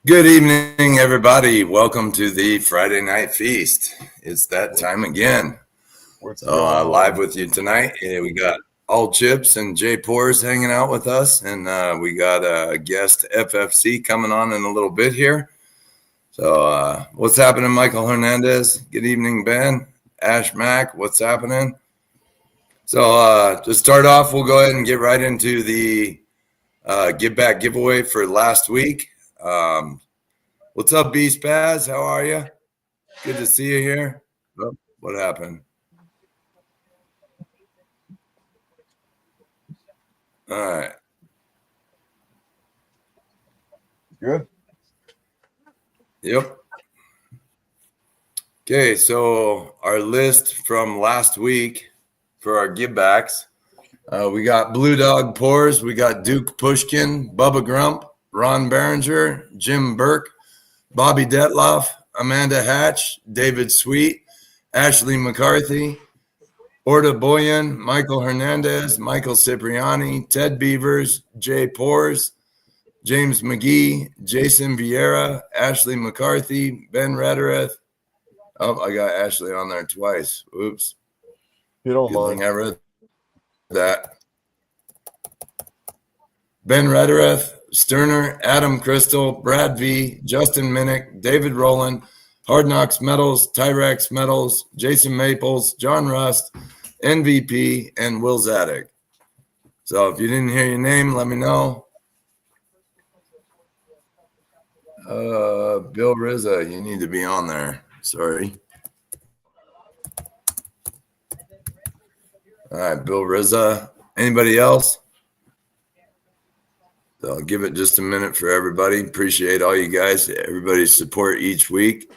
Good evening, everybody. Welcome to the Friday Night Feast. It's that time again. What's Live with you tonight. We got All Chips and JPoursllc hanging out with us, and we got a guest FFC coming on in a little bit here. So what's happening, Michael Hernandez? Good evening, Ben. Ash Mack, what's happening? So to start off, we'll go ahead and get right into the Give Back giveaway for last week. What's up, B Spaz? How are you? Good to see you here. Oh, what happened? All right. Good. Yep. Okay, so our list from last week for our givebacks. We got Blue Dog Pours, we got Duke Pushkin, Bubba Grump, Ron Berenger, Jim Burke, Bobby Detloff, Amanda Hatch, David Sweet, Ashley McCarthy, Orta Boyan, Michael Hernandez, Michael Cipriani, Ted Beavers, Jay Pours, James McGee, Jason Vieira, Ashley McCarthy, Ben Reddereth. Oh, I got Ashley on there twice. Oops. You don't Good mind. thing I read that. Ben Reddereth, Sterner, Adam Crystal, Brad V, Justin Minnick, David Rowland, Hard Knocks Metals, Tyrex Metals, Jason Maples, John Rust, MVP, and Will Zadig. So if you didn't hear your name, let me know. Bill Rizza, you need to be on there. Sorry. All right, Bill Rizza. Anybody else? So I'll give it just a minute for everybody. Appreciate all you guys, everybody's support each week.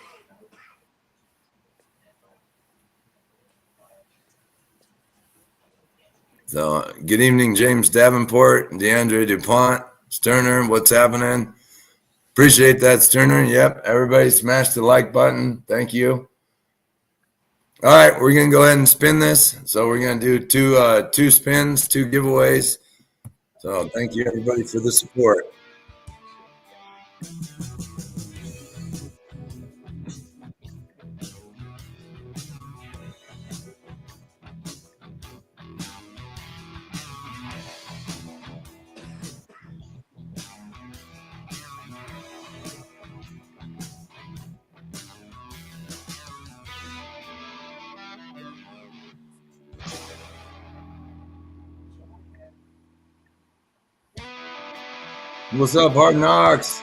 So good evening, James Davenport, DeAndre DuPont, Sterner, what's happening? Appreciate that, Sterner. Yep, everybody smash the like button. Thank you. All right, we're going to go ahead and spin this. So we're going to do two spins, two giveaways. So thank you, everybody, for the support. What's up, Hard Knocks?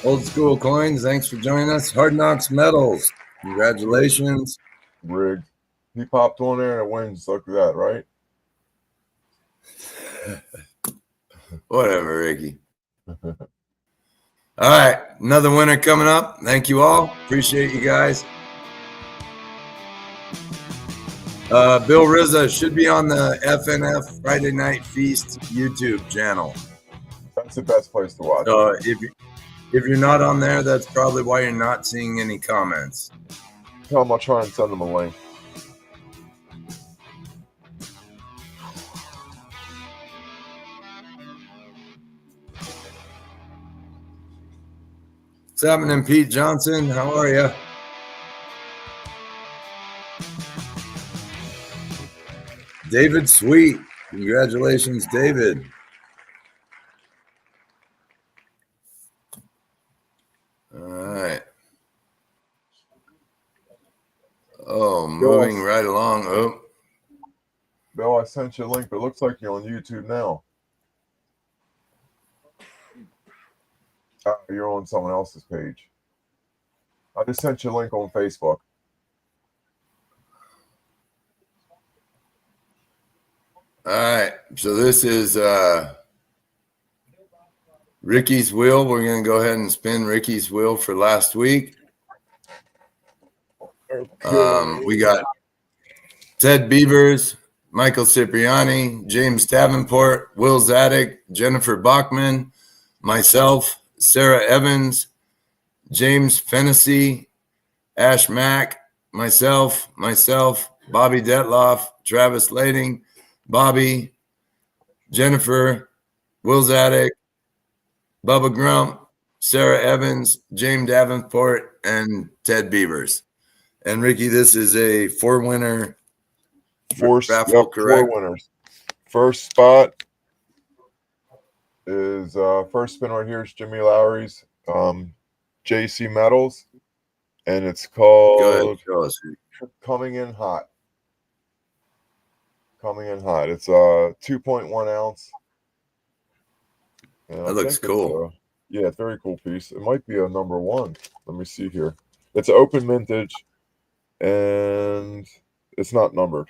Old School Coins, thanks for joining us. Hard Knocks Metals, congratulations. Rigged. He popped on there and it wins. Look at that, right? Whatever, Ricky. All right, another winner coming up. Thank you all. Appreciate you guys. Bill Rizza should be on the FNF Friday Night Feast YouTube channel. That's the best place to watch. So if you're not on there, that's probably why you're not seeing any comments. Tell him I'll try and send him a link. What's happening, Pete Johnson? How are you? David Sweet. Congratulations, David. All right. Oh, moving right along. Oh. Bill, I sent you a link, but it looks like you're on YouTube now. You're on someone else's page. I just sent you a link on Facebook. All right, so this is Ricky's Wheel. We're going to go ahead and spin Ricky's Wheel for last week. We got Ted Beavers, Michael Cipriani, James Davenport, Will Zadig, Jennifer Bachman, myself, Sarah Evans, James Fennessy, Ash Mack, myself, Bobby Detloff, Travis Lading, Bobby, Jennifer, Will Zadig, Bubba Grump, Sarah Evans, James Davenport, and Ted Beavers. And Ricky, this is a 4-winner raffle, correct? 4 winners. First spot is first spin right here is Jimmy Lowry's JC Metals, and it's Go ahead, called show us. Coming in Hot. Coming in Hot. It's 2.1 ounce. And That looks cool. Yeah, it's a very cool piece. It might be a number 1. Let me see here. It's open mintage, and it's not numbered.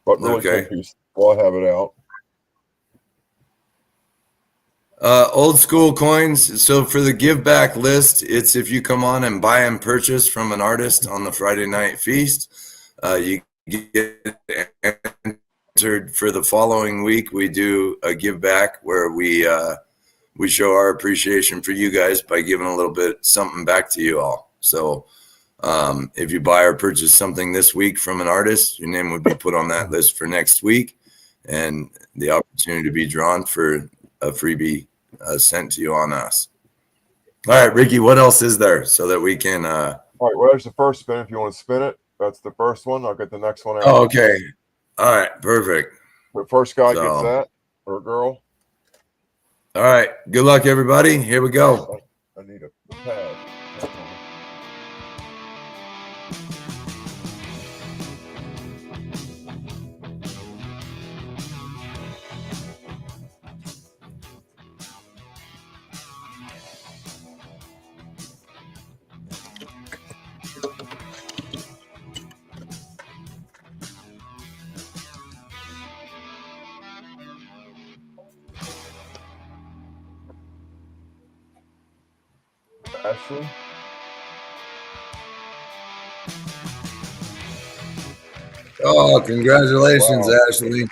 But really cool piece. Well, I have it out. Old school coins. So for the give back list, it's if you come on and buy and purchase from an artist on the Friday night feast, you get entered for the following week. We do a give back where we show our appreciation for you guys by giving a little bit something back to you all. So if you buy or purchase something this week from an artist, your name would be put on that list for next week, and the opportunity to be drawn for a freebie sent to you on us. All right, Ricky, what else is there so that we can all right, well, there's the first spin. If you want to spin it, that's the first one. I'll get the next one out. Oh, okay. All right, perfect. The first guy gets that, or girl. All right, good luck, everybody. Here we go. I need a pad. Ashley. Oh, congratulations, wow. Ashley.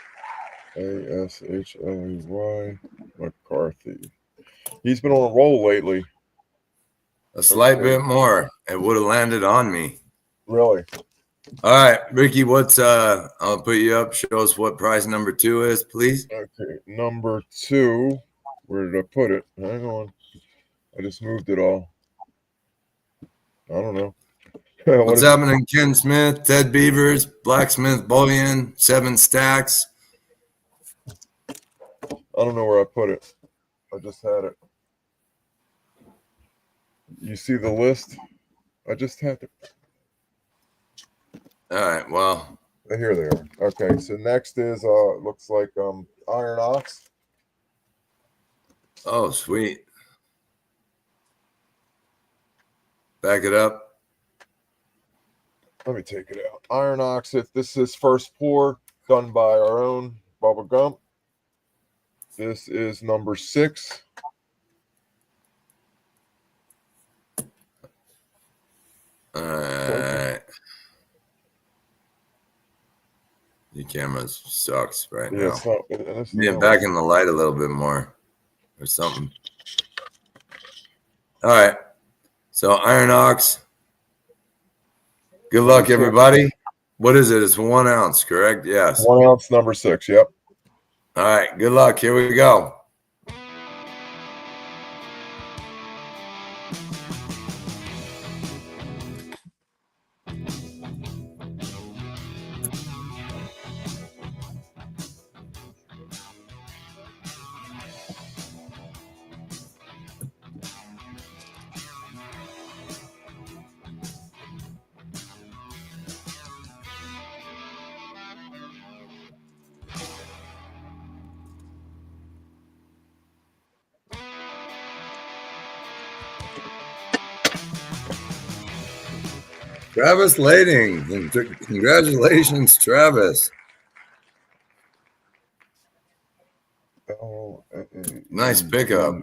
ASHLEY McCarthy. He's been on a roll lately. A slight bit more. It would have landed on me. Really? All right, Ricky, what's I'll put you up. Show us what prize number 2 is, please. Okay, number 2. Where did I put it? Hang on. I just moved it all. I don't know. What's happening, Ken Smith, Ted Beavers, Blacksmith Bullion, 7 Stacks? I don't know where I put it. I just had it. You see the list? I just had it. All right, well. Here they are. Okay, so next is looks like Iron Ox. Oh, sweet. Back it up. Let me take it out. Iron Ox. If this is first pour done by our own Bubba Gump. This is number 6. All right. Your camera sucks right now. Yeah, back in the light a little bit more or something. All right. So Iron Ox. Good luck, everybody. What is it? It's 1 ounce, correct? Yes. 1 ounce, number 6. Yep. All right. Good luck. Here we go. Travis Lading. Congratulations, Travis. Nice pickup.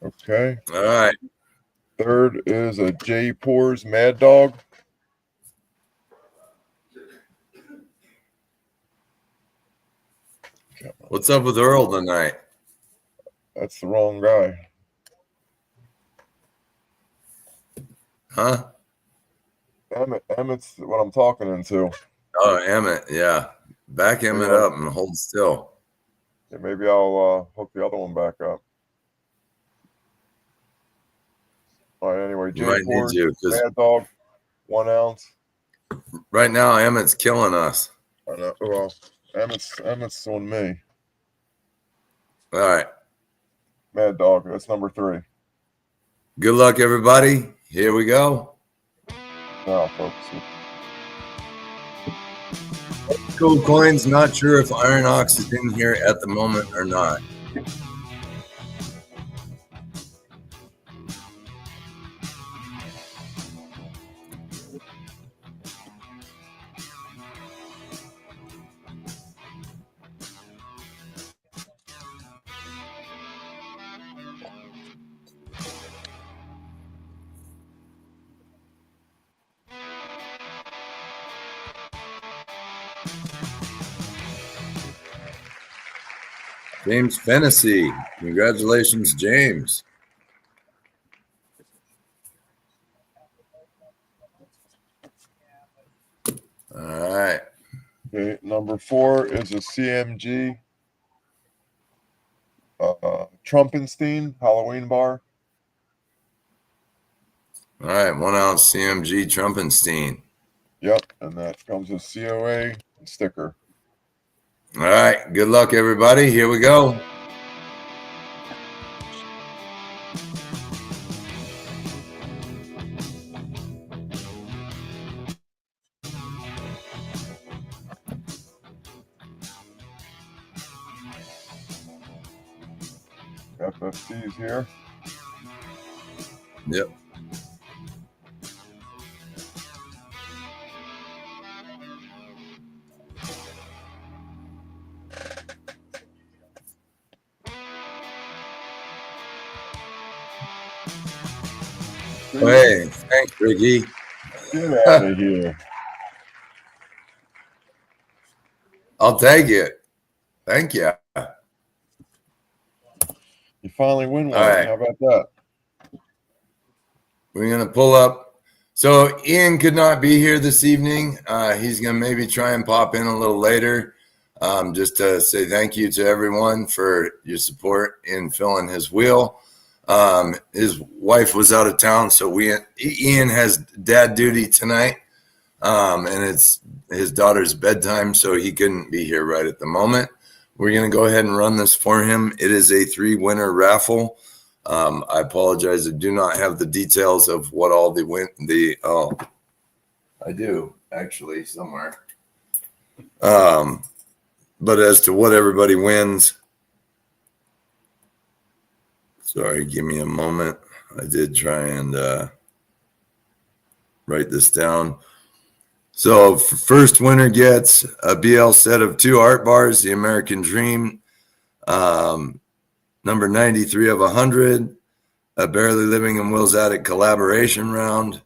Okay. All right. Third is a JPoursllc Mad Dog. What's up with Earl tonight? That's the wrong guy. Huh? Emmett's what I'm talking into. Oh, Emmett, yeah. Back him it up and hold still. Yeah, maybe I'll hook the other one back up. All right, anyway, Mad Dog, 1 ounce. Right now, Emmett's killing us. I know. Well, Emmett's on me. All right. Mad Dog, that's number 3. Good luck, everybody. Here we go. Now, folks. Cool coins. Not sure if Iron Ox is in here at the moment or not. James Fennessy. Congratulations, James. All right. Okay, number 4 is a CMG Trumpenstein Halloween bar. All right, 1 ounce CMG Trumpenstein. Yep, and that comes with COA and sticker. All right, good luck, everybody. Here we go. FFC's here. Yep. Hey, thanks, Ricky. Get out of here. I'll take it. Thank you. You finally win one. Right. How about that? We're going to pull up. So Ian could not be here this evening. He's going to maybe try and pop in a little later just to say thank you to everyone for your support in filling his wheel. His wife was out of town, so Ian has dad duty tonight, and it's his daughter's bedtime, so he couldn't be here right at the moment. We're going to go ahead and run this for him. It is a 3-winner raffle. I apologize. I do not have the details of what all I do actually somewhere. But as to what everybody wins, sorry, give me a moment. I did try and write this down. So first winner gets a BL set of 2 art bars, the American Dream, number 93 of 100, a Barely Living and Will's Attic collaboration round,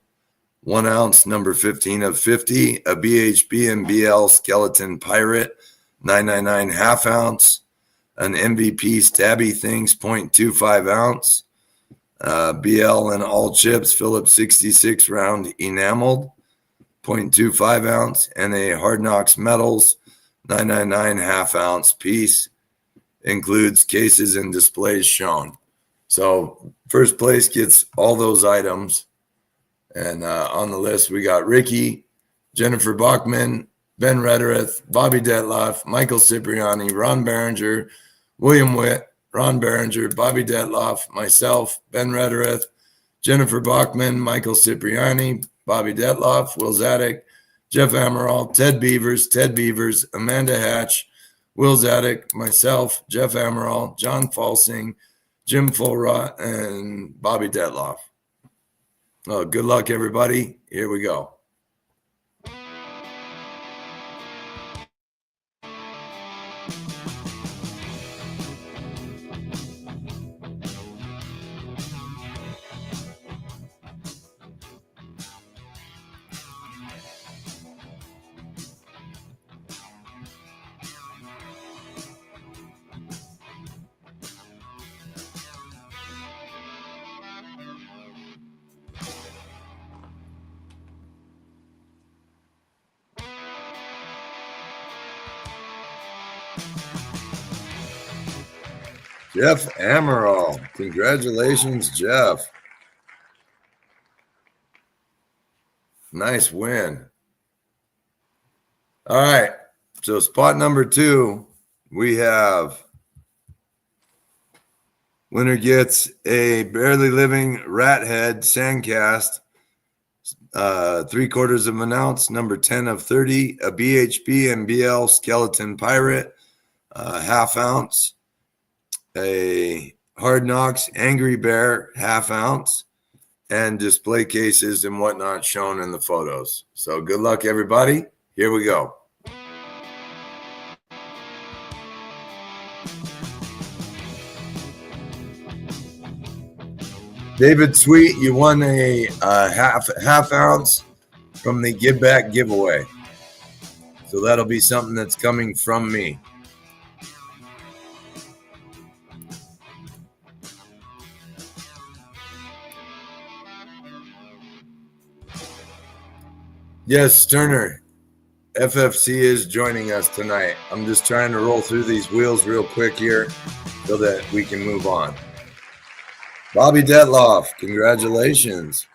1 ounce, number 15 of 50, a BHB and BL Skeleton Pirate, 999 half ounce, an MVP Stabby Things 0.25 ounce, BL and all chips Phillips 66 round enameled, 0.25 ounce, and a Hard Knocks Metals 999 half ounce piece. Includes cases and displays shown. So first place gets all those items. And on the list, we got Ricky, Jennifer Bachman, Ben Rederath, Bobby Detloff, Michael Cipriani, Ron Berenger, William Witt, Ron Berenger, Bobby Detloff, myself, Ben Rederath, Jennifer Bachman, Michael Cipriani, Bobby Detloff, Will Zadek, Jeff Amaral, Ted Beavers, Amanda Hatch, Will Zadek, myself, Jeff Amaral, John Falsing, Jim Fulrott, and Bobby Detloff. Oh, good luck, everybody. Here we go. Jeff Amaral. Congratulations, Jeff. Nice win. All right. So spot number 2, we have winner gets a Barely Living Rat Head Sandcast, 3/4 of an ounce, number 10 of 30, a BHP and BL Skeleton Pirate, 1/2 ounce, a Hard Knocks Angry Bear 1/2 ounce, and display cases and whatnot shown in the photos. So good luck, everybody. Here we go. David Sweet, you won a half ounce from the Give Back giveaway. So that'll be something that's coming from me. Yes, Sterner, FFC is joining us tonight. I'm just trying to roll through these wheels real quick here so that we can move on. Bobby Detloff, congratulations.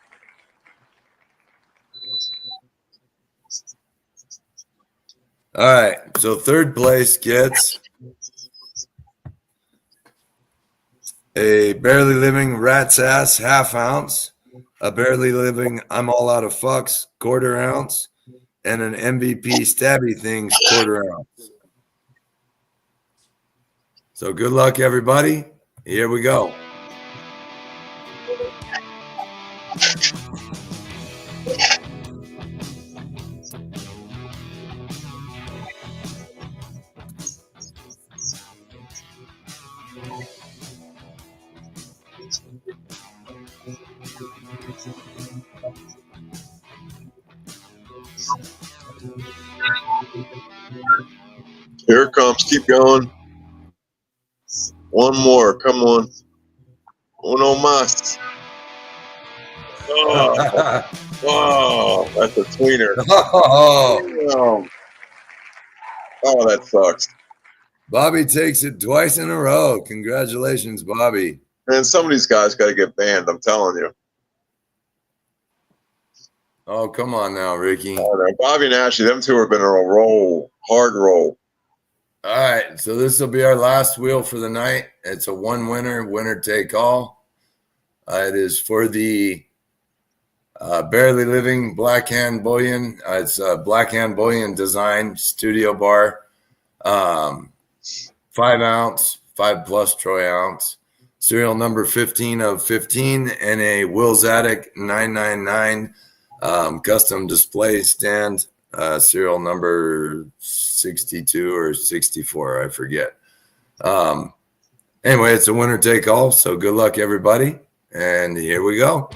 All right, so third place gets a Barely Living Rat's Ass 1/2 ounce, a Barely Living I'm All Out of Fucks 1/4 ounce, and an MVP Stabby Things 1/4 ounce. So good luck, everybody. Here we go. Here it comes. Keep going. One more. Come on. Uno más. Oh, oh, that's a tweener. Oh, Oh, that sucks. Bobby takes it twice in a row. Congratulations, Bobby. Man, some of these guys got to get banned. I'm telling you. Oh, come on now, Ricky. Bobby and Ashley, them two have been on a roll, hard roll. All right, so this will be our last wheel for the night. It's a one winner take all. It is for the Barely Living Black Hand Bullion. It's a Black Hand Bullion design studio bar, 5 ounce, 5+ troy ounce, serial number 15 of 15, and a Will's Attic 999 custom display stand, serial number 62 or 64, I forget. Anyway, it's a winner take all, so good luck, everybody. And here we go.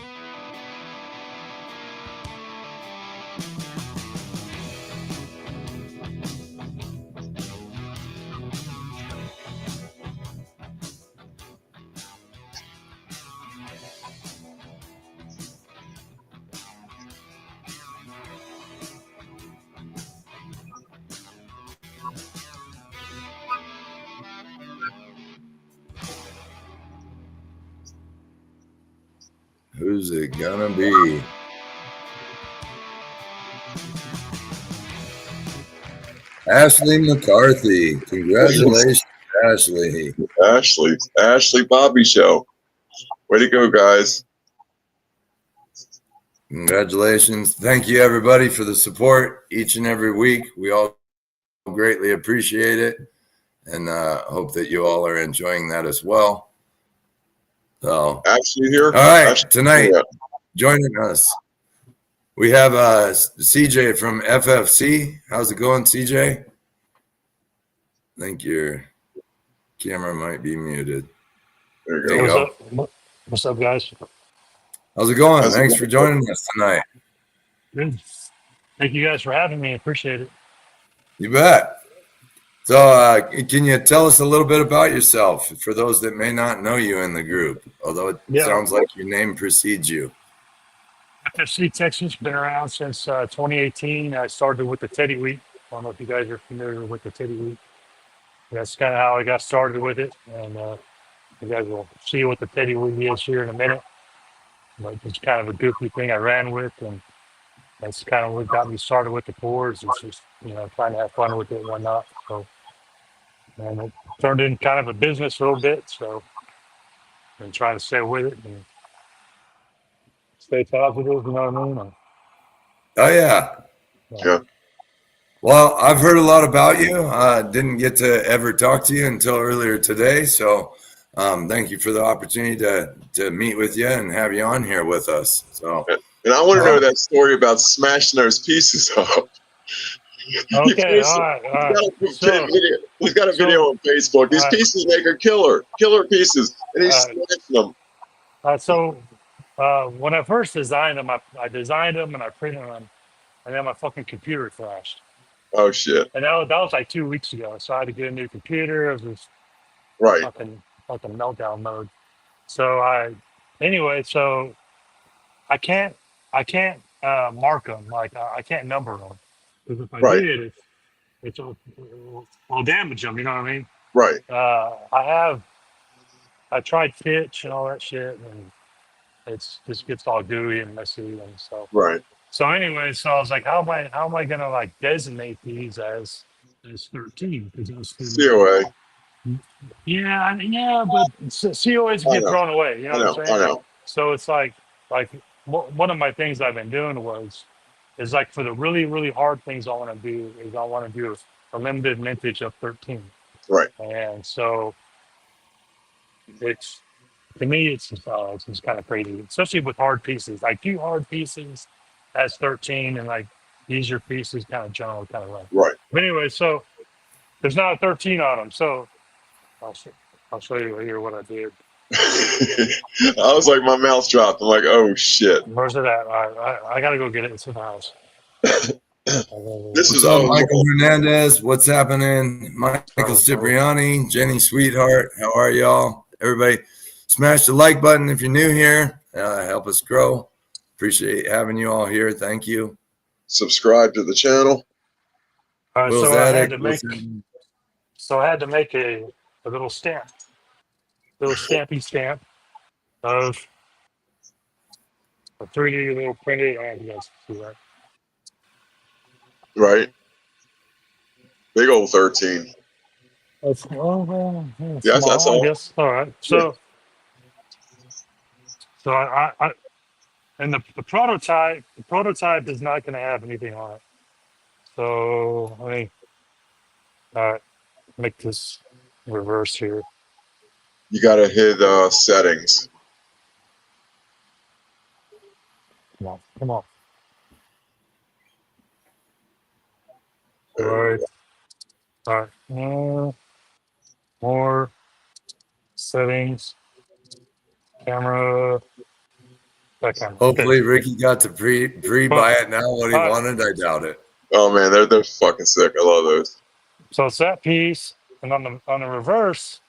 Who's it gonna be? Ashley McCarthy. Congratulations, Ashley. Ashley Bobby show. Way to go, guys. Congratulations. Thank you, everybody, for the support each and every week. We all greatly appreciate it, and hope that you all are enjoying that as well. So, Ashley here. All right, Ashley, tonight, yeah. Joining us, we have CJ from FFC. How's it going, CJ? I think your camera might be muted. There There you you go. go. What's up, guys? How's it going? How's it Thanks going? for joining us tonight. Good. Thank you guys for having me. Appreciate it. You bet. So can you tell us a little bit about yourself for those that may not know you in the group, although it sounds like your name precedes you? FFC Texas, been around since 2018. I started with the Teddy Week. I don't know if you guys are familiar with the Teddy Week. that's kind of how I got started with it. And you guys will see what the Teddy Wee is here in a minute. But it's kind of a goofy thing I ran with, and that's kind of what got me started with the pours. It's just, trying to have fun with it and whatnot. So, and it turned in kind of a business a little bit. So, and trying to stay with it and stay positive, you know what I mean? Oh yeah. Yeah. Well, I've heard a lot about you. Didn't get to ever talk to you until earlier today. So thank you for the opportunity to meet with you and have you on here with us. So, And I want to know that story about smashing those pieces up. Okay, all right. He's got a video on Facebook. These pieces make a killer pieces, and he's smashing them. So when I first designed them, I designed them and I printed them, and then my fucking computer crashed. Oh shit! And that was like 2 weeks ago. So I had to get a new computer. It was just Right. fucking meltdown mode. So so I can't mark them, like I can't number them, because if I Right. did, I'll damage them. You know what I mean? Right. I tried pitch and all that shit, and it's just gets all gooey and messy and stuff. Right. So so I was like, how am I gonna like designate these as 13? Because it was COA. yeah, but COAs get thrown away. You know what I'm saying? I know. So it's like one of my things I've been doing is like for the really really hard things I want to do is I want to do a limited mintage of 13. Right. And so it's to me it's just kind of crazy, especially with hard pieces. Like two hard pieces as 13, and like easier pieces kind of general kind of run. Right. But anyway, so there's not a 13 on them. So I'll show you here what I did. I was like, my mouth dropped. I'm like, oh shit. Where's it at? I gotta go get it. It's in the house. This is what's up, Michael Hernandez? What's happening? Michael Cipriani, Jenny Sweetheart. How are y'all? Everybody, smash the like button if you're new here. Help us grow. Appreciate having you all here. Thank you. Subscribe to the channel. All right, so I had to make a little stamp, little stampy stamp of a 3D little printed. I you guys see that. Right. Big old 13. That's, Yes, that's all. I guess. All right. So, so I and the prototype is not going to have anything on it. So let me make this reverse here. You got to hit settings. Come on. All right. More settings. Camera. That camera. Hopefully Ricky got to pre-buy it now what he wanted. I doubt it. Oh man, they're fucking sick. I love those. So it's that piece, and on the reverse.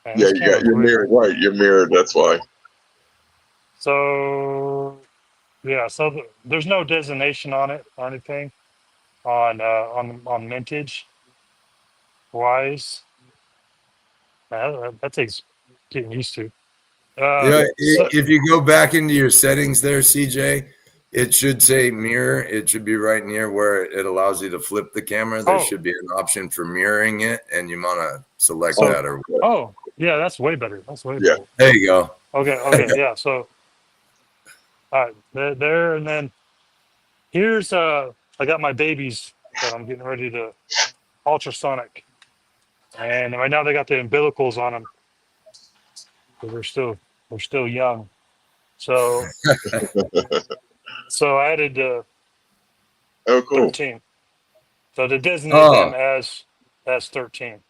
Man, yeah, you're mirrored. Right, you're mirrored. That's why. So yeah, so there's no designation on it or anything on mintage wise. That takes getting used to. If you go back into your settings there, CJ, it should say mirror. It should be right near where it allows you to flip the camera. There should be an option for mirroring it, and you want to select that or whatever. Oh, yeah, that's way better. That's way better. There you go. Okay, yeah. So, all right, there, and then here's I got my babies that I'm getting ready to ultrasonic, and right now they got the umbilicals on them. So they're still young. So so I added cool. 13. So to designate them as 13.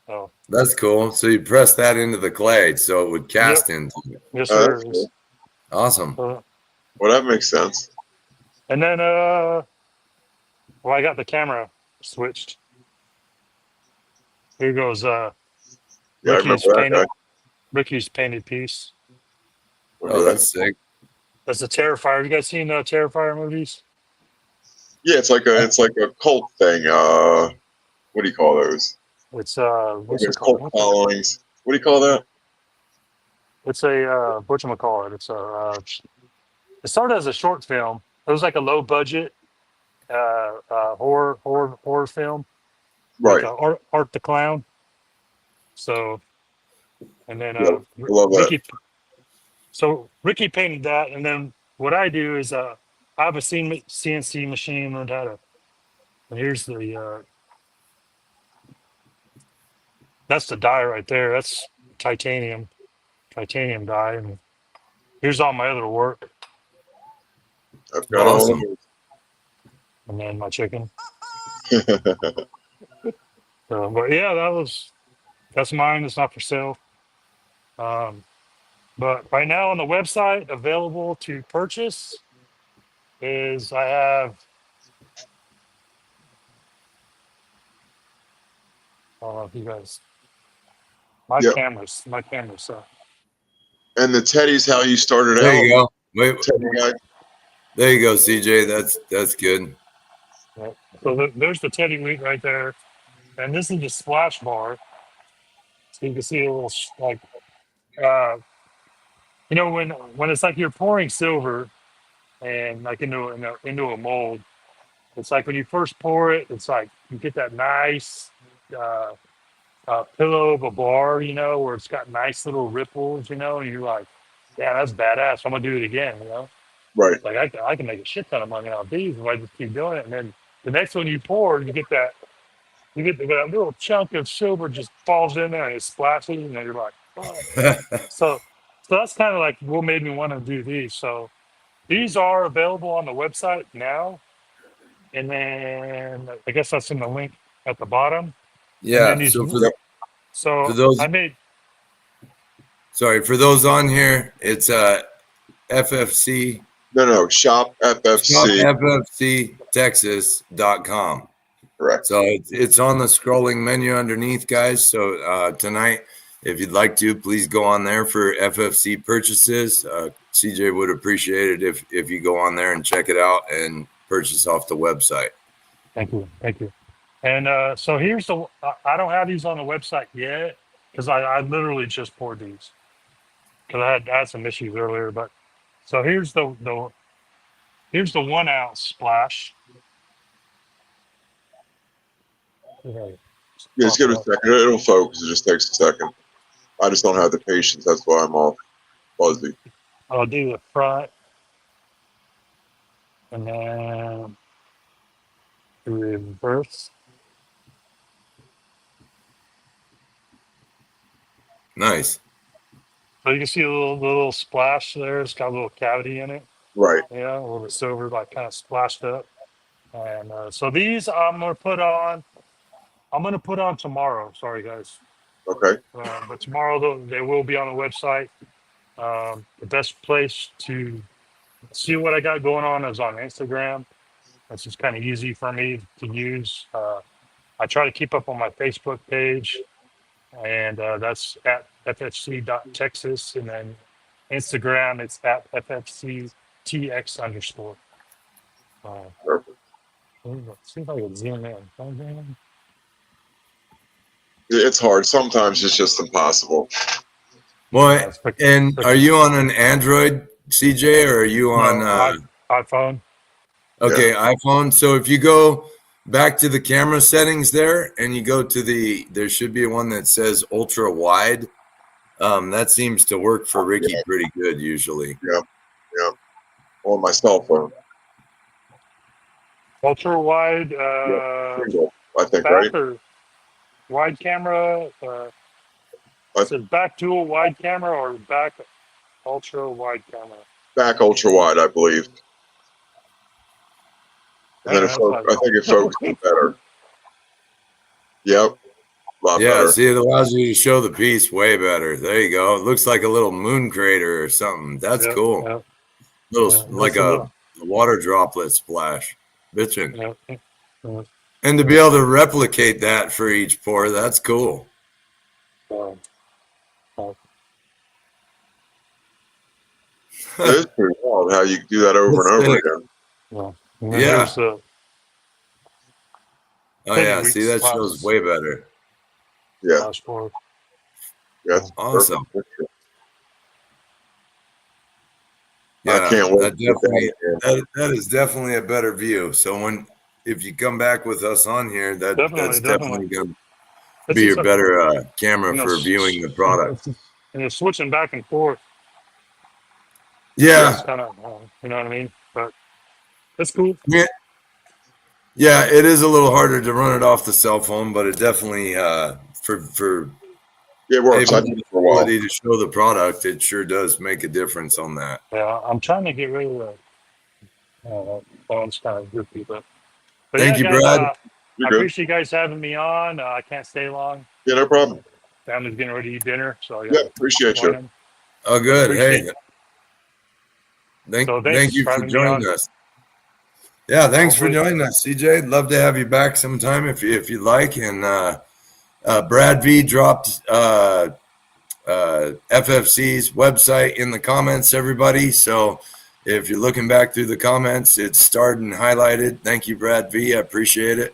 Oh, that's cool. So you press that into the clay so it would cast into it. Yes, sir. Cool. Awesome. Well, that makes sense. And then I got the camera switched. Here goes Ricky's painted piece. Oh, that's sick. That's a Terrifier. Have you guys seen Terrifier movies? Yeah, it's like a cult thing. What do you call those? It's Like what's it there's called? cult followings. What do you call that? It's a whatchamacallit. It started as a short film. It was like a low budget horror film with Right. Art the Clown. So and then Yeah, I love that. Ricky painted that, and then what I do is I have a CNC machine, learned how to. And here's the that's the die right there. That's titanium die, and here's all my other work, I've got all of Awesome. and then my chicken. it. So, but yeah, that's mine. It's not for sale. Um, but right now on the website, available to purchase is I have. I don't know if you guys. Yep. My cameras. So And the Teddy's how you started There out. you go. Wait, Teddy guy. there you go, CJ. That's good. yeah. So there's the Teddy wheat right there, and this is the splash bar. So you can see a little like uh, when it's like you're pouring silver and like into a mold. It's like when you first pour it, it's like you get that nice uh, pillow of a bar, where it's got nice little ripples, and you're like, yeah, that's badass. I'm gonna do it again. Right. Like I can make a shit ton of money out of these if I just keep doing it. And then the next one you pour, that little chunk of silver just falls in there and it splashes, and you're like, oh. So that's kind of like what made me want to do these. So these are available on the website now, and then I guess that's in the link at the bottom. And then Yeah. these, So for so those I made for those on here, it's FFC No. Shop FFC. FFCTexas.com. Correct. So it's on the scrolling menu underneath, guys. So tonight, if you'd like to, please go on there for FFC purchases. CJ would appreciate it if you go on there and check it out and purchase off the website. thank you. And so here's I don't have these on the website yet because I literally just poured these because I had some issues earlier. But so here's the 1 ounce splash. Yeah, just give it a second. It'll focus. It just takes a second. I just don't have the patience. That's why I'm all fuzzy. I'll do the front and then the reverse. Nice. So you can see a little splash there. It's got a little cavity in it. Right. Yeah, a little bit silver, like kind of splashed up. And so these I'm gonna put on. I'm gonna put on tomorrow. Sorry, guys. Okay. But tomorrow they will be on the website. The best place to see what I got going on is on Instagram. It's just kind of easy for me to use. I try to keep up on my Facebook page, and that's at ffc.texas, and then Instagram it's at ffctx_. Perfect. See if I can zoom in. It's hard. Sometimes it's just impossible. Boy, and are you on an Android, CJ, or are you on iPhone? Okay, iPhone. So if you go back to the camera settings there and you go to there should be one that says ultra wide. That seems to work for Ricky pretty good usually. Yeah. On my cell phone. Ultra wide, Single, I think, back right? or wide camera. Is it back dual wide camera or back ultra wide camera? Back ultra wide, I believe. And then I think it focuses better. Yep. A lot better. See, it allows you to show the piece way better. There you go. It looks like a little moon crater or something. That's cool. Like a water droplet splash. Bitchin'. And to be able to replicate that for each pour, that's cool. It is pretty wild how you do that over and over again. And then Oh Teddy yeah, see weeks that shows way better. Yeah, last for. yeah, it's Awesome. perfect picture. I Yeah, can't wait that to get definitely down there. that is definitely a better view. So if you come back with us on here, that's Definitely, definitely. definitely going to It's be just your better camera for viewing the product. and you're switching back and forth. Yeah, It's kind of, you know what I mean? But it's cool. yeah, yeah. It is a little harder to run it off the cell phone, but it definitely for Yeah, it works. I able did it for a while. ability to show the product, it sure does make a difference on that. Yeah, I'm trying to get rid of phone's kind of goofy, but Thank yeah, you, guys. Brad. You're I good. appreciate you guys having me on. I can't stay long. Yeah, no problem. Family's getting ready to eat dinner, so I Yeah, gotta appreciate join you. them. Oh, good. Appreciate Hey, it. thank So thank thanks you for for having me joining on. us. Yeah, thanks for Hopefully, joining us, CJ. Love to have you back sometime if you'd like. And Brad V dropped FFC's website in the comments, everybody. So if you're looking back through the comments, it's starred and highlighted. Thank you, Brad V. I appreciate it.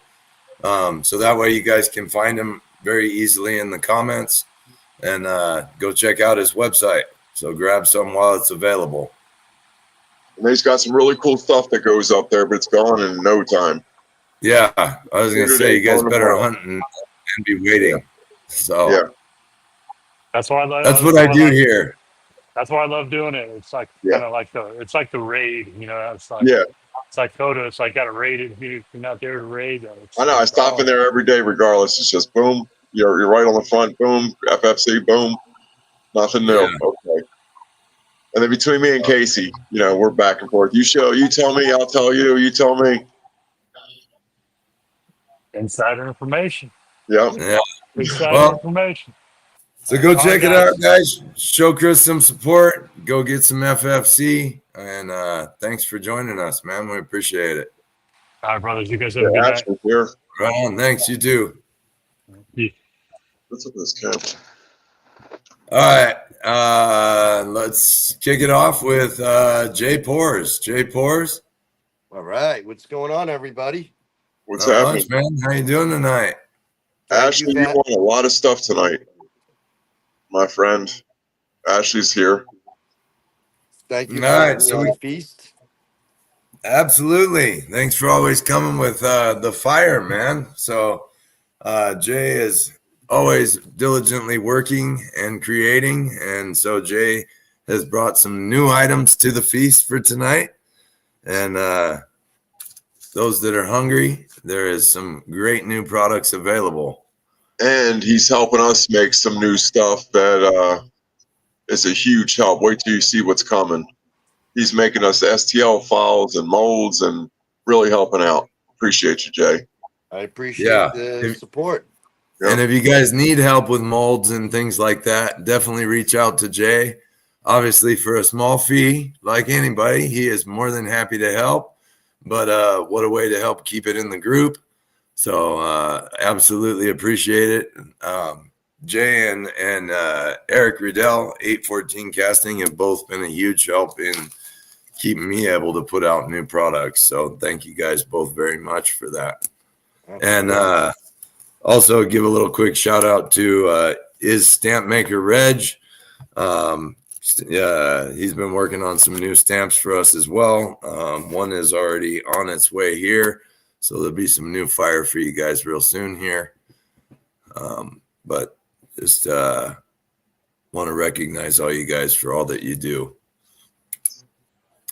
So that way you guys can find him very easily in the comments and go check out his website. So grab some while it's available. And he's got some really cool stuff that goes up there, but it's gone in no time. Yeah, I was going to say, you guys better hunt and be waiting. Yeah. So Yeah. that's why I love. that's what I do here. That's why I love doing it. It's like Yeah. kind of like it's like the raid. You know, it's like Yeah. it's like Coda. It's like got to raid it. If you're not there to raid, I know. I stop in there every day, regardless. It's just boom. You're right on the front. Boom. FFC. Boom. Nothing new. Yeah. Okay. And then between me and Casey, we're back and forth. You tell me, I'll tell you. You tell me. Insider information. Yep. Yeah. Insider information. So go All right, check it out, guys. Show Chris some support. Go get some FFC. And thanks for joining us, man. We appreciate it. All right, brothers. You guys have a good night. Here. Right on. Thanks. You too. Yeah. Let's look at this camera. All right. Let's kick it off with JPours. JPours. All right. What's going on, everybody? What's Not happening? much, man. How you doing tonight? Ashley, you won a lot of stuff tonight, my friend. Ashley's here. Thank you All for right, having me so on the feast. Absolutely. Thanks for always coming with the fire, man. So Jay is always diligently working and creating. And so Jay has brought some new items to the feast for tonight. And those that are hungry, there is some great new products available. And he's helping us make some new stuff that is a huge help. Wait till you see what's coming. He's making us STL files and molds and really helping out. Appreciate you, Jay. I appreciate the support. And if you guys need help with molds and things like that, definitely reach out to Jay. Obviously, for a small fee, like anybody, he is more than happy to help. But what a way to help keep it in the group. So absolutely appreciate it. Jay and Eric Riddell, 814 Casting, have both been a huge help in keeping me able to put out new products. So thank you guys both very much for that. Absolutely. And also give a little quick shout out to is Stamp Maker Reg. He's been working on some new stamps for us as well. One is already on its way here. So there'll be some new fire for you guys real soon here. But just want to recognize all you guys for all that you do.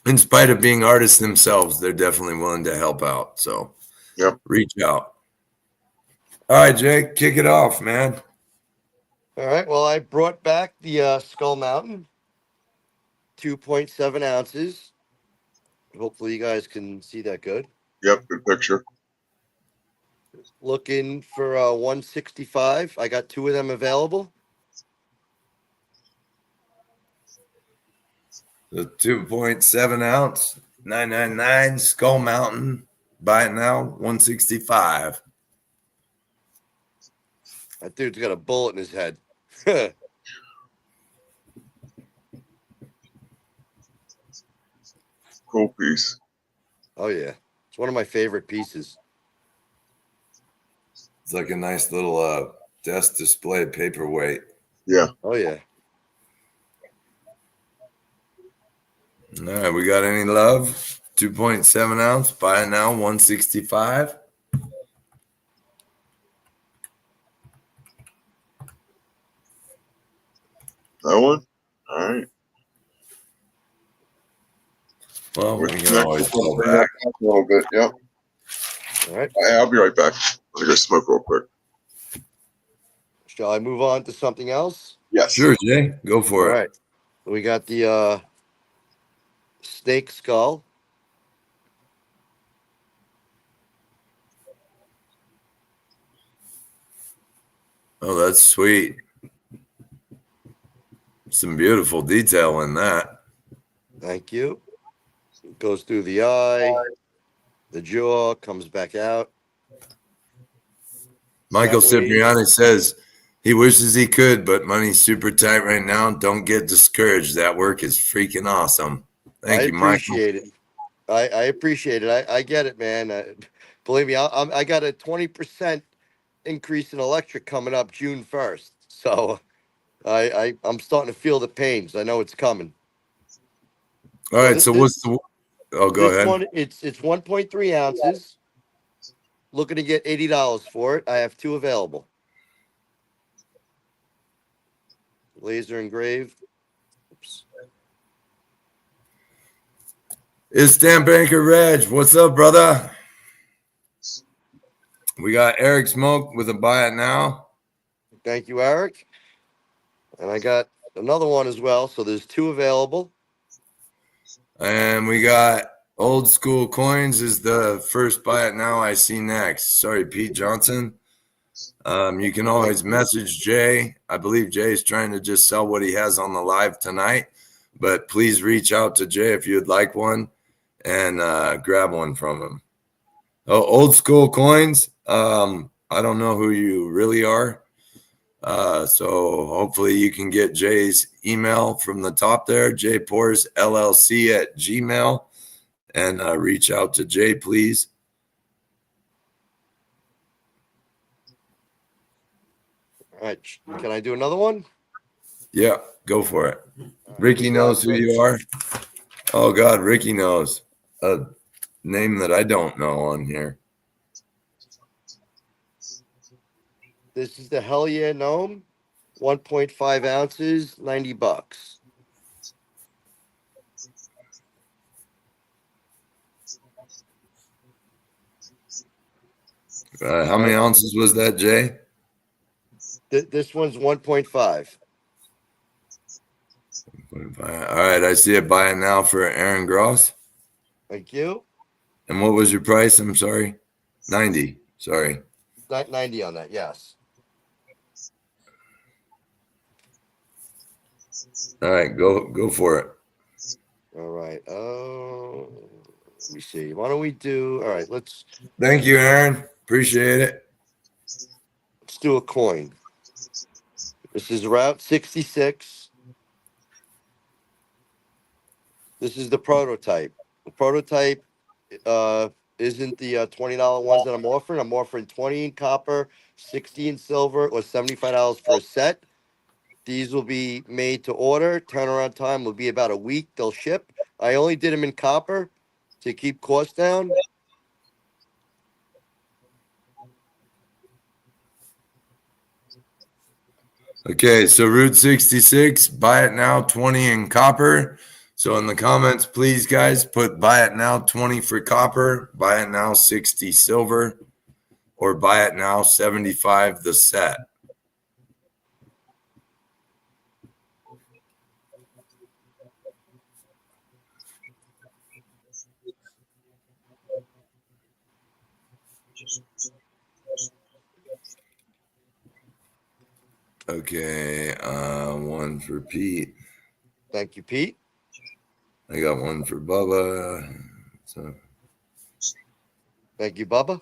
In spite of being artists themselves, they're definitely willing to help out. So reach out. All right, Jake, kick it off, man. All right. Well, I brought back the Skull Mountain, 2.7 ounces. Hopefully you guys can see that good. Yep, good picture. Looking for 165. I got 2 of them available. The 2.7 ounce, 999 Skull Mountain. Buy it now, 165. That dude's got a bullet in his head. Cool piece. Oh, yeah. It's one of my favorite pieces. It's like a nice little desk display paperweight. Yeah. Oh yeah. All right, we got any love? 2.7 ounce. Buy it now, 165. That one? All right. Well, We're we can connected always to pull bring back. that up a little bit. Yep. All right. I'll be right back. Let me go smoke real quick. Shall I move on to something else? Yes. Sure, Jay. Go All for it. right. We got the snake skull. Oh, that's sweet. Some beautiful detail in that. Thank you. Goes through the eye, the jaw, comes back out. Michael That weighs- Cipriani says he wishes he could, but money's super tight right now. Don't get discouraged. That work is freaking awesome. Thank I you, Michael. appreciate it. I appreciate it. I get it, man. Believe me, I got a 20% increase in electric coming up June 1st. So I'm starting to feel the pains. I know it's coming. All right, so what's the? Oh, go this ahead. one? It's 1.3 ounces. Looking to get $80 for it. I have two available. Laser engraved. Oops. Is Stamp Banker Reg? What's up, brother? We got Eric Smoke with a buy it now. Thank you, Eric. And I got another one as well. So there's two available. And we got Old School Coins is the first buy it now I see next. Sorry, Pete Johnson. You can always message Jay. I believe Jay is trying to just sell what he has on the live tonight. But please reach out to Jay if you'd like one and grab one from him. Oh, Old School Coins. I don't know who you really are. So hopefully you can get Jay's email from the top there, JPoursllc at Gmail, and reach out to Jay, please. All right. Can I do another one? Yeah, go for it. Ricky knows who you are. Oh, God, Ricky knows a name that I don't know on here. This is the Hell Yeah Gnome. 1.5 ounces, $90. How many ounces was that, Jay? This one's 1.5. All right, I see it buying now for Aaron Gross. Thank you. And what was your price? I'm sorry. 90. Sorry. 90 on that, yes. All right, go for it. All right. Let me see. Why don't we do? All right. Let's Thank you, Aaron. Appreciate it. do a coin. This is Route 66. This is the prototype. The prototype isn't the $20 ones that I'm offering. I'm offering 20 in copper, 60 in silver, or $75 for a set. These will be made to order. Turnaround time will be about a week. They'll ship. I only did them in copper to keep costs down. Okay, so Route 66, buy it now, 20 in copper. So in the comments, please, guys, put buy it now, 20 for copper, buy it now, 60 silver, or buy it now, 75 the set. Okay, one for Pete. Thank you, Pete. I got one for Bubba. So Thank you, Bubba.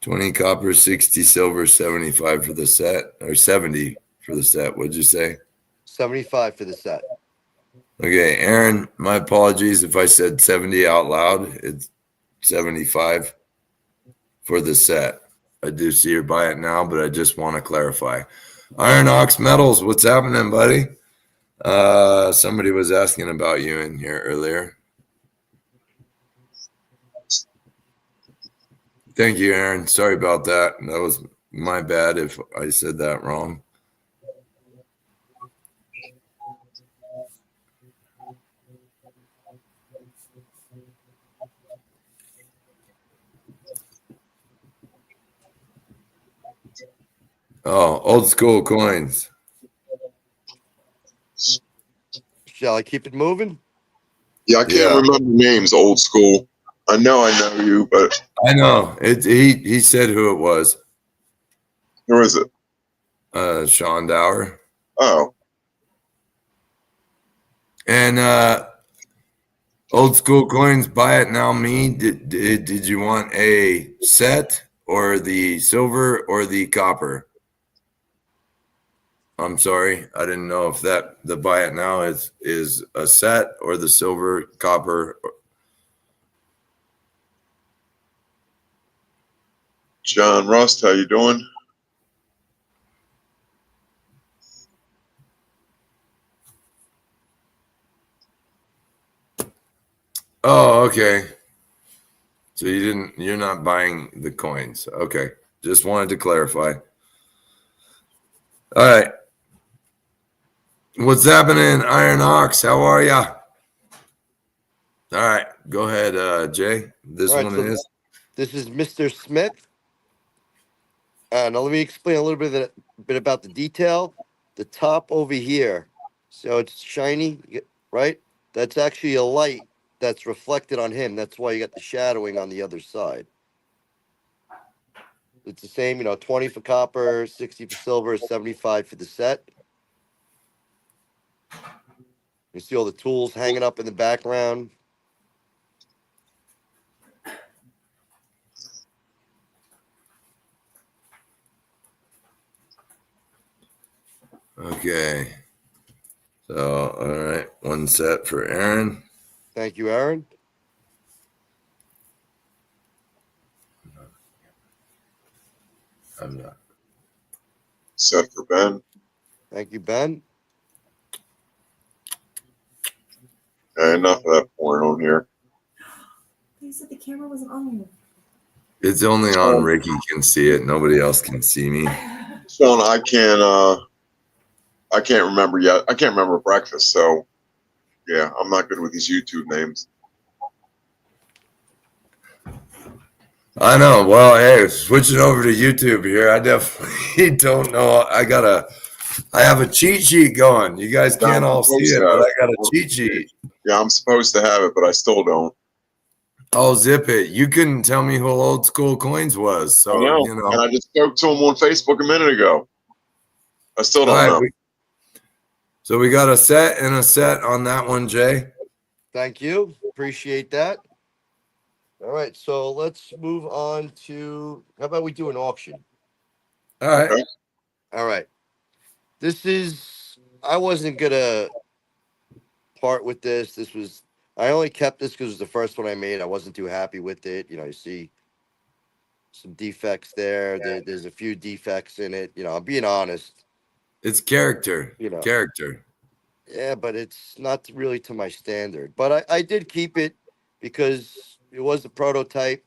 $20 copper, 60 silver, 75 for the set, or 70 for the set. What'd you say? 75 for the set. Okay, Aaron, my apologies if I said 70 out loud. It's 75 for the set. I do see you're buying it now, but I just want to clarify. Iron Ox Metals, what's happening, buddy? Somebody was asking about you in here earlier. Thank you, Aaron. Sorry about that. That was my bad if I said that wrong. Oh, old school coins. Shall I keep it moving? Yeah, I can't Yeah. remember names. Old school. I know you, but I know. He said who it was. who is it? Sean Dower. Oh, And old school coins, buy it now. Me, did you want a set or the silver or the copper? I'm sorry, I didn't know if that the buy it now is a set or the silver, copper. John Rust, how you doing? Oh, okay. So you're not buying the coins. Okay. Just wanted to clarify. All right. What's happening, Iron Ox? How are ya? All right. Go ahead, Jay. This All right, one so is. this is Mr. Smith. Now let me explain a little bit about the detail. The top over here, so it's shiny, right? That's actually a light that's reflected on him. That's why you got the shadowing on the other side. It's the same, 20 for copper, 60 for silver, 75 for the set. You see all the tools hanging up in the background. Okay. So, all right. One set for Aaron. Thank you, Aaron. I'm not. Set for Ben. Thank you, Ben. Enough of that porn on here. They said the camera wasn't on you. It's only on Ricky can see it. Nobody else can see me. Sean, I can't remember yet. I can't remember breakfast, so yeah, I'm not good with these YouTube names. I know. Well, hey, switching over to YouTube here, I definitely don't know. I have a cheat sheet going. You guys can't all see it, but I got a cheat sheet. Yeah, I'm supposed to have it, but I still don't. Oh, zip it. You couldn't tell me who old school coins was. So, I know. And I just spoke to him on Facebook a minute ago. I still don't know. So we got a set and a set on that one, Jay. Thank you. Appreciate that. All right, so let's move on to, how about we do an auction? All right. Okay. All right. I wasn't going to part with this. I only kept this because it was the first one I made. I wasn't too happy with it. You see some defects there. There's a few defects in it. I'm being honest. It's character. Character. Yeah, but it's not really to my standard. But I did keep it because it was a prototype.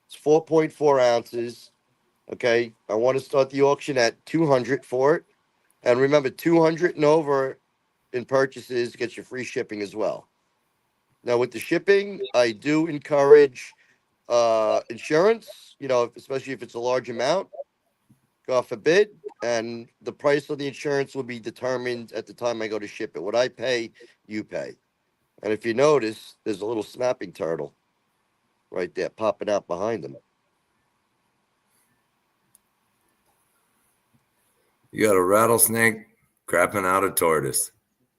It's 4.4 ounces. Okay. I want to start the auction at 200 for it. And remember, 200 and over in purchases gets you free shipping as well. Now, with the shipping, I do encourage insurance, especially if it's a large amount, God forbid. And the price of the insurance will be determined at the time I go to ship it. What I pay, you pay. And if you notice, there's a little snapping turtle right there popping out behind him. You got a rattlesnake crapping out a tortoise.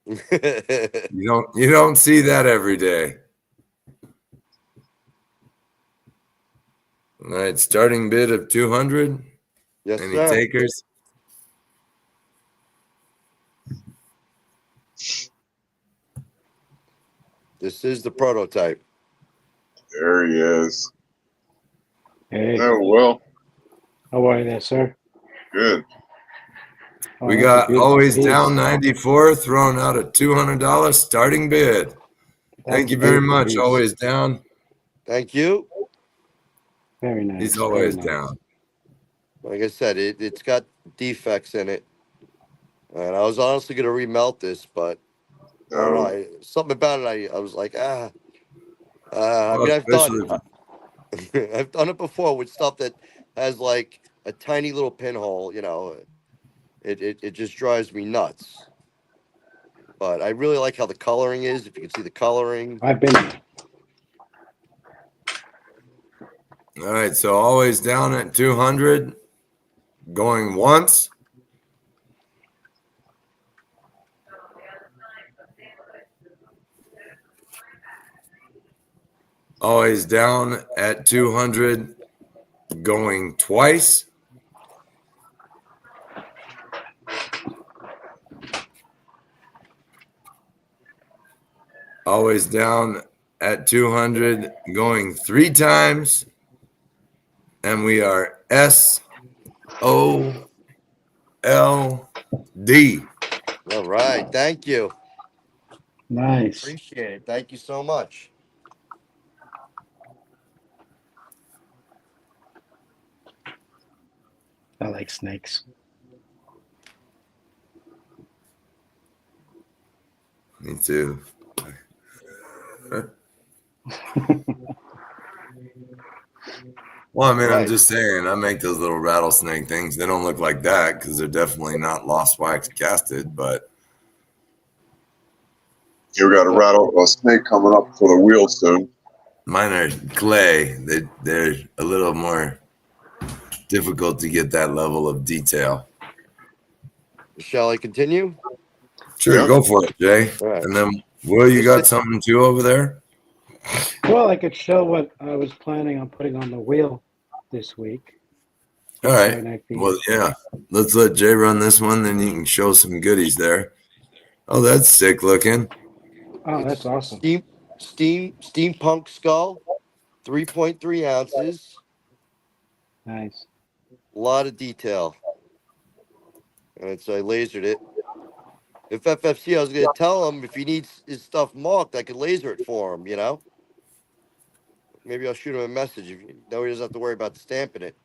You don't see that every day. All right, starting bid of 200. Yes, Any sir. takers? This is the prototype. There he is. Hey, Oh, well, how are you there, sir? good. Oh, We that's a got beautiful always piece. down 94, throwing out a $200 starting bid. Thank That's you a very beautiful much. piece. Always down. Thank you. Very nice. He's very always nice. down. Like I said, it's got defects in it. And I was honestly going to remelt this, but I don't know. No, Something about it, I was like, I Well, mean, especially I've done it before with stuff that has like a tiny little pinhole, it just drives me nuts. But I really like how the coloring is. If you can see the coloring, I've been. all right. So always down at 200, going once. Always down at 200, going twice. Always down at 200, going 3 times. And we are SOLD. all right. Thank you. Nice. Appreciate it. Thank you so much. I like snakes. Me too. Well, I mean, I'm Right. just saying, I make those little rattlesnake things. They don't look like that because they're definitely not lost wax casted, but you got a snake coming up for the wheel soon. mine are clay. They're a little more difficult to get that level of detail. Shall I continue? Sure, Yeah. go for it, Jay. All right. And then, Will, you This got is- something too over there? Well, I could show what I was planning on putting on the wheel this week. All right. Very nice piece. Well, yeah. Let's let Jay run this one, then you can show some goodies there. Oh, that's sick looking. Oh, that's It's awesome. steampunk skull, 3.3 ounces, Nice. a lot of detail. And so I lasered it. If FFC, I was going to tell him if he needs his stuff marked, I could laser it for him, Maybe I'll shoot him a message. No, he doesn't have to worry about stamping it.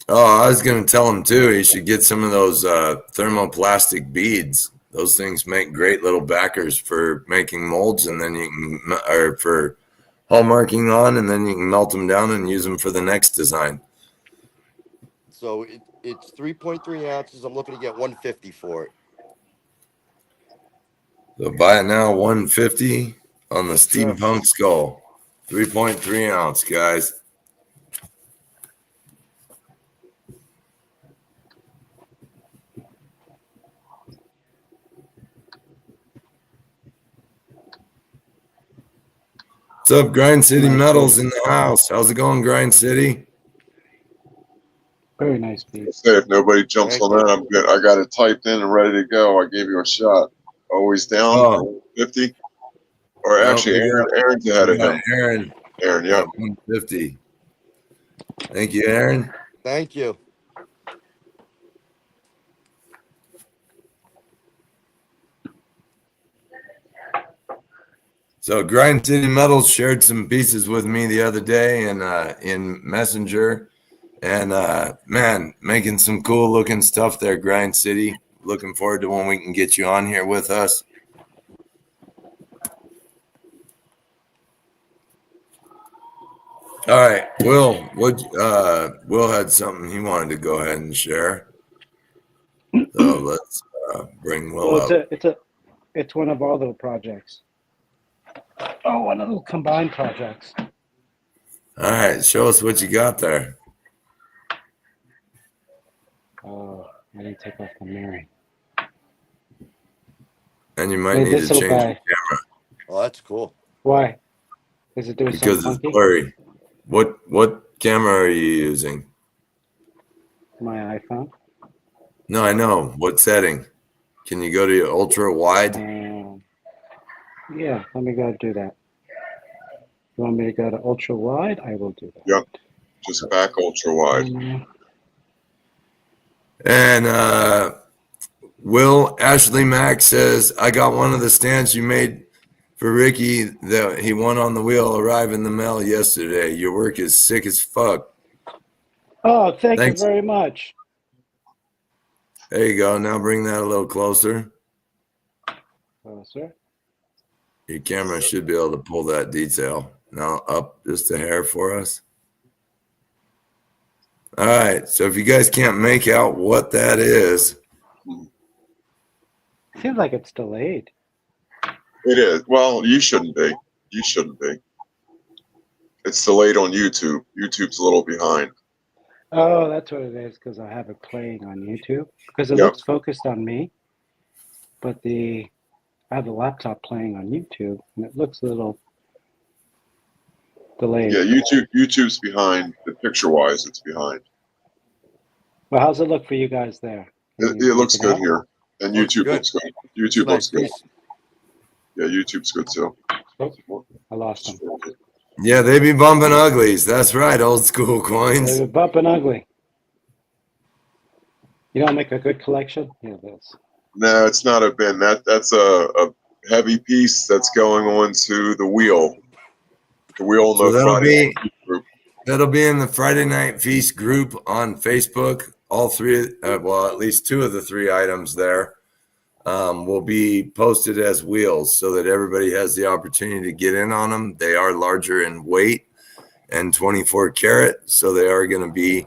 Oh, I was going to tell him too. He should get some of those thermoplastic beads. Those things make great little backers for making molds, and then you can, or for hallmarking on, and then you can melt them down and use them for the next design. So it's 3.3 ounces. I'm looking to get 150 for it. So buy it now, 150 on the Sure. steampunk skull, 3.3 ounce, guys. What's up, Grind City Nice Metals piece. in the house? How's it going, Grind City? Very nice piece. Say if nobody jumps Thank on you. that, I'm good. I got it typed in and ready to go. I gave you a shot. Always down Oh. 50. Or Nope, actually, we got- Aaron's ahead we of got him. Aaron Aaron, at yeah. 150. Thank you, Aaron. Thank you. So Grind City Metals shared some pieces with me the other day in Messenger, and man, making some cool looking stuff there, Grind City. Looking forward to when we can get you on here with us. All right, Will had something he wanted to go ahead and share. So let's bring Will Well, up. it's one of our little projects. Oh, one of the combined projects. All right, show us what you got there. Oh, I didn't take off the mirror. And you might Hey, need to this change little your guy. camera Oh, that's cool. Why? Is it doing because something it's funky? blurry. What camera are you using? My iPhone. No, I know. What setting? Can you go to your ultra wide? Yeah, let me go do that. You want me to go to ultra wide? I will do that. Yep. Just back ultra wide. And Will Ashley Mack says, I got one of the stands you made for Ricky that he won on the wheel arrive in the mail yesterday. Your work is sick as fuck. Oh, thank Thanks. you very much. There you go. Now bring that a little closer. Sir. Your camera should be able to pull that detail. Now up just a hair for us. All right. So if you guys can't make out what that is, Seems like it's delayed. It is. Well, you shouldn't be. You shouldn't be. It's delayed on YouTube. YouTube's a little behind. Oh, that's what it is, because I have it playing on YouTube. Because it Yep. looks focused on me, but I have the laptop playing on YouTube, and it looks a little delayed. Yeah, YouTube's behind. The picture-wise, it's behind. Well, how's it look for you guys there? It looks good here, and Looks YouTube good. looks good. YouTube Nice looks good. piece. Yeah, YouTube's good too. I lost them. yeah, they be bumping uglies. That's right, old school coins. They're bumping ugly. You don't make a good collection? Yeah, this. No, it's not a bin. That's a heavy piece that's going on to the wheel. The wheel in So the Friday night group. that'll be in the Friday Night Feast group on Facebook. All three, well, at least two of the three items there will be posted as wheels so that everybody has the opportunity to get in on them. They are larger in weight and 24 karat, so they are going to be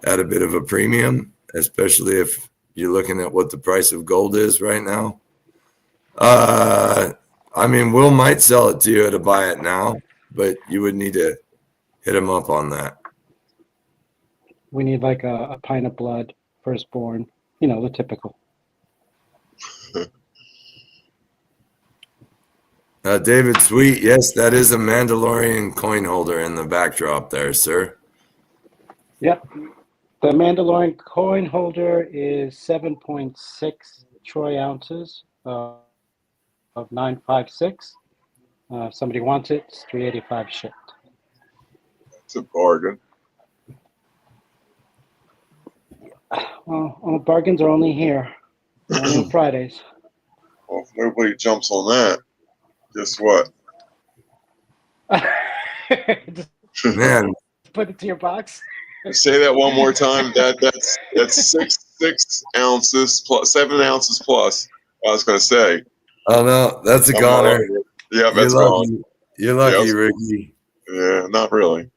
at a bit of a premium, especially if you're looking at what the price of gold is right now. I mean, Will might sell it to you to buy it now, but you would need to hit him up on that. We need like a pint of blood, firstborn, the typical. David Sweet, yes, that is a Mandalorian coin holder in the backdrop there, sir. Yep. The Mandalorian coin holder is 7.6 troy ounces of 956. If somebody wants it, it's $385 shipped. It's a bargain. Well, bargains are only here. Only on Fridays. Well, if nobody jumps on that, guess what? Just Man, put it to your box. Say that one more time. That's 6 ounces plus 7 ounces plus. I was gonna say. oh no, that's a goner. Yeah, You're that's gone. lucky. You're lucky, Yeah, Ricky. Yeah, not really.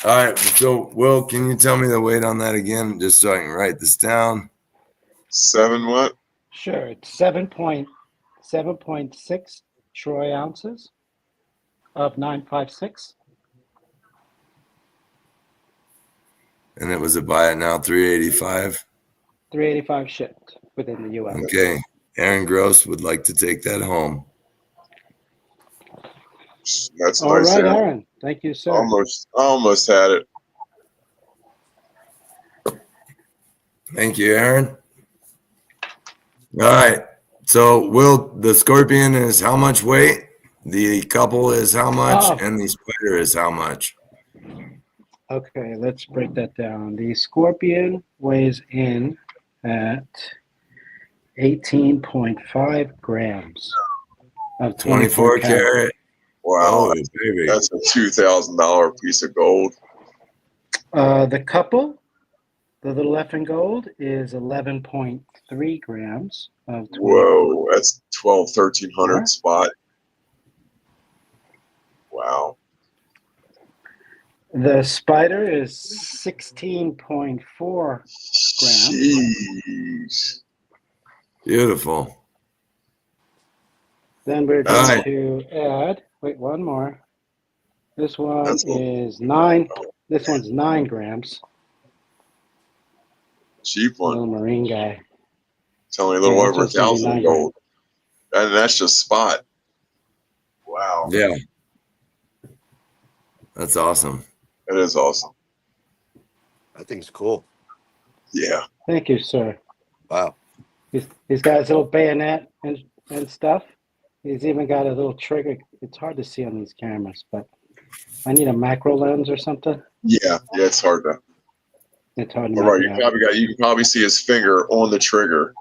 All right, so Will, can you tell me the weight on that again, just so I can write this down? 7 what? Sure, it's 7.6 troy ounces of 956. And it was a buy it now, 385. 385 shipped within the U.S. Okay, Aaron Gross would like to take that home. That's All nice. right, Aaron. Aaron. Thank you, sir. Almost had it. Thank you, Aaron. All right. So, Will, the Scorpion is how much weight? The couple is how much? Oh. And the Spider is how much? Okay, let's break that down. The Scorpion weighs in at 18.5 grams of 24 karat. Wow, Oh, baby. that's a $2,000 piece of gold. The couple, the little F in gold, is 11.3 grams of 24. Whoa, that's 1,300 Yeah. spot. Wow. The Spider is 16.4 grams. Jeez. Beautiful. Then we're All going right. to add, wait, one more. This one That's cool. is 9. This one's 9 grams. Cheap one. Little marine guy. It's only a little Yeah, over it's just 1,000 99 gold. And that's just spot. Wow. Yeah. That's awesome. It is awesome. I think it's cool. Yeah. Thank you, sir. Wow. He's got his little bayonet and stuff. He's even got a little trigger. It's hard to see on these cameras, but I need a macro lens or something. Yeah, it's hard to. It's hard to All make right, it out. you can probably see his finger on the trigger.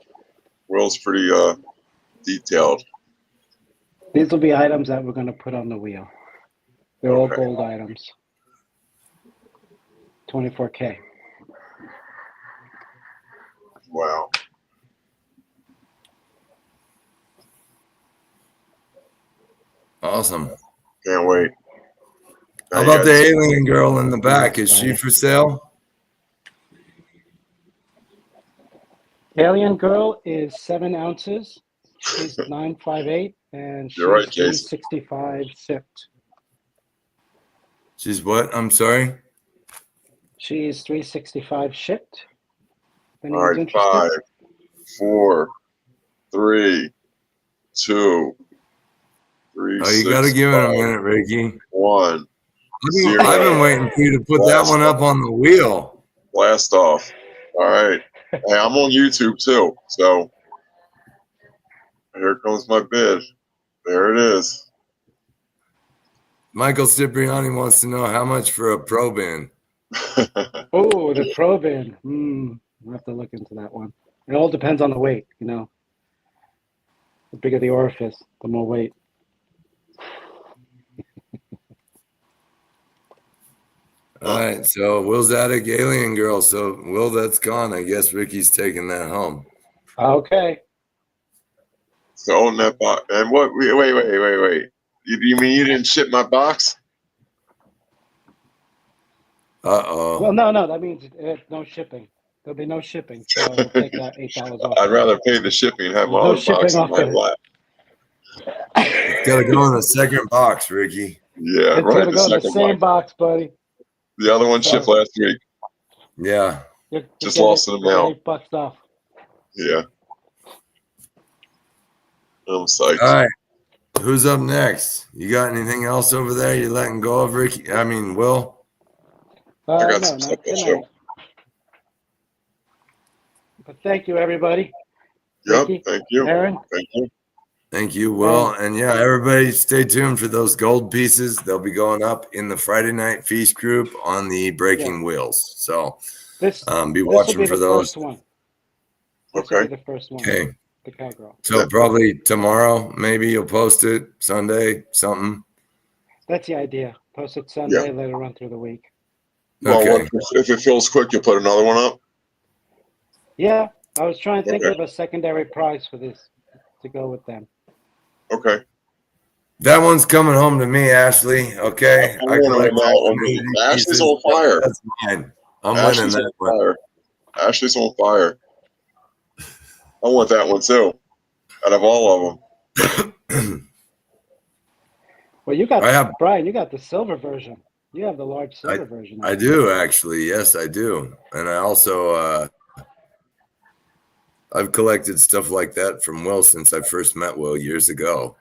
Will's pretty detailed. These will be items that we're going to put on the wheel. They're all Okay. gold items. 24K. Wow. Awesome. Can't wait. Now How you about got the alien girl in the back? Is she Fiday. for sale? Alien Girl is 7 ounces. She's 958, and You're right, she's Jason. 365 shipped. She's what? I'm sorry. She's 365 shipped. If All anyone's right, interested. 5, 4, 3, 2, 3, Oh, you got to 6, give it a 5, minute, Ricky. 1, I've 0. been waiting for you to put that one up on the wheel. Blast off. All right. Hey, I'm on YouTube too. So here comes my bid. There it is. Michael Cipriani wants to know how much for a pro bin. Oh, the Pro Bin. We'll have to look into that one. It all depends on the weight, you know. The bigger the orifice, the more weight. All right, so Will's attic alien girl. So Will, that's gone. I guess Ricky's taking that home. Okay. So on that box. And what? Wait. You mean you didn't ship my box? Uh-oh. Well, no. That means no shipping. There'll be no shipping. So we'll take that $8 off. I'd rather pay the shipping and have my No own box shipping in off my it. lap. It's got to go in the second box, Ricky. Yeah, It's right. gonna The go in the second same box. box, buddy. The other one shipped So- last week. Yeah. Just lost in the mail. $8 off. Yeah. I'm psyched. All right. Who's up next? You got anything else over there you're letting go of, Ricky? I mean, Will? I got No, some stuff not to show. tonight. But thank you, everybody. Yep. Ricky, Thank you. Aaron. Thank you. Thank you, Will. And yeah, everybody stay tuned for those gold pieces. They'll be going up in the Friday night feast group on the Breaking Wheels. So This be this will watching be for the those. first one. This will Okay. be the first one. Okay. The cowgirl. So probably tomorrow, maybe you'll post it, Sunday, something. That's the idea. Post it Sunday, let it run through the week. Well, Okay. if it feels quick, you'll put another one up. Yeah, I was trying to think Okay. of a secondary prize for this to go with them. Okay. That one's coming home to me, Ashley. Okay. I'm I winning collect that all one. community Ashley's pieces. on fire. That's mine. I'm Ashley's winning that on one. fire. Ashley's on fire. I want that one too. Out of all of them. Well, you got I have- Brian. You got the silver version. You have the large silver version. I do actually. Yes, I do. And I also I've collected stuff like that from Will since I first met Will years ago.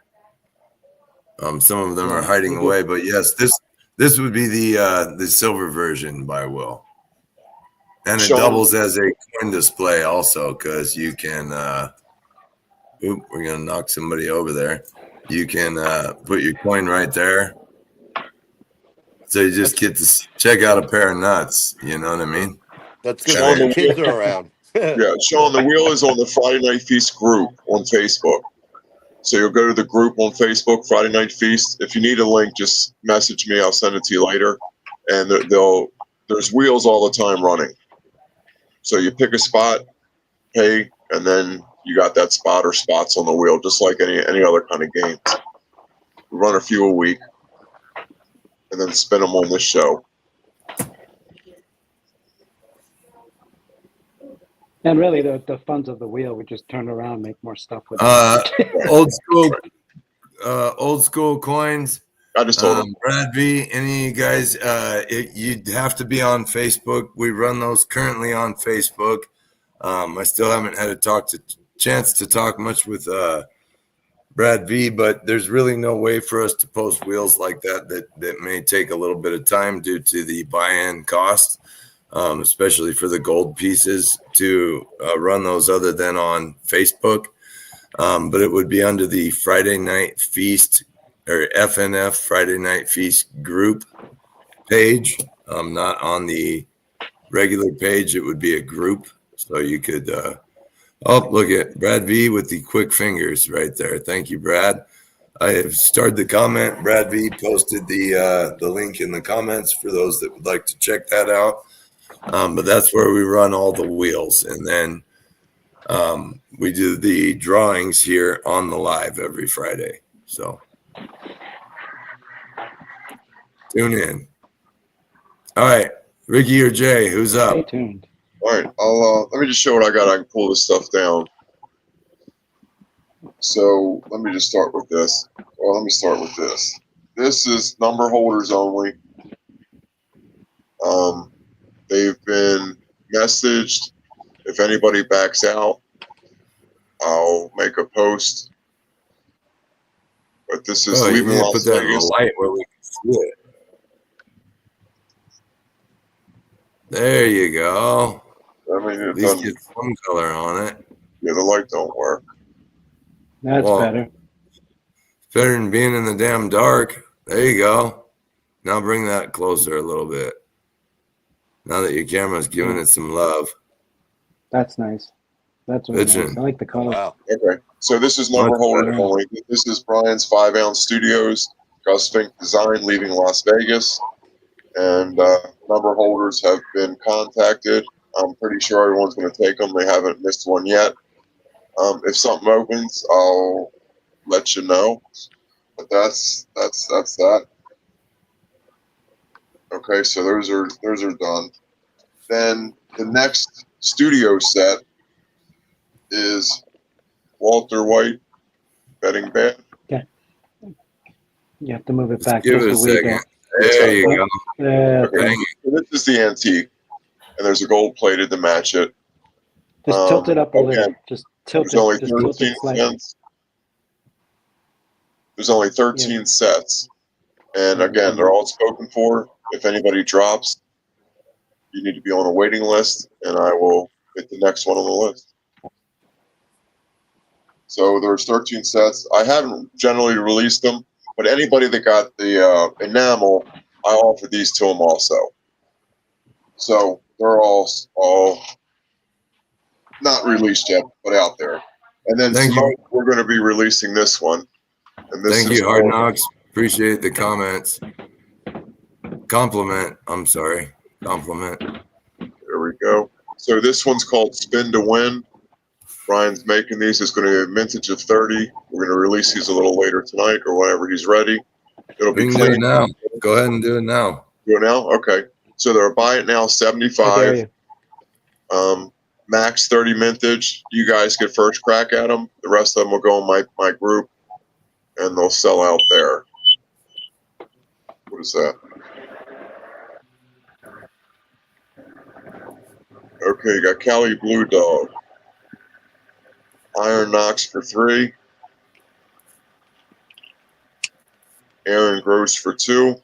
Some of them are hiding away, but yes, this would be the silver version by Will. And it doubles as a coin display also, because you can we're gonna knock somebody over there. You can put your coin right there. So you just get to check out a pair of nuts. You know what I mean? That's good. All the kids are around. Yeah, Sean, the wheel is on the Friday Night Feast group on Facebook. So you'll go to the group on Facebook, Friday Night Feast. If you need a link, just message me. I'll send it to you later. And there's wheels all the time running. So you pick a spot, pay, and then you got that spot or spots on the wheel, just like any other kind of games. We run a few a week, and then spin them on this show. And really, the funds of the wheel, we just turn around, make more stuff with it. Old school coins. I just told him. Brad V, any of you guys, you'd have to be on Facebook. We run those currently on Facebook. I still haven't had a chance to talk much with Brad V, but there's really no way for us to post wheels like that may take a little bit of time due to the buy-in cost, especially for the gold pieces to run those other than on Facebook. but it would be under the Friday Night Feast or FNF Friday Night Feast group page, not on the regular page. It would be a group, so you could. Oh, look at Brad V with the quick fingers right there. Thank you, Brad. I have started the comment. Brad V posted the link in the comments for those that would like to check that out. But that's where we run all the wheels, and then we do the drawings here on the live every Friday. So tune in. All right, Ricky or Jay, who's up? Stay tuned. All right, let me just show what I got. I can pull this stuff down. So let me just start with this. Well, let me start with this. This is number holders only. They've been messaged. If anybody backs out, I'll make a post. But this is Oh, you leaving need to Las put that in the Vegas. light where we can see it. There you go. I mean, At it least doesn't, get some color on it. yeah, the light don't work. That's Well, better. better than being in the damn dark. There you go. Now bring that closer a little bit. Now that your camera's giving it some love. That's nice. That's really nice. Bitchin'. I like the color. Wow. Okay, so this is number Much holders better. only. This is Brian's 5-ounce Studios, Gus Fink Design, leaving Las Vegas. And number holders have been contacted. I'm pretty sure everyone's going to take them. They haven't missed one yet. If something opens, I'll let you know. But that's that. Okay, so those are done. Then the next studio set is Walter White Betting Band. You have to move it Just back give just it a a wee second. bit. There you go. Yeah, Okay, Dang so this is the antique, and there's a gold plated to match it. just tilt it up a little. Again, Just tilt there's only it. Just tilt 13 it slightly. cents. There's only 13 sets. And again, they're all spoken for. If anybody drops, you need to be on a waiting list, and I will get the next one on the list. So there's 13 sets. I haven't generally released them, but anybody that got the enamel, I offer these to them also. So they're all not released yet, but out there. And then Thank you. tonight we're going to be releasing this one. And this Thank is you, Hard called- Knocks. Appreciate the comments. Compliment. I'm sorry. Compliment. There we go. So this one's called Spin to Win. Brian's making these. It's going to be a vintage of 30. We're going to release these a little later tonight or whenever he's ready. It'll We be can do it clean. now. Go ahead and do it now. Do it now? Okay. So they're buy it now I dare 75. you. Max 30 mintage. You guys get first crack at them. The rest of them will go in my group, and they'll sell out there. What is that? Okay, you got Cali Blue Dog. Iron Knox for 3. Aaron Gross for 2.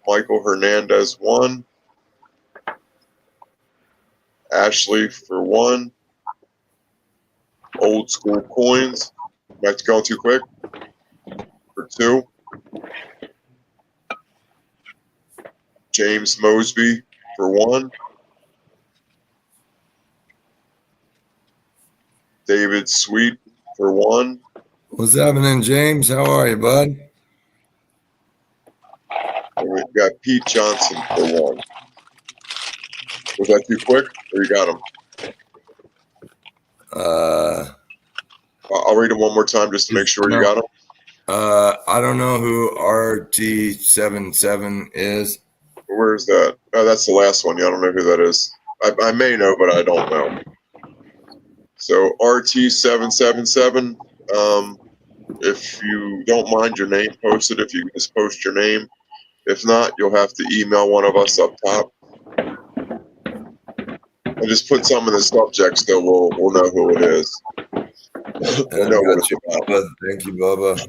Michael Hernandez 1. Ashley for 1. Old School Coins. That's going too quick. For 2. James Mosby for 1. David Sweet for 1. What's happening, James? How are you, bud? And we've got Pete Johnson for 1. Was that too quick? Or you got him? I'll read them one more time just to make sure you got them. I don't know who RT77 is. Where is that? Oh, that's the last one. Yeah, I don't know who that is. I may know, but I don't know. So RT777. If you don't mind your name posted, if you can just post your name. If not, you'll have to email one of us up top. And just put some in the subject so we'll know who it is. We'll know what it's about. Bubba. Thank you, Bubba.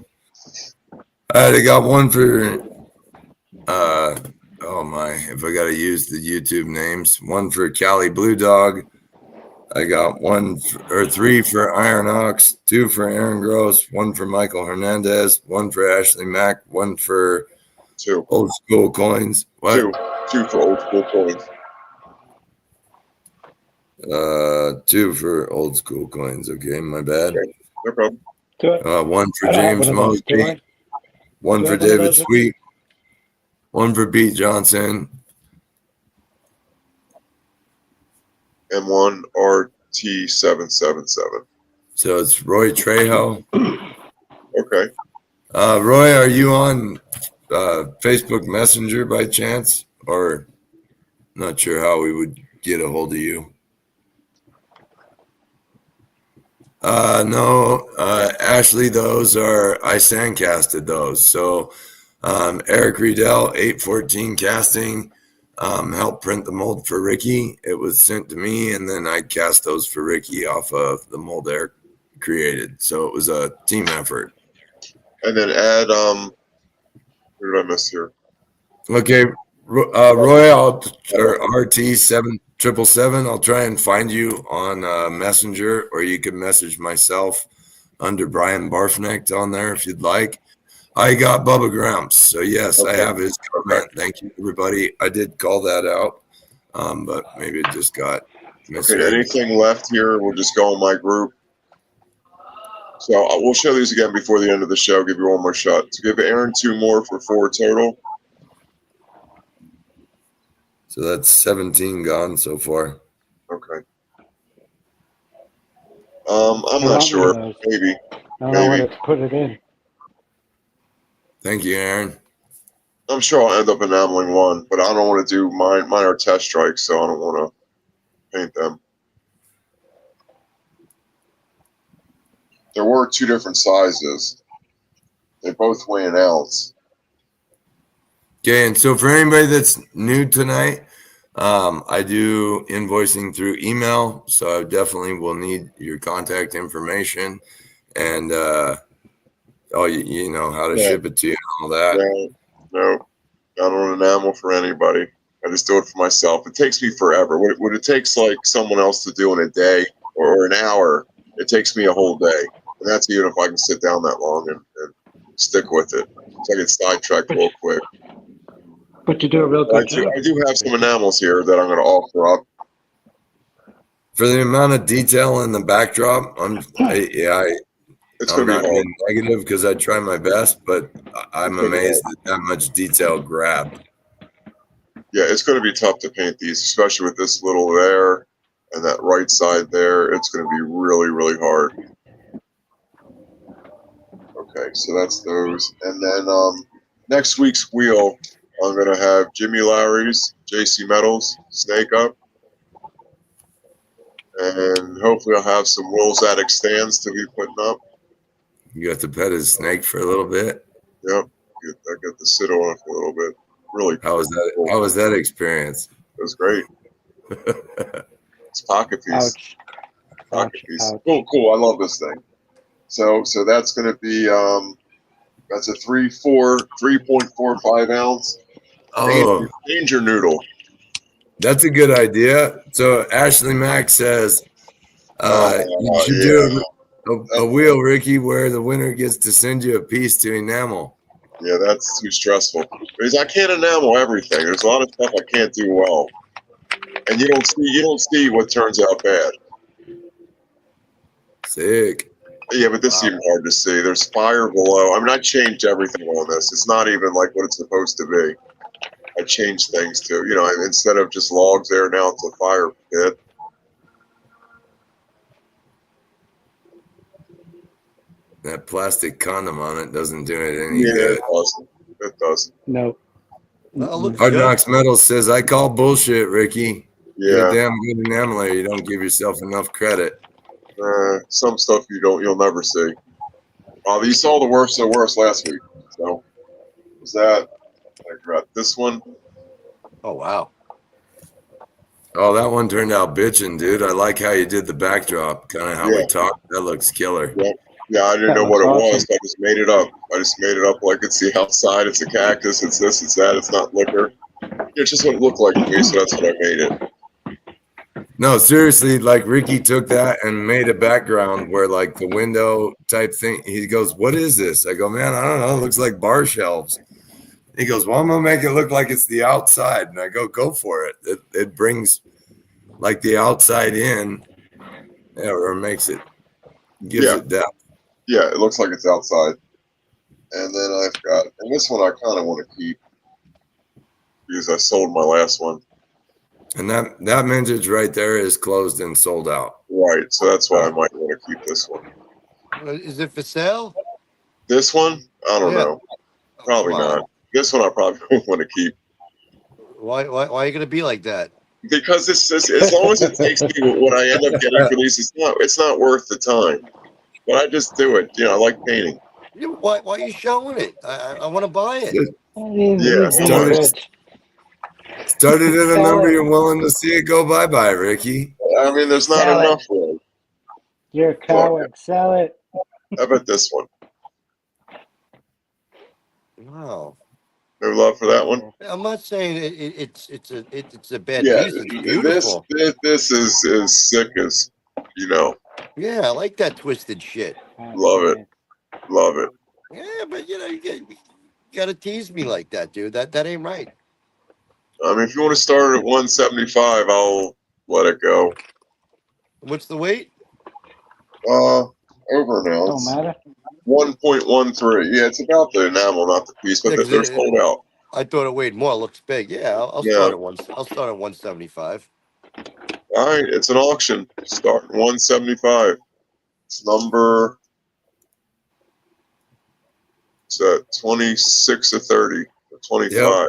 All right, I got one for oh my, if I gotta use the YouTube names. One for Cali Blue Dog, I got three for Iron Ox, 2 for Aaron Gross, 1 for Michael Hernandez, 1 for Ashley Mack, 1 for 2. Old School Coins. What? 2 for Old School Coins. 2 for Old School Coins. Okay, my bad. Okay, no problem. 1 for I don't have James one of those, do I? Mosby, 1 Do I for have one of David those? Sweet, 1 for Pete Johnson, And 1 RT777. so it's Roy Trejo. Okay. Roy, are you on Facebook Messenger by chance? Or not sure how we would get a hold of you. No, Ashley, I sandcasted those. So Eric Riedel, 814 Casting, helped print the mold for Ricky. It was sent to me, and then I cast those for Ricky off of the mold Eric created. So it was a team effort. And then add, who did I miss here? Okay, Roy, or RT7777, I'll try and find you on Messenger, or you can message myself under Brian Barfnecht on there if you'd like. I got Bubba Grumps, so yes, Okay. I have his comment. Okay. Thank you, everybody. I did call that out, but maybe it just got misheard. Okay, anything left here, we'll just go in my group. So we'll show these again before the end of the show, give you one more shot. So give Aaron 2 more for 4 total. So that's 17 gone so far. Okay. I'm not sure. Maybe. I don't know where to put it in. Thank you, Aaron. I'm sure I'll end up enameling 1, but I don't want to do mine. Mine are test strikes, so I don't want to paint them. There were 2 different sizes. They both weigh an ounce. Okay, and so for anybody that's new tonight, I do invoicing through email, so I definitely will need your contact information and you know how to ship it to you and all that. No, I don't enamel for anybody. I just do it for myself. It takes me forever. What it takes like someone else to do in a day or an hour, it takes me a whole day. And that's even if I can sit down that long and stick with it. So I get sidetracked real quick. But you do a real good job. I do have some enamels here that I'm going to offer up. For the amount of detail in the backdrop, It's I'm going to be not hard. being negative because I try my best, but I'm amazed that much detail grabbed. Yeah, it's going to be tough to paint these, especially with this little there and that right side there. It's going to be really, really hard. Okay, so that's those. And then next week's wheel, I'm going to have Jimmy Lowry's JC Metals snake up. And hopefully I'll have some Will's Attic stands to be putting up. You got to pet his snake for a little bit. Yep, I got to sit on it for a little bit. Really. How was that? How was that experience? It was great. It's pocket piece. Ouch. Pocket piece. Cool. I love this thing. So that's going to be that's a 3.45 ounce danger noodle. That's a good idea. So Ashley Mack says you should do a wheel, Ricky, where the winner gets to send you a piece to enamel. Yeah, that's too stressful. Because I can't enamel everything. There's a lot of stuff I can't do well, and you don't see what turns out bad. Sick. Yeah, but this seemed hard to see. There's fire below. I mean, I changed everything on this. It's not even like what it's supposed to be. I changed things too. You know, instead of just logs there, now it's a fire pit. That plastic condom on it doesn't do it any good. It doesn't. No. Hard Knocks Metal says, I call bullshit, Ricky. Yeah. You're a damn good enameler. You don't give yourself enough credit. Some stuff you'll never see. You saw the worst of the worst last week. So was that? I got this one. Oh wow. Oh, that one turned out bitching, dude. I like how you did the backdrop, kind of how we talked. That looks killer. Yeah, I didn't know what it was. I just made it up. I could see outside. It's a cactus. It's this. It's that. It's not liquor. It's just what it looked like to me, so that's what I made it. No, seriously, like Ricky took that and made a background where like the window type thing. He goes, "What is this?" I go, "Man, I don't know. It looks like bar shelves." He goes, "Well, I'm gonna make it look like it's the outside." And I go for it. It brings like the outside in, or makes it gives Yeah, it depth. yeah, it looks like it's outside. And then I've got, and this one I kind of want to keep because I sold my last one. And that vintage right there is closed and sold out. Right, so that's why I might want to keep this one. Is it for sale? This one, I don't know. Probably Come on. not. This one I probably want to keep Why are you gonna be like that? because this is, as long as it takes me what I end up getting for these, it's not worth the time. But I just do it. You know, I like painting. Why are you showing it? I want to buy it. I mean, Yeah, he's so being much. rich. Started at a Sell number it. you're willing to see it go bye-bye, Ricky. I mean, there's not Sell it. enough for it. You're a coward. Sell it. How about this one? Wow. No love for that one. I'm not saying it's a bad Yeah, piece. It's beautiful. this is sick as, you know, Yeah, I like that twisted shit. love it. Love it. Yeah, but you gotta tease me like that, dude. That ain't right. I mean, if you want to start at 175, I'll let it go. What's the weight? Over now. Don't It's matter. 1.13. Yeah, it's about the enamel, not the piece, but Yeah, 'cause they're sold out. I thought it weighed more. It looks big. Yeah, I'll Yeah. start at one. I'll start at 175. All right, it's an auction. Start 175. It's number. It's at 26 or 30 or 25.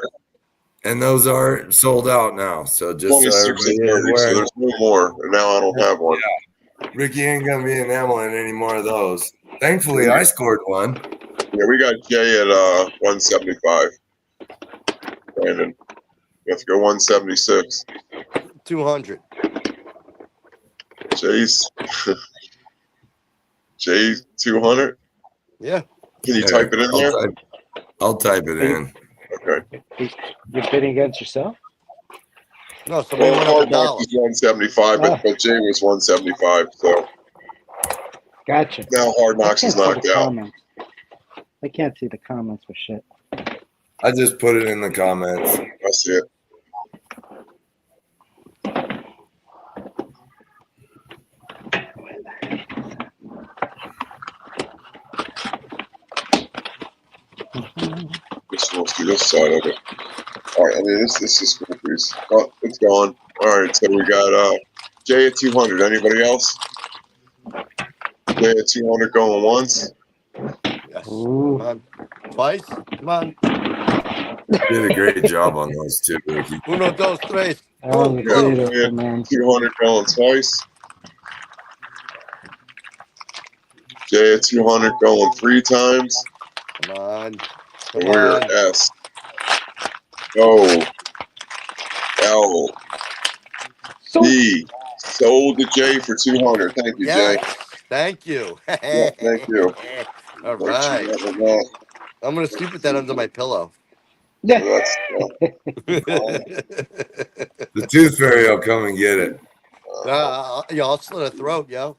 And those are sold out now. So just so 26 everybody or is 30. So aware, there's no more. And now I don't have one. Ricky ain't gonna be enameling any more of those. Thankfully, I scored one. Yeah, we got Jay at 175. Brandon, you have to go 176. 200. Jay's 200. Yeah. Can you type it in there? I'll type it in. Okay. You're bidding against yourself? No, somebody Well, went up Hard a Knocks dollar. is 175, but Jay was 175. So Gotcha. now Hard I Knocks can't is see the knocked out. comments. I can't see the comments for shit. I just put it in the comments. I see it. Let's do this side of it. All right, I mean this is cool piece. Oh, it's gone. All right, so we got Jay at 200. Anybody else? Jay at 200 going once. Yes. Ooh. Come on. Twice. Come on. You did a great job on those two, Ricky. Uno, dos, tres. Oh, Boom, you're close. Jay beautiful, at man. 200 going twice. Jay at 200 going 3 times. Come on. And Come we're on. S. O. L. So D. Sold to Jay for 200. Thank you, Jay. Yes. Thank you. Yeah, thank you. All What right. you got with that? I'm gonna sleep with that under my pillow. yeah. So that's The tooth fairy will come and get it. I'll slit a throat, yo.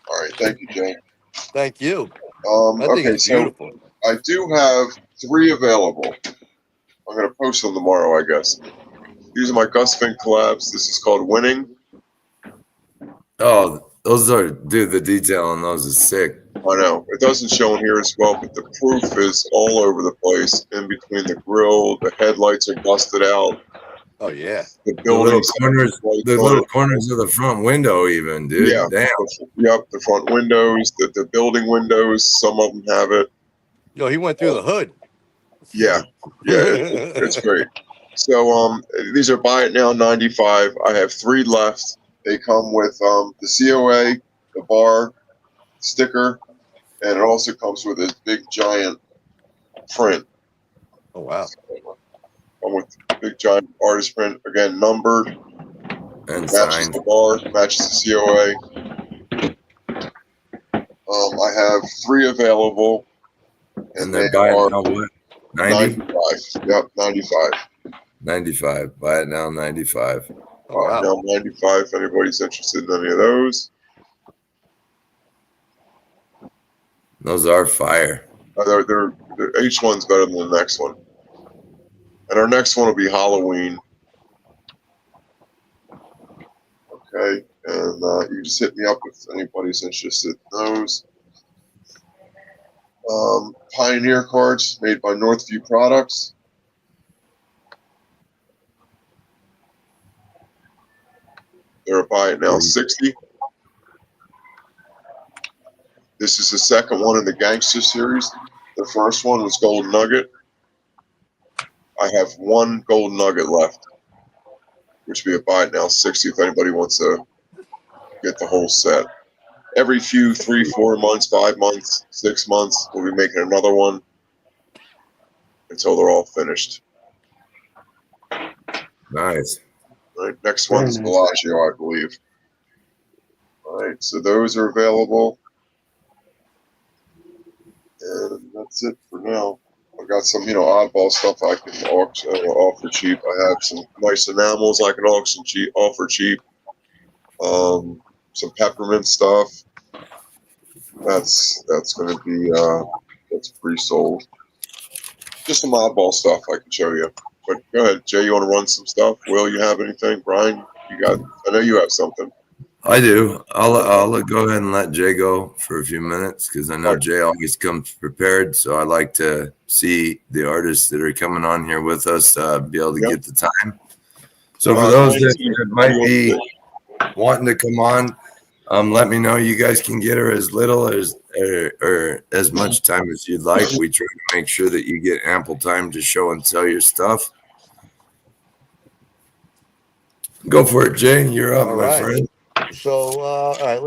all right. Thank you, Jay. Thank you. I think Okay, it's so beautiful. I do have 3 available. I'm gonna post them tomorrow, I guess. These are my Gus Fink collabs. This is called Winning. Oh, those are, dude, the detail on those is sick. I know it doesn't show in here as well, but the proof is all over the place. In between the grill, the headlights are busted out. Oh yeah. The The little building corners of the front window, even, dude. Yeah. Damn. Yep, the front windows, the building windows. Some of them have it. Yo, he went through the hood. Yeah, it's great. So these are buy it now 95. I have 3 left. They come with the COA, the bar sticker, and it also comes with this big giant print. Oh wow. Come with big giant artist print, again numbered, And matches signed. the bar, matches the COA. I have 3 available, And they they're buying are now what? 90? 95. Yep, 95. 95. Buy it now, 95. Oh, wow. Now 95. If anybody's interested in any of those, Those are fire. each one's better than the next one. And our next one will be Halloween. Okay, and you just hit me up if anybody's interested in those. Pioneer cards made by Northview Products. They're a buy it now 60. This is the second one in the Gangster series. The first one was Gold Nugget. I have one Gold Nugget left, which would be a buy it now 60 if anybody wants to get the whole set. Every few 3, 4 months, 5 months, 6 months, we'll be making another one until they're all finished. Nice. All right, next Very one's nice. Bellagio, I believe. All right, so those are available. And that's it for now. I've got some, oddball stuff I can offer cheap. I have some nice enamels I can offer cheap. Some peppermint stuff. That's going to be that's pre-sold. Just some oddball stuff I can show you. But go ahead, Jay. You want to run some stuff? Will, you have anything? Brian, you got? I know you have something. I do. I'll go ahead and let Jay go for a few minutes because I know Right. Jay always comes prepared. So I like to see the artists that are coming on here with us be able to Yep. get the time. So for those that might be Brian, wanting to come on, let me know. You guys can get her as little as or as much time as you'd like. We try to make sure that you get ample time to show and sell your stuff. Go for it, Jay. You're up, All my right. friend. So, all right,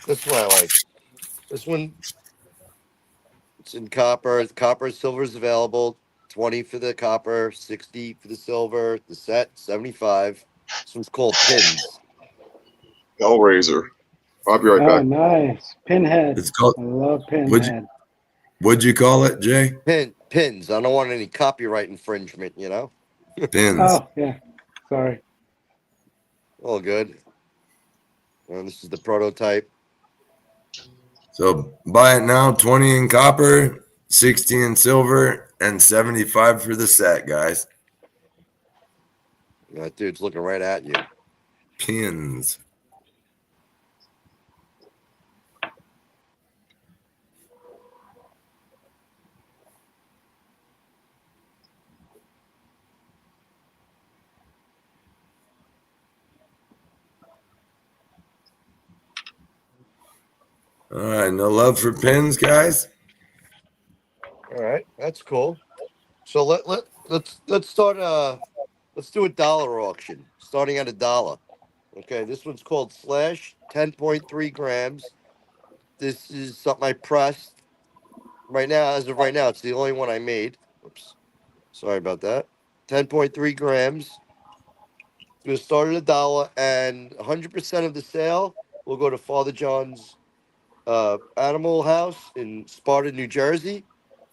this one I like. This one, it's in copper. Copper and silver is available. 20 for the copper, 60 for the silver. The set, 75. This one's called Pins. Hellraiser. I'll be right Oh, back. nice. Pinhead. It's called. I love Would Pinhead. What'd you call it, Jay? Pins. I don't want any copyright infringement, Pins. Oh, yeah. Sorry. All good. And this is the prototype. So buy it now, 20 in copper, 60 in silver, and 75 for the set, guys. That dude's looking right at you. Pins. All right, no love for pins, guys. All right, that's cool. So let's start. Let's do a dollar auction, starting at $1. Okay, this one's called Slash, 10.3 grams. This is something I pressed. Right now, as of right now, it's the only one I made. Oops, sorry about that. 10.3 grams. It's gonna start at $1, and 100% of the sale will go to Father John's Animal House in Sparta, New Jersey.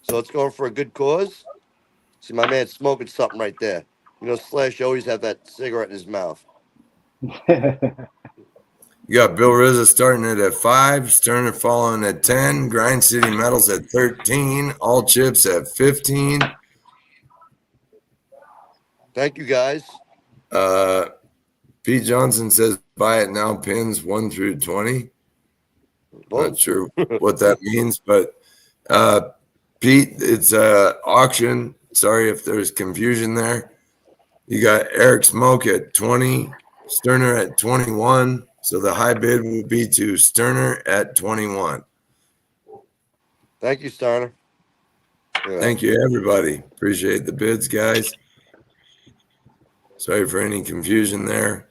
So it's going for a good cause. See, my man smoking something right there. Slash always have that cigarette in his mouth. You got Bill Rizza starting it at 5, Sterner following at 10, Grind City Metals at 13, All Chips at 15. Thank you, guys. Pete Johnson says buy it now, pins 1 through 20. Whoa. Not sure what that means, but Pete, it's auction. Sorry if there's confusion there. You got Eric Smoke at 20, Sterner at 21. So the high bid would be to Sterner at 21. Thank you, Sterner. Thank you, everybody. Appreciate the bids, guys. Sorry for any confusion there.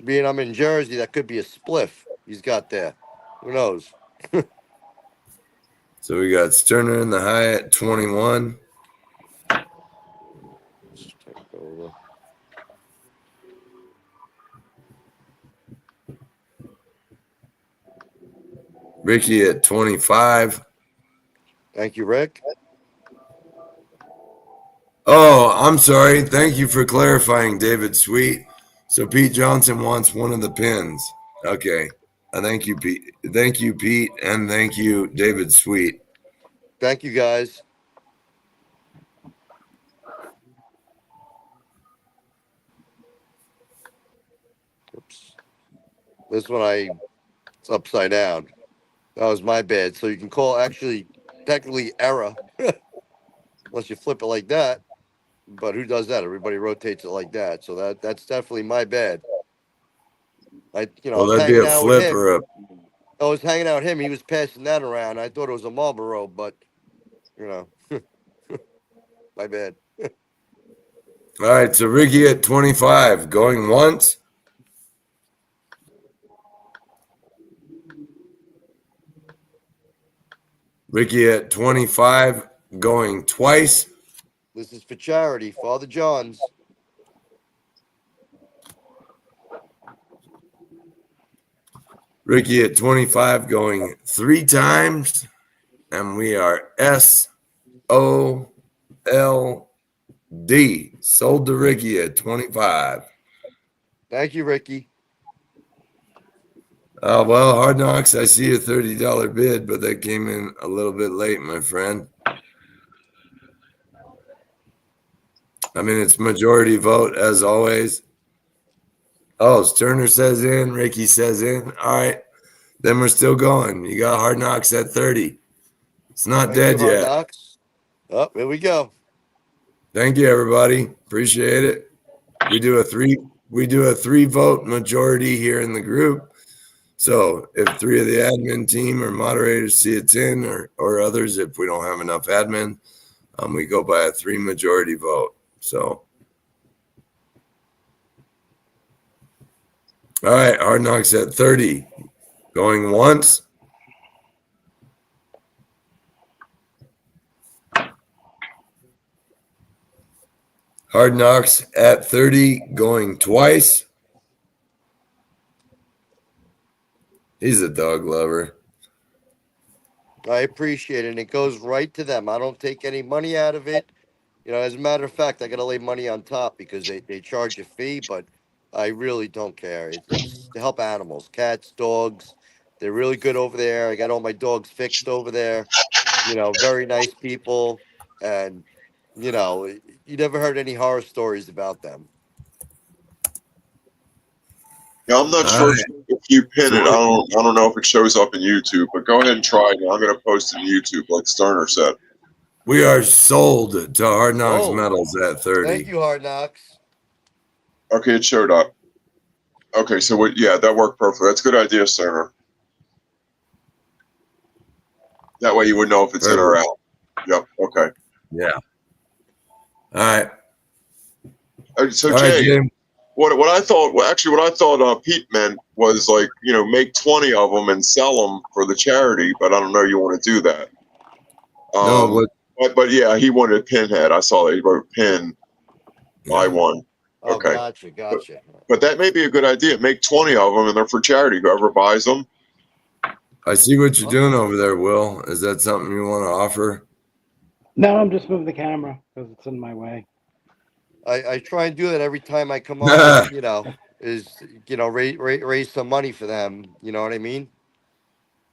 Being I'm in Jersey, that could be a spliff he's got there. Who knows? So we got Sterner in the high at 21. Ricky at 25. Thank you, Rick. Oh, I'm sorry. Thank you for clarifying, David Sweet. So Pete Johnson wants one of the pins. Okay. Thank you, Pete. Thank you, Pete, and thank you, David Sweet. Thank you, guys. Oops. This one it's upside down. That was my bad. So you can call actually technically error unless you flip it like that. But who does that? Everybody rotates it like that. So that's definitely my bad. I Well, was that'd be hanging a out with flip him. or a. I was hanging out with him. He was passing that around. I thought it was a Marlboro, but my bad. All right. So Ricky at 25, going once. Ricky at 25, going twice. This is for charity, Father John's. Ricky at 25, going 3 times. And we are SOLD. Sold to Ricky at 25. Thank you, Ricky. Well, Hard Knocks, I see a $30 bid, but that came in a little bit late, my friend. I mean, it's majority vote as always. Oh, Turner says in, Ricky says in. All right, then we're still going. You got Hard Knocks at 30. It's not Thank dead you, Hard yet. Knocks. Oh, here we go. Thank you, everybody. Appreciate it. We do a three vote majority here in the group. So if 3 of the admin team or moderators see it's in, or others, if we don't have enough admin, we go by a 3 majority vote. So, all right, Hard Knocks at 30, going once. Hard Knocks at 30, going twice. He's a dog lover. I appreciate it. And it goes right to them. I don't take any money out of it. As a matter of fact, I got to lay money on top because they charge a fee, but I really don't care. It's to help animals, cats, dogs. They're really good over there. I got all my dogs fixed over there. Very nice people. And, you never heard any horror stories about them. Yeah, I'm not All sure right. if you pin So it. I don't know if it shows up in YouTube, but go ahead and try it. I'm going to post it in YouTube, like Sterner said. we are sold to Hard Knocks Sold. Metals at 30. Thank you, Hard Knocks. Okay, it showed up. Okay, so yeah, that worked perfectly. That's a good idea, Sterner. That way you would know if it's in or out. Yep. Okay. Yeah. All right. So All right, Jay, Jim. what I thought, what I thought Pete meant was like, make 20 of them and sell them for the charity. But I don't know you want to do that. No, But yeah, he wanted a pinhead. I saw that he wrote pin. I won. Oh, Okay. gotcha. But that may be a good idea. Make 20 of them and they're for charity. Whoever buys them. I see what you're doing over there, Will. Is that something you want to offer? No, I'm just moving the camera because it's in my way. I try and do that every time I come on, raise some money for them. You know what I mean?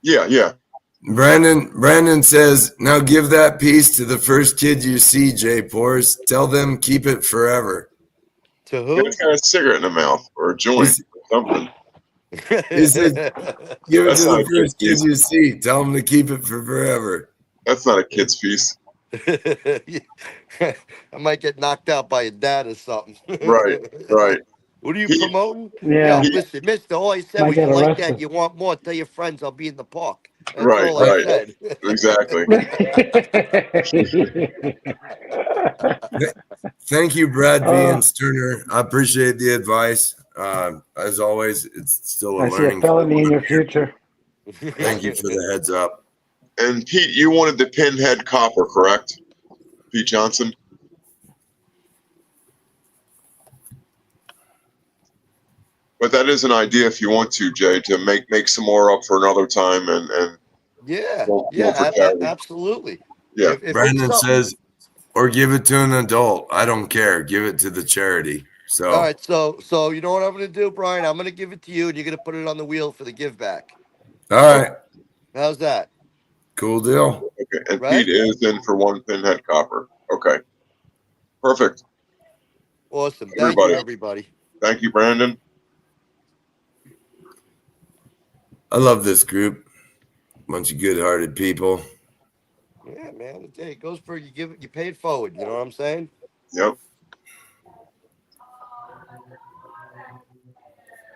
Yeah. Brandon says, now give that piece to the first kid you see, JPours. Tell them keep it forever. To who? He's got a cigarette in the mouth or a joint or something. He said, give it That's to not the a kid's first kid piece. you see. Tell them to keep it for forever. That's not a kid's piece. I might get knocked out by a dad or something. Right. What are you He- promoting? Yeah. Yo, listen, mister, all I said Might was you get like arrested. that. You want more. Tell your friends I'll be in the park. That's Right. all I said. Exactly. Thank you, Brad V. and Sterner. I appreciate the advice. As always, it's still a I see a learning. felony in your future. Thank you for the heads up. And Pete, you wanted the pinhead copper, correct? Pete Johnson? But that is an idea if you want to, Jay, to make some more up for another time and Yeah, Well, for charity. absolutely. Yeah. If it's Brandon something, says, or give it to an adult. I don't care. Give it to the charity. So All right, so you know what I'm gonna do, Brian? I'm gonna give it to you, and you're gonna put it on the wheel for the give back. all right, How's that? cool deal. Okay, and Right? Pete is in for 1 pinhead copper. Okay, perfect. Awesome. Thank Everybody. you, everybody. Thank you, Brandon. I love this group. Bunch of good-hearted people. Yeah, man. Hey, it goes for you pay it forward. You know what I'm saying? Yep.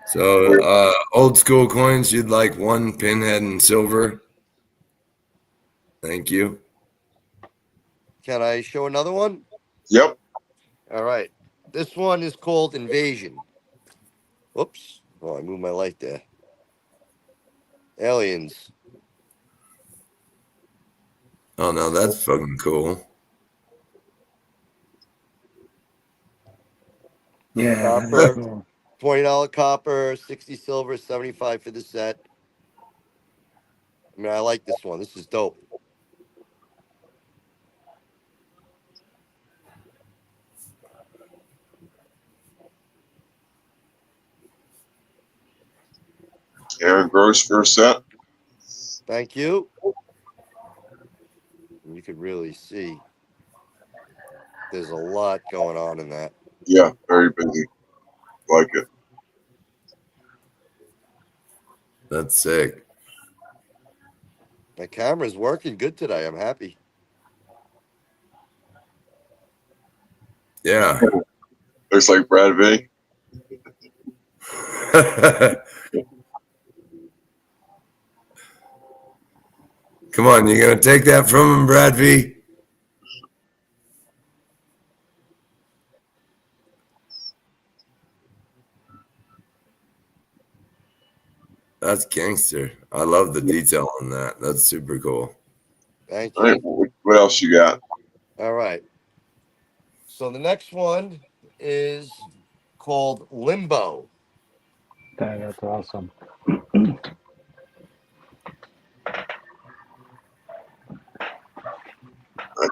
So old school coins, you'd like 1 pinhead in silver. Thank you. Can I show another one? Yep. All right. This one is called Invasion. Whoops. Oh, I moved my light there. Aliens. Oh no, that's fucking cool. Yeah, Copper. that's cool. $20 copper, 60 silver, 75 for the set. I mean, I like this one. This is dope. Aaron Gross first set. Thank you. You could really see there's a lot going on in that. Yeah, very busy. Like it. That's sick. My camera's working good today. I'm happy. Yeah. Looks like Brad V. Come on, you gonna take that from him, Brad V? That's gangster. I love the detail on that. That's super cool. Thank All right, you. what else you got? All right. So the next one is called Limbo. That's awesome.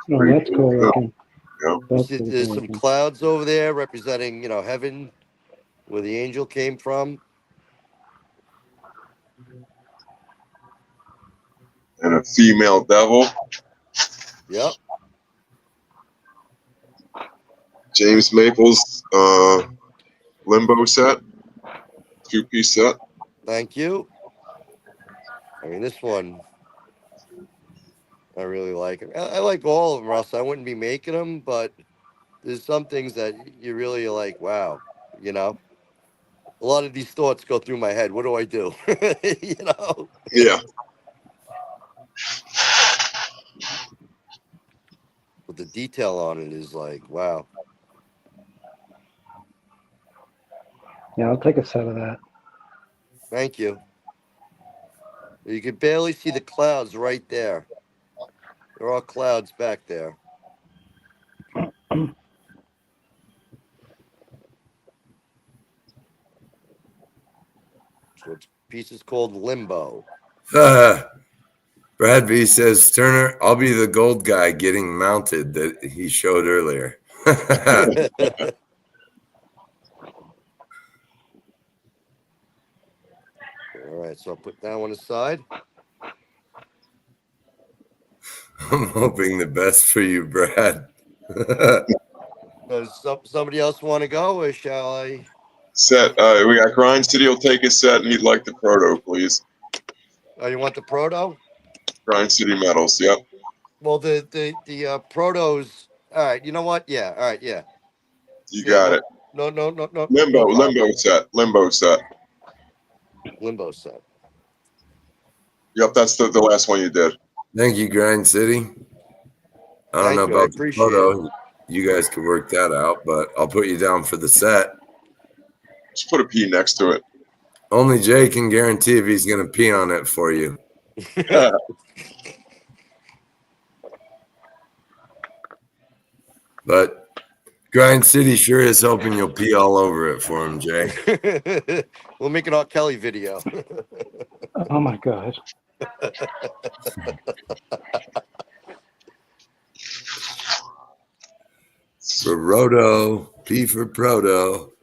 Oh, that's cool looking. Yeah. That's See, pretty there's cool some looking. clouds over there representing, heaven, where the angel came from. And a female devil. Yep. James Maples limbo set. 2-piece set. Thank you. I mean, this one, I really like it. I like all of them, Russ. I wouldn't be making them, but there's some things that you really are like, wow, A lot of these thoughts go through my head. What do I do? Yeah. But the detail on it is like, wow. Yeah, I'll take a set of that. Thank you. You can barely see the clouds right there. There are clouds back there. So it's pieces called Limbo. Brad V says, Turner, I'll be the gold guy getting mounted that he showed earlier. All right, so I'll put that one aside. I'm hoping the best for you, Brad. Does somebody else want to go, or shall I? Set. We got Grind City will take his set, and he'd like the proto, please. Oh, you want the proto? Grind City Metals. Yep. Well, the protos. All right, you know what? Yeah. All right, yeah. You Yeah, got no, it. No Limbo. problem. Limbo set. Limbo set. Limbo set. Yep. That's the last one you did. Thank you, Grind City. I don't Thank know you. I about the appreciate photo. You guys could work that out, but I'll put you down for the set. Just put a P next to it. Only Jay can guarantee if he's going to pee on it for you. But Grind City sure is hoping you'll pee all over it for him, Jay. We'll make an R. Kelly video. Oh my god. for Roto. P for Proto.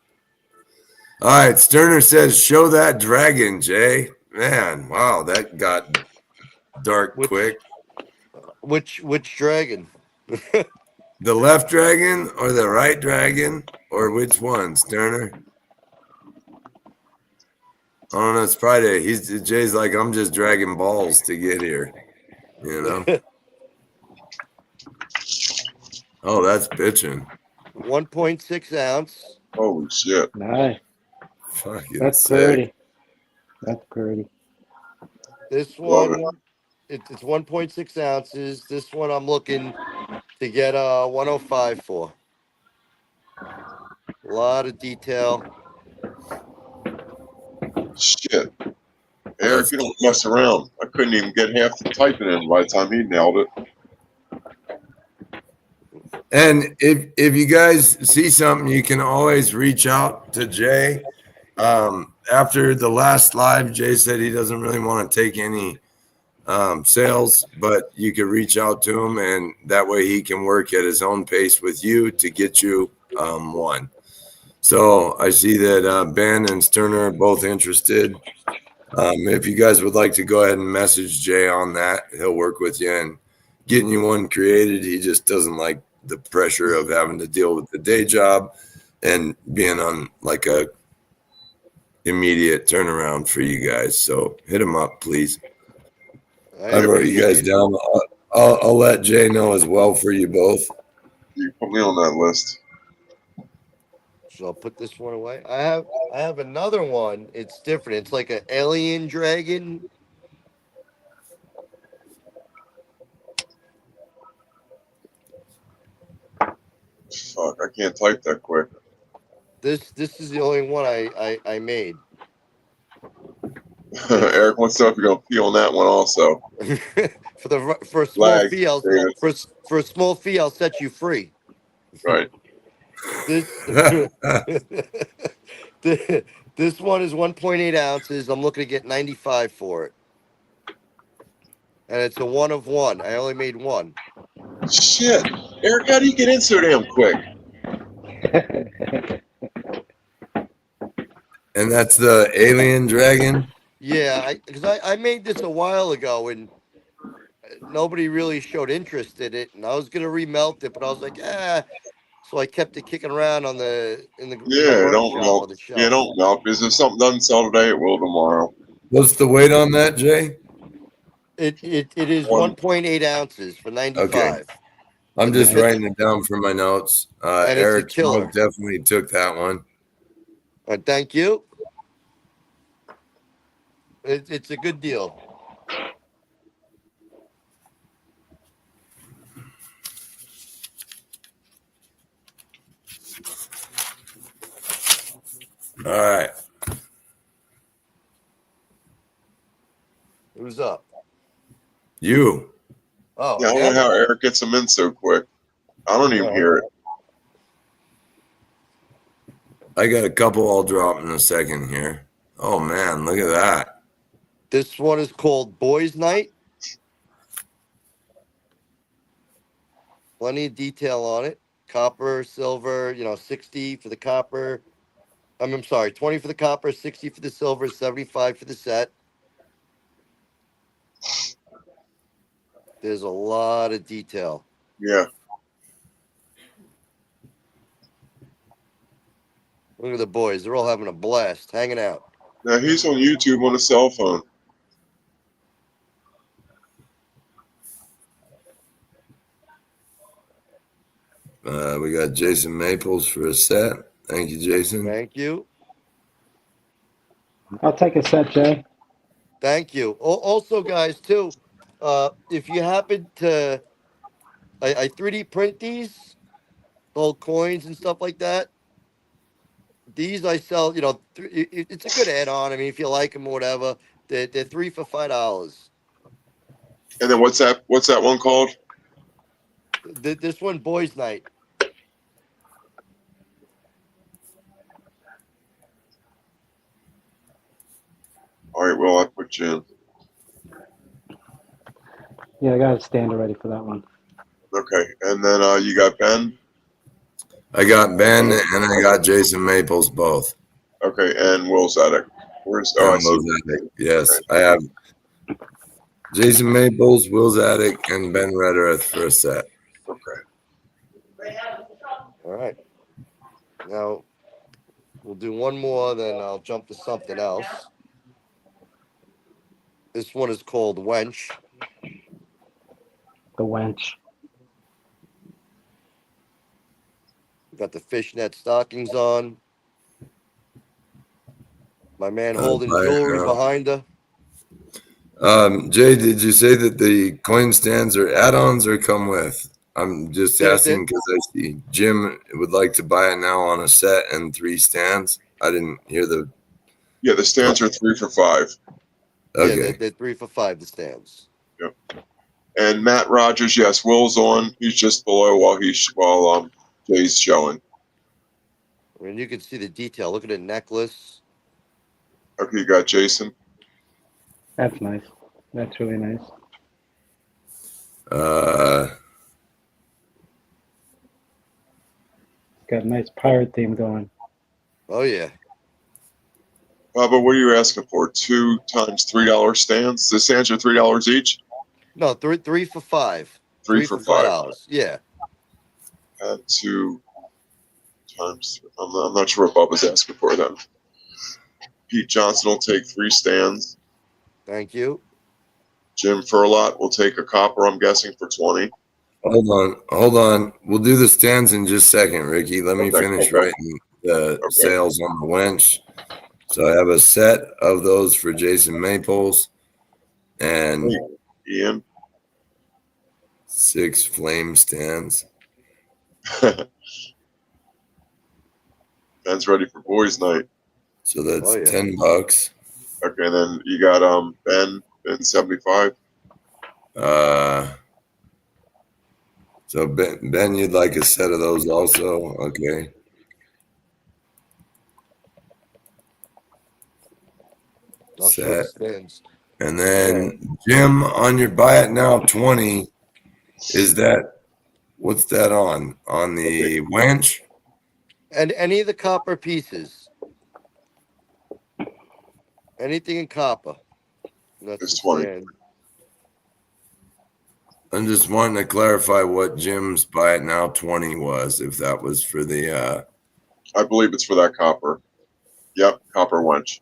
All right, Sterner says, show that dragon, Jay. Man, wow, that got dark quick. Which dragon? The left dragon or the right dragon? Or which one, Sterner? I don't know, it's Friday. Jay's like, I'm just dragging balls to get here. You know? Oh, that's bitching. 1.6 ounce. Holy shit. Nice. Fucking That's sick. pretty. That's pretty. This Love one, it's 1.6 ounces. This one I'm looking to get 105 for. A lot of detail. Shit. Eric, you don't mess around. I couldn't even get half the typing in by the time he nailed it. And if you guys see something, you can always reach out to Jay. After the last live, Jay said he doesn't really want to take any sales, but you could reach out to him, and that way he can work at his own pace with you to get you one. So I see that Ben and Sterner are both interested. If you guys would like to go ahead and message Jay on that, he'll work with you and getting you one created. He just doesn't like the pressure of having to deal with the day job and being on like a immediate turnaround for you guys. So hit him up, please. I wrote you guys down. I'll let Jay know as well for you both. You put me on that list. So I'll put this one away. I have another one. It's different. It's like an alien dragon. Fuck, I can't type that quick. This is the only one I made. Eric wants to know if you're gonna pee on that one also. for a small fee, for a small fee, I'll set you free. Right. This this one is 1.8 ounces. I'm looking to get 95 for it, and it's a 1 of 1. I only made one. Shit, Eric, how do you get in so damn quick? And that's the alien dragon. Yeah, because I made this a while ago and nobody really showed interest in it, and I was gonna remelt it, but I was like, so I kept it kicking around in the Don't melt. Yeah, don't melt. Because if something doesn't sell today, it will tomorrow. What's the weight on that, Jay? It is 1.8 ounces for 95. Okay. I'm just writing it down for my notes. And Eric it's a killer. definitely took that one. Thank you. It's a good deal. All right. Who's up? You. Oh, yeah, I don't know how Eric gets them in so quick. I don't even hear it. I got a couple I'll drop in a second here. Oh, man, look at that. This one is called Boys Night. Plenty of detail on it. Copper, silver, 60 for the copper. I'm sorry, 20 for the copper, 60 for the silver, 75 for the set. There's a lot of detail. Yeah. Look at the boys. They're all having a blast, hanging out. Now he's on YouTube on a cell phone. We got Jason Maples for a set. Thank you, Jason. Thank you. I'll take a set, Jay. Thank you. Also, guys, too, if you happen to, I 3D print these, old coins and stuff like that. These I sell, it's a good add-on. I mean, if you like them or whatever, they're 3 for $5. And then what's that one called? This one, Boys Night. All right, well, I put you in. Yeah, I got a stand ready for that one. Okay, and then you got Ben? I got Ben and I got Jason Maples both. Okay, and Will Zedek. Where's I And see. Will Zadig. Yes, I have Jason Maples, Will Zadig, and Ben Rederath for a set. Okay. All right. Now we'll do one more, then I'll jump to something else. This one is called Wench. The wench. Got the fishnet stockings on. My man holding jewelry behind her. Jay, did you say that the coin stands are add-ons or come with? I'm just Same asking thing. because I see Jim would like to buy it now on a set and 3 stands. I didn't hear the. Yeah, the stands are 3 for $5. Yeah, Okay. they're 3 for $5, the stands. Yep. And Matt Rogers, yes, Will's on. He's just below while Jay's showing. I mean, you can see the detail. Look at the necklace. Okay, you got Jason. That's nice. That's really nice. Got a nice pirate theme going. Oh, yeah. But what are you asking for? 2 times $3 stands? The stands are $3 each? No, 3 for $5. 3 for $5. Yeah. Add 2 times. I'm not sure what Bubba's asking for then. Pete Johnson will take 3 stands. Thank you. Jim Furlot will take a copper, I'm guessing, for 20. Hold on. We'll do the stands in just a second, Ricky. Let me Okay, finish okay. writing the sales on the winch. So I have a set of those for Jason Maples and Ian. 6 flame stands. Ben's ready for boys' night. So that's Oh, yeah. $10. Okay, then you got Ben 75. So Ben, you'd like a set of those also? Okay. I'll show the Set. stands. And then Jim, on your buy it now 20, is that what's that on? On the winch? And any of the copper pieces. Anything in copper. That's It's the 20. stand. I'm just wanting to clarify what Jim's buy it now 20 was, if that was for the I believe it's for that copper. Yep, copper wench.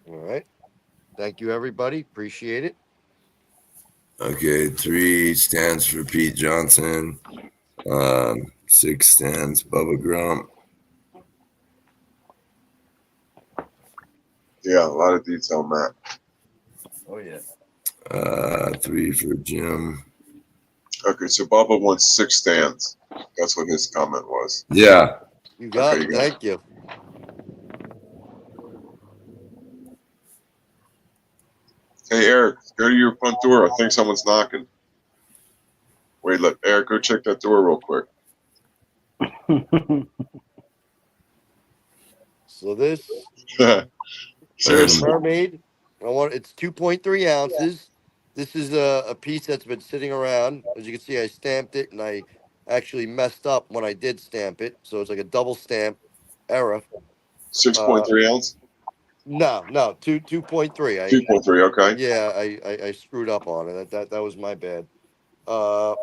All right. Thank you, everybody. Appreciate it. okay, 3 stands for Pete Johnson, 6 stands Bubba Grump. Yeah, a lot of detail, Matt. Oh, yeah. 3 for Jim. Okay, so Bubba wants 6 stands. That's what his comment was. Yeah. You got Okay, it. you got Thank you. Hey, Eric, go to your front door. I think someone's knocking. Wait, let Eric go check that door real quick. So this Seriously. mermaid, it's 2.3 ounces. This is a piece that's been sitting around. As you can see, I stamped it, and I actually messed up when I did stamp it. So it's like a double stamp error. 6.3 ounce? No, 2.3. 2.3, okay. Yeah, I screwed up on it. That was my bad. I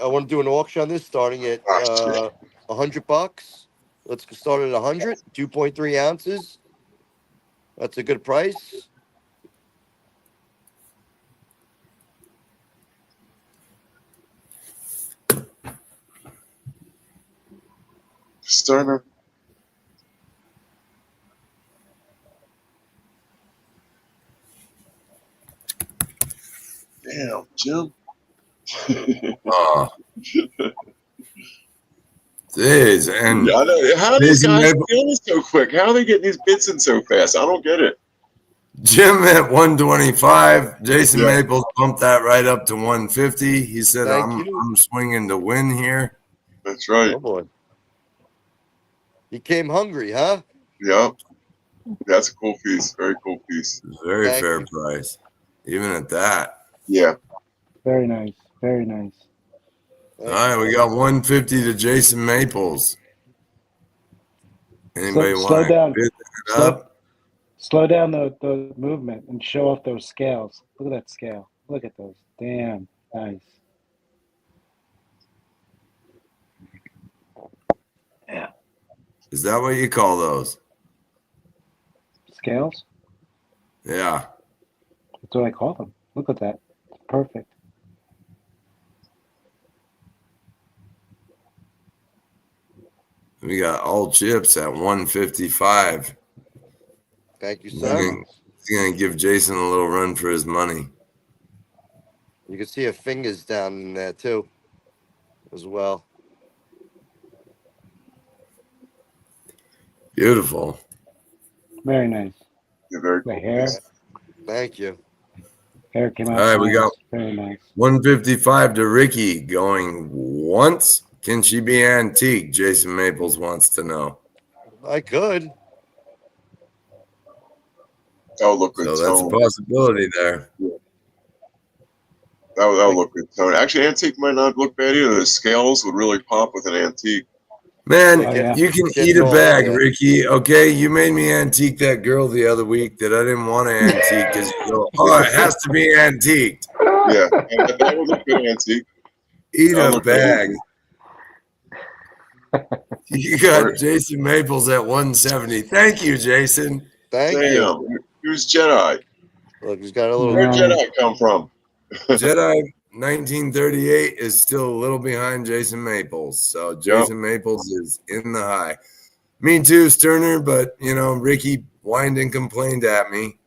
want to do an auction on this starting at $100. Let's start at 100. 2.3 ounces. That's a good price. Sterner. Damn, Jim. Jeez, and I know. How are these Jason guys Maples, doing so quick? How are they getting these bids in so fast? I don't get it. Jim at 125. Jason Yeah. Maples bumped that right up to 150. He said, Thank you. I'm swinging to win here. That's right. Oh boy. He came hungry, huh? Yep. That's a cool piece. Very cool piece. Very Thank fair you. price. even at that. Yeah. Very nice. Very nice. All right, we got 150 to Jason Maples. Anybody Slow want to down. bid that Slow, up? slow down the movement and show off those scales. Look at that scale. Look at those. Damn. Nice. Yeah. Is that what you call those? Scales? Yeah. That's what I call them. Look at that. It's perfect. We got all chips at 155. Thank you, He's sir. going to give Jason a little run for his money. You can see her fingers down in there too, as well. Beautiful. Very nice. You're very The cool. hair. Thank you. Hair came out All right, nice. we got Very nice. 155 to Ricky going once. Can she be antique? Jason Maples wants to know. I could. That'll look good. So that's a Tone. possibility there. That'll look good. Tone. Actually, antique might not look bad either. The scales would really pop with an antique. Man, Oh, yeah. you can Get eat a rolling, bag, yeah. Ricky. Okay, you made me antique that girl the other week that I didn't want to antique because you go, oh, it has to be antiqued. Yeah, and that would look good antique. Eat That'll a look good bag. antique. You got Jason Maples at 170. Thank you, Jason. Thank you. Damn, who's Jedi? Look, he's got a little. Where'd No. Jedi come from? Jedi 1938 is still a little behind Jason Maples. So Jason Maples is in the high. Me too, Sterner, but you know, Ricky whined and complained at me.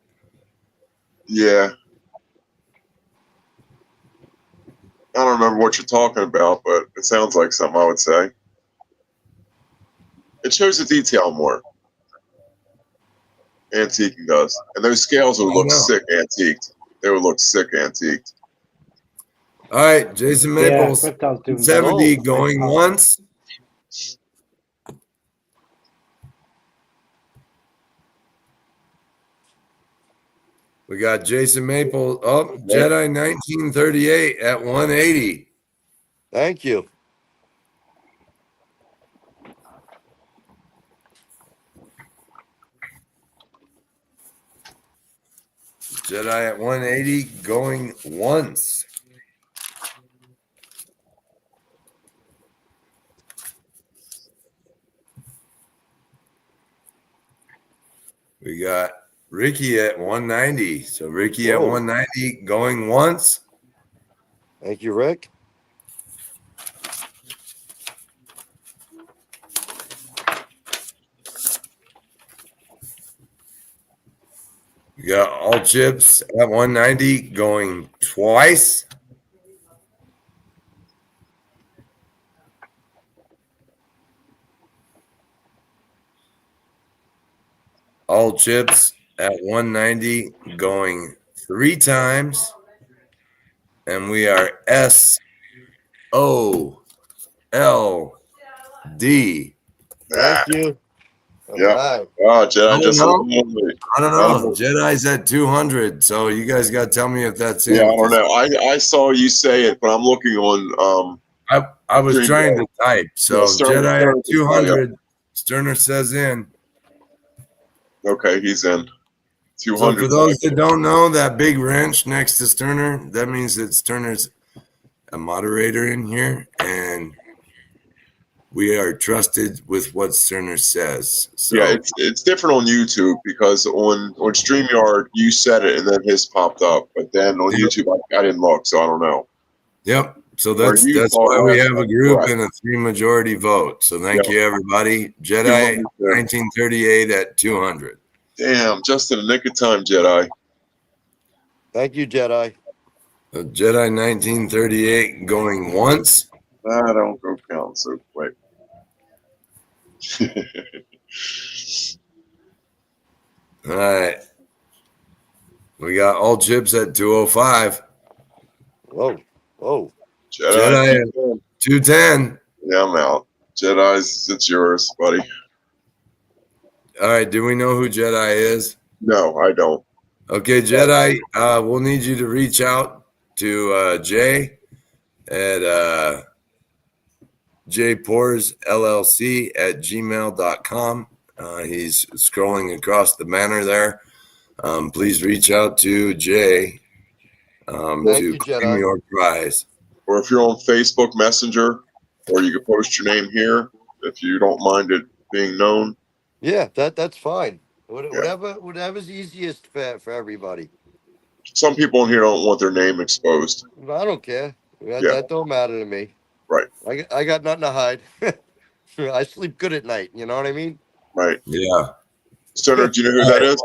Yeah. I don't remember what you're talking about, but it sounds like something I would say. It shows the detail more. Antiquing does. And those scales would I look know. sick antiqued. They would look sick antiqued. All right, Jason Yeah, Maples, Reptile's doing 70 good. going Nice once. We got Jason Maple. Oh, Jedi 1938 at 180. Thank you. Jedi at 180 going once. We got Ricky at 190. So Ricky at Whoa. 190 going once. Thank you, Rick. We got all chips at 190 going twice. All chips at 190 going 3 times. And we are SOLD. Thank you. Yeah. All right. Oh, Jedi I just don't know. me. I don't know. Jedi's at 200. So you guys got to tell me if that's Yeah, him. I don't know. I saw you say it, but I'm looking on I was Stream trying Yard. to type. So Yeah, Sterner Jedi can at tell you. 200. Sterner says in. Okay, he's in. So 200. for those that don't know, that big wrench next to Sterner, that means that Sterner's a moderator in here, and we are trusted with what Sterner says. So Yeah, it's different on YouTube because on StreamYard you said it and then his popped up, but then on Yep. YouTube I didn't look, so I don't know. Yep. So Where that's you thought why we last have a time, group correct. and a 3-majority vote. So thank Yeah. you, everybody. Jedi 200. 1938 at 200. Damn, just in the nick of time, Jedi. Thank you, Jedi. Jedi 1938 going once. I don't go count so quick. All right. We got all chips at 205. Whoa. Whoa. Jedi at 210. Yeah, I'm out. Jedi's, it's yours, buddy. All right. Do we know who Jedi is? No, I don't. Okay, Jedi, we'll need you to reach out to Jay at JPoursllc at gmail.com. He's scrolling across the banner there. Please reach out to Jay Thank to you, claim Jedi. your prize. Or if you're on Facebook Messenger, or you can post your name here if you don't mind it being known. Yeah, that's fine. Whatever's easiest for everybody. Some people in here don't want their name exposed. I don't care. Yeah. That don't matter to me. Right. I got nothing to hide. I sleep good at night. You know what I mean? Right. Yeah. Stoner, do you know who that is?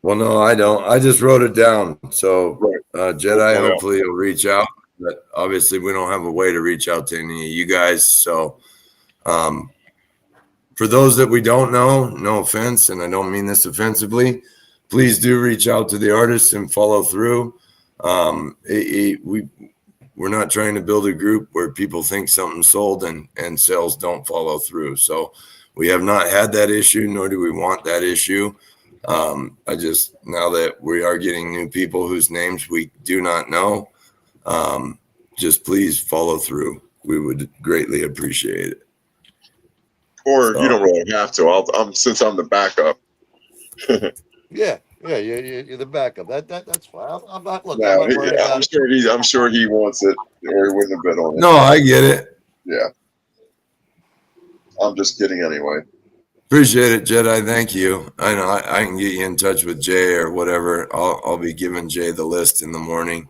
Well, no, I don't. I just wrote it down. So, Right. Jedi, Oh, yeah. hopefully you'll reach out. But obviously, we don't have a way to reach out to any of you guys. So, for those that we don't know, no offense, and I don't mean this offensively, please do reach out to the artists and follow through. We're not trying to build a group where people think something's sold and sales don't follow through. So we have not had that issue, nor do we want that issue. I just, now that we are getting new people whose names we do not know, just please follow through. We would greatly appreciate it. Or So- you don't really have to. Since I'm the backup. Yeah, you're the backup. That's fine. I'm not looking. No, I'm not worried about it. I'm sure he wants it, or he wouldn't have been on it. No, I get it. Yeah. I'm just kidding anyway. Appreciate it, Jedi. Thank you. I know I can get you in touch with Jay or whatever. I'll be giving Jay the list in the morning.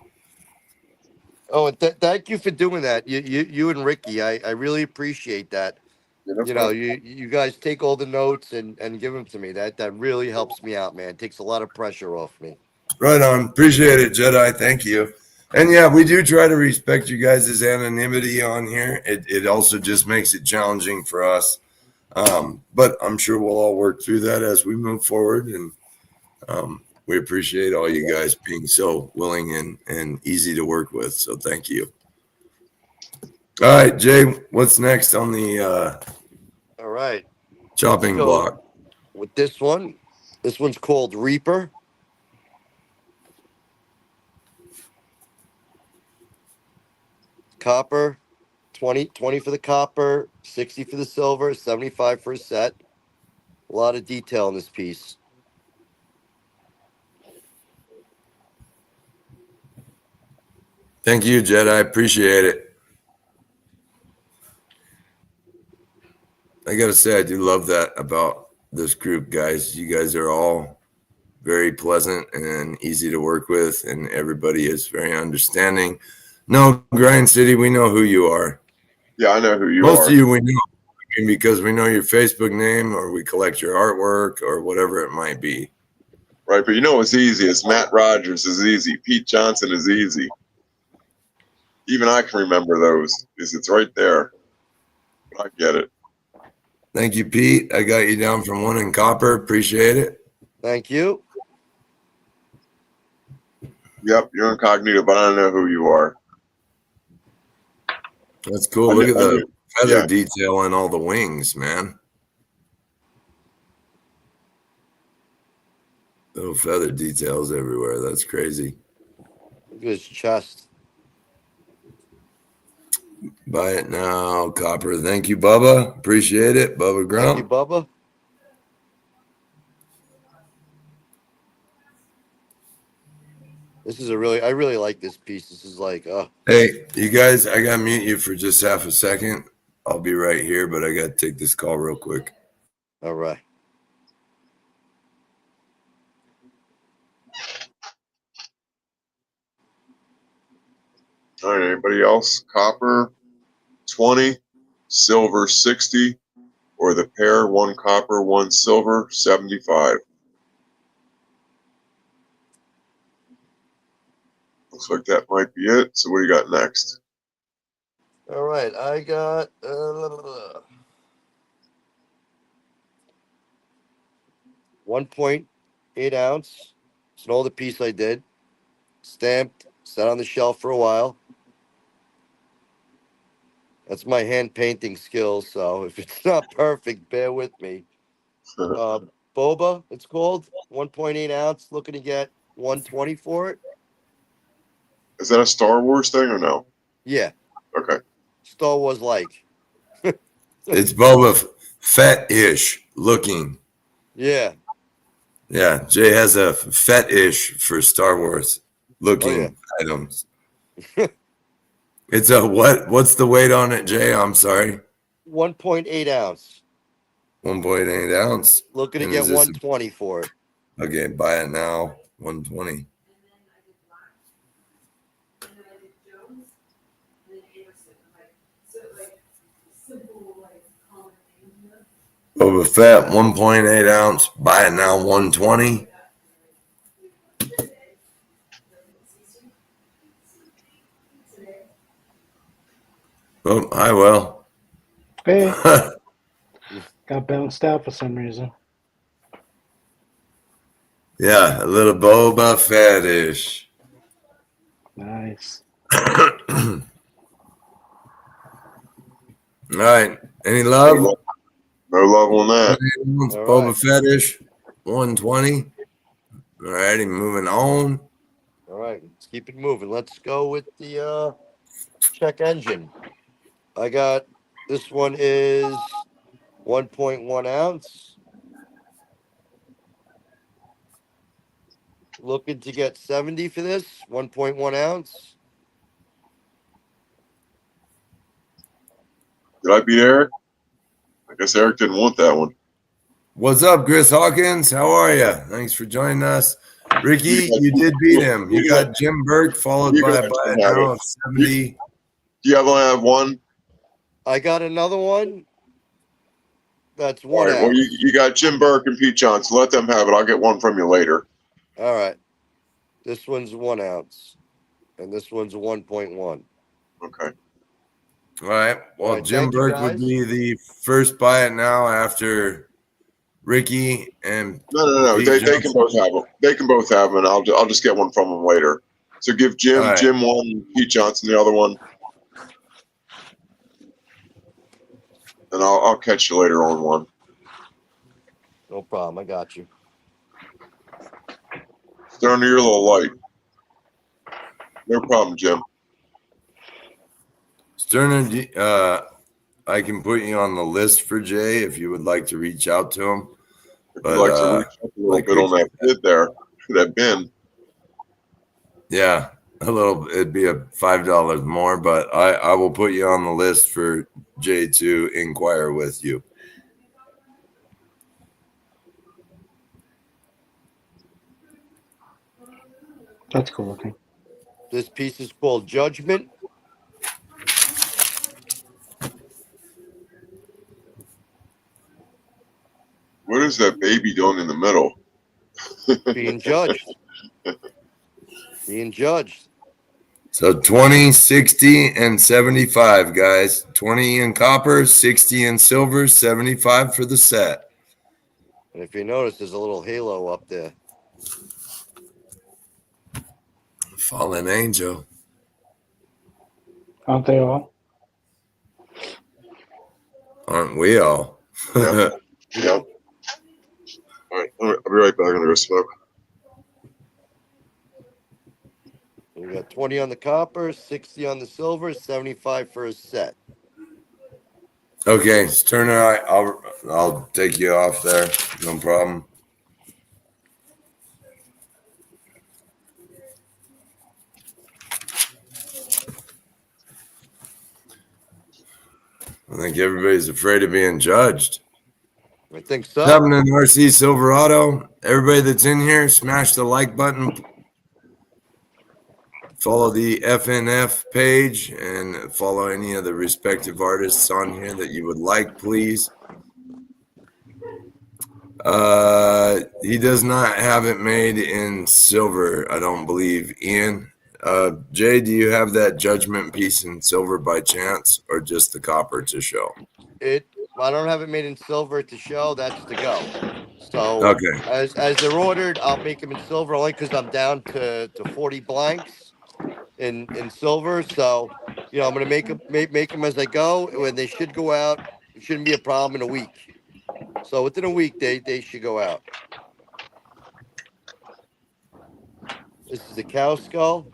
Oh, and thank you for doing that. You and Ricky, I really appreciate that. You know, you guys take all the notes and give them to me. That really helps me out, man. It takes a lot of pressure off me. Right on. Appreciate it, Jedi. Thank you. And yeah, we do try to respect you guys' anonymity on here. It also just makes it challenging for us. But I'm sure we'll all work through that as we move forward. And we appreciate all you guys being so willing and easy to work with. So thank you. All right, Jay, what's next on the All right. chopping Let's go block? with this one. This one's called Reaper. Copper, 20 for the copper, 60 for the silver, 75 for a set. A lot of detail in this piece. Thank you, Jed. I appreciate it. I got to say, I do love that about this group, guys. You guys are all very pleasant and easy to work with, and everybody is very understanding. No, Grind City, we know who you are. Yeah, I know who you Most are. of you we know because we know your Facebook name or we collect your artwork or whatever it might be. Right, but you know what's easy? It's Matt Rogers is easy. Pete Johnson is easy. Even I can remember those because it's right there. I get it. Thank you, Pete. I got you down from 1 in copper. Appreciate it. Thank you. Yep, you're incognito, but I don't know who you are. That's cool. Look at the feather detail on all the wings, man. Little feather details everywhere. That's crazy. Look at his chest. Buy it now, copper. Thank you, Bubba. Appreciate it, Bubba Grump. Thank you, Bubba. This is I really like this piece. This is like, Hey, you guys, I got to mute you for just half a second. I'll be right here, but I got to take this call real quick. All right. All right, anybody else? Copper 20, silver 60, or the pair, 1 copper, 1 silver, 75. Looks like that might be it. So what do you got next? All right. I got 1.8 ounce. It's an older piece I did. Stamped, sat on the shelf for a while. That's my hand painting skills. So if it's not perfect, bear with me. Boba, it's called 1.8 ounce. Looking to get 120 for it. Is that a Star Wars thing or no? Yeah, Okay. Star Wars like. It's Boba Fett-ish looking. Yeah. Yeah, Jay has a fetish for Star Wars looking items. It's a what? What's the weight on it, Jay? I'm sorry. 1.8 ounce. 1.8 ounce. Looking to And get is this 120 for it. okay? Buy it now. 120. Boba Fett, 1.8 ounce. Buy it now. 120. Oh, I will. Hey, got bounced out for some reason. Yeah, a little Boba Fettish. Nice. All right. Any No love? love, no love on that. All Boba right. Fettish, 120. All righty, moving on. All right, let's keep it moving. Let's go with the check engine. I got this one is 1.1 ounce. Looking to get 70 for this 1.1 ounce. Did I beat Eric? I guess Eric didn't want that one. What's up, Chris Hawkins? How are you? Thanks for joining us. Ricky, you did beat him. You got Jim Burke followed You by guys a buy can it have now it. of 70. Do you only have one? I got another one. That's All 1 right. Well, ounce. you got Jim Burke and Pete Johnson. Let them have it. I'll get one from you later. All right. This one's 1 ounce. And this one's 1.1. Okay. All right. Well, All right, Jim thank you, Burke would guys. be the first buy it now after Ricky and No. Pete They Johnson. can both have them. They can both have them, and I'll just get one from them later. So give Jim All right. Jim one, Pete Johnson the other one, and I'll catch you later on one. No problem. I got you. Turn your little light. No problem, Jim. Sterner, I can put you on the list for Jay if you would like to reach out to him. If But, you'd like to reach up a little like bit on that bid there, that bin. Yeah, it'd be a $5 more, but I will put you on the list for Jay to inquire with you. That's cool looking. This piece is called Judgment. What is that baby doing in the middle? Being judged. Being judged. So 20, 60, and 75, guys. 20 in copper, 60 in silver, 75 for the set. And if you notice, there's a little halo up there. Fallen angel. Aren't they all? Aren't we all? Yeah. All right. I'll be right back. I'm going to go smoke. We got 20 on the copper, 60 on the silver, 75 for a set. Okay, Sterner, I'll take you off there. No problem. I think everybody's afraid of being judged. I think so. What's happening, RC Silverado? Everybody that's in here, smash the like button. Follow the FNF page and follow any of the respective artists on here that you would like, please. He does not have it made in silver, I don't believe. Ian, Jay, do you have that Judgment piece in silver by chance, or just the copper to show? I don't have it made in silver to show. That's to go. So Okay. as they're ordered, I'll make them in silver only because I'm down to 40 blanks in silver. So I'm gonna make them as I go. When they should go out, it shouldn't be a problem in a week. So within a week, they should go out. This is a cow skull.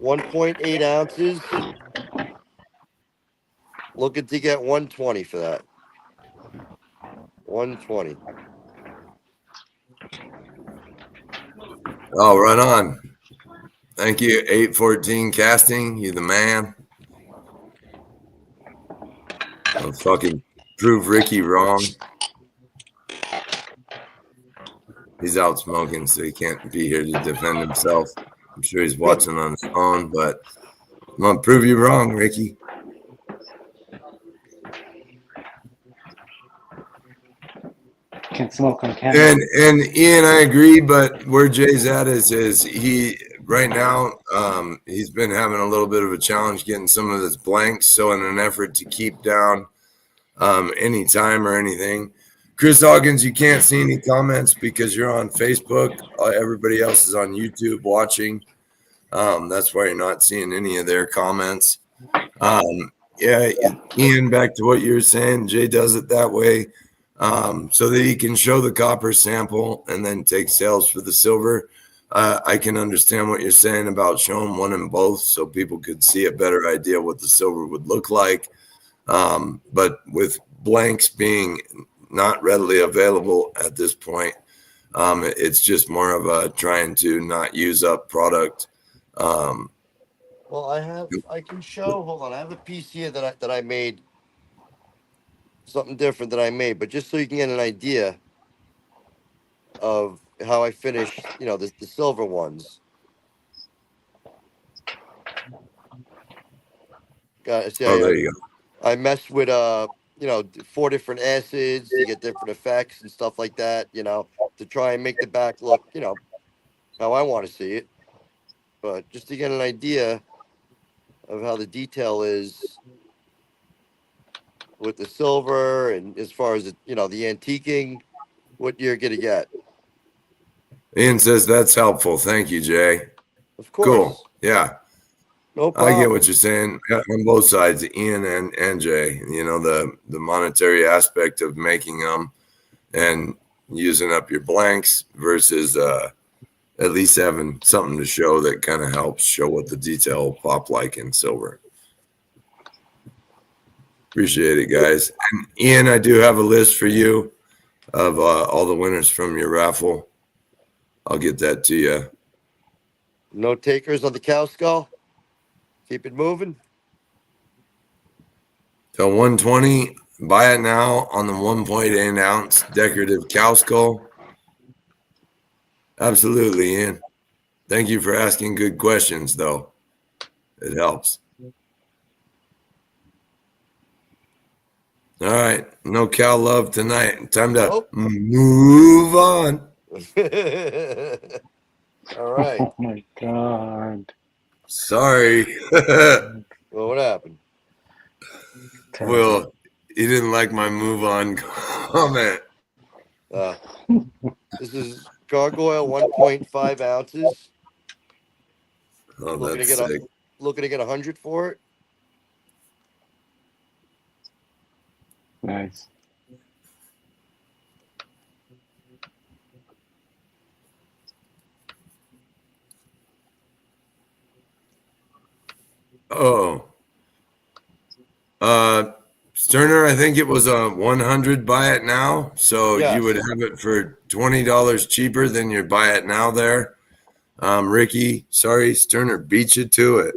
$1.8 ounces. Looking to get 120 for that. 120. Oh, right on. Thank you, 814 Casting. You the man. I'll fucking prove Ricky wrong. He's out smoking, so he can't be here to defend himself. I'm sure he's watching on his phone, but I'm gonna prove you wrong, Ricky. Can't smoke on camera. And Ian, I agree, but where Jay's at is he right now he's been having a little bit of a challenge getting some of his blanks. So in an effort to keep down any time or anything, Chris Hawkins, you can't see any comments because you're on Facebook. Everybody else is on YouTube watching. That's why you're not seeing any of their comments. Yeah, Ian, back to what you were saying. Jay does it that way so that he can show the copper sample and then take sales for the silver. I can understand what you're saying about showing one in both so people could see a better idea what the silver would look like. But with blanks being not readily available at this point, it's just more of a trying to not use up product. Well, I can show. Hold on, I have a piece here that I made. Something different that I made, but just so you can get an idea of how I finished, the silver ones. See, There you go. I messed with 4 different acids to get different effects and stuff like that, to try and make the back look, how I want to see it. But just to get an idea of how the detail is with the silver and as far as the antiquing, what you're gonna get. Ian says that's helpful. Thank you, Jay. Of course. Cool. Yeah. No problem. I get what you're saying on both sides, Ian and Jay. The monetary aspect of making them and using up your blanks versus at least having something to show that kind of helps show what the detail will pop like in silver. Appreciate it, guys. And Ian, I do have a list for you of all the winners from your raffle. I'll get that to you. No takers on the cow skull. Keep it moving. So 120, buy it now on the 1.8 ounce decorative cow skull. Absolutely, Ian. Thank you for asking good questions, though. It helps. All right. No cow love tonight. Time to move on. All right. Oh my God. Sorry. Well, what happened? Well, he didn't like my move on comment. This is gargoyle 1.5 ounces. Oh, Looking that's sick. Looking to get 100 for it. Nice. Oh. Sterner, I think it was a 100 buy it now. So Yes. you would have it for $20 cheaper than your buy it now there. Ricky, sorry, Sterner beat you to it.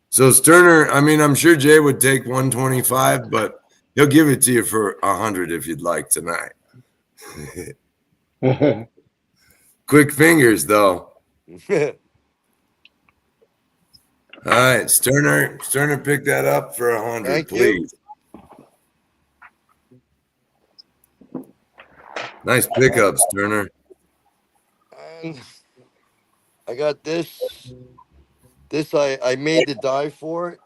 So Sterner, I mean, I'm sure Jay would take 125, but he'll give it to you for 100 if you'd like tonight. Quick fingers, though. All right, Sterner, pick that up for 100, Thank you. please. Nice pickup, Sterner. And I got this. This I made the die for it.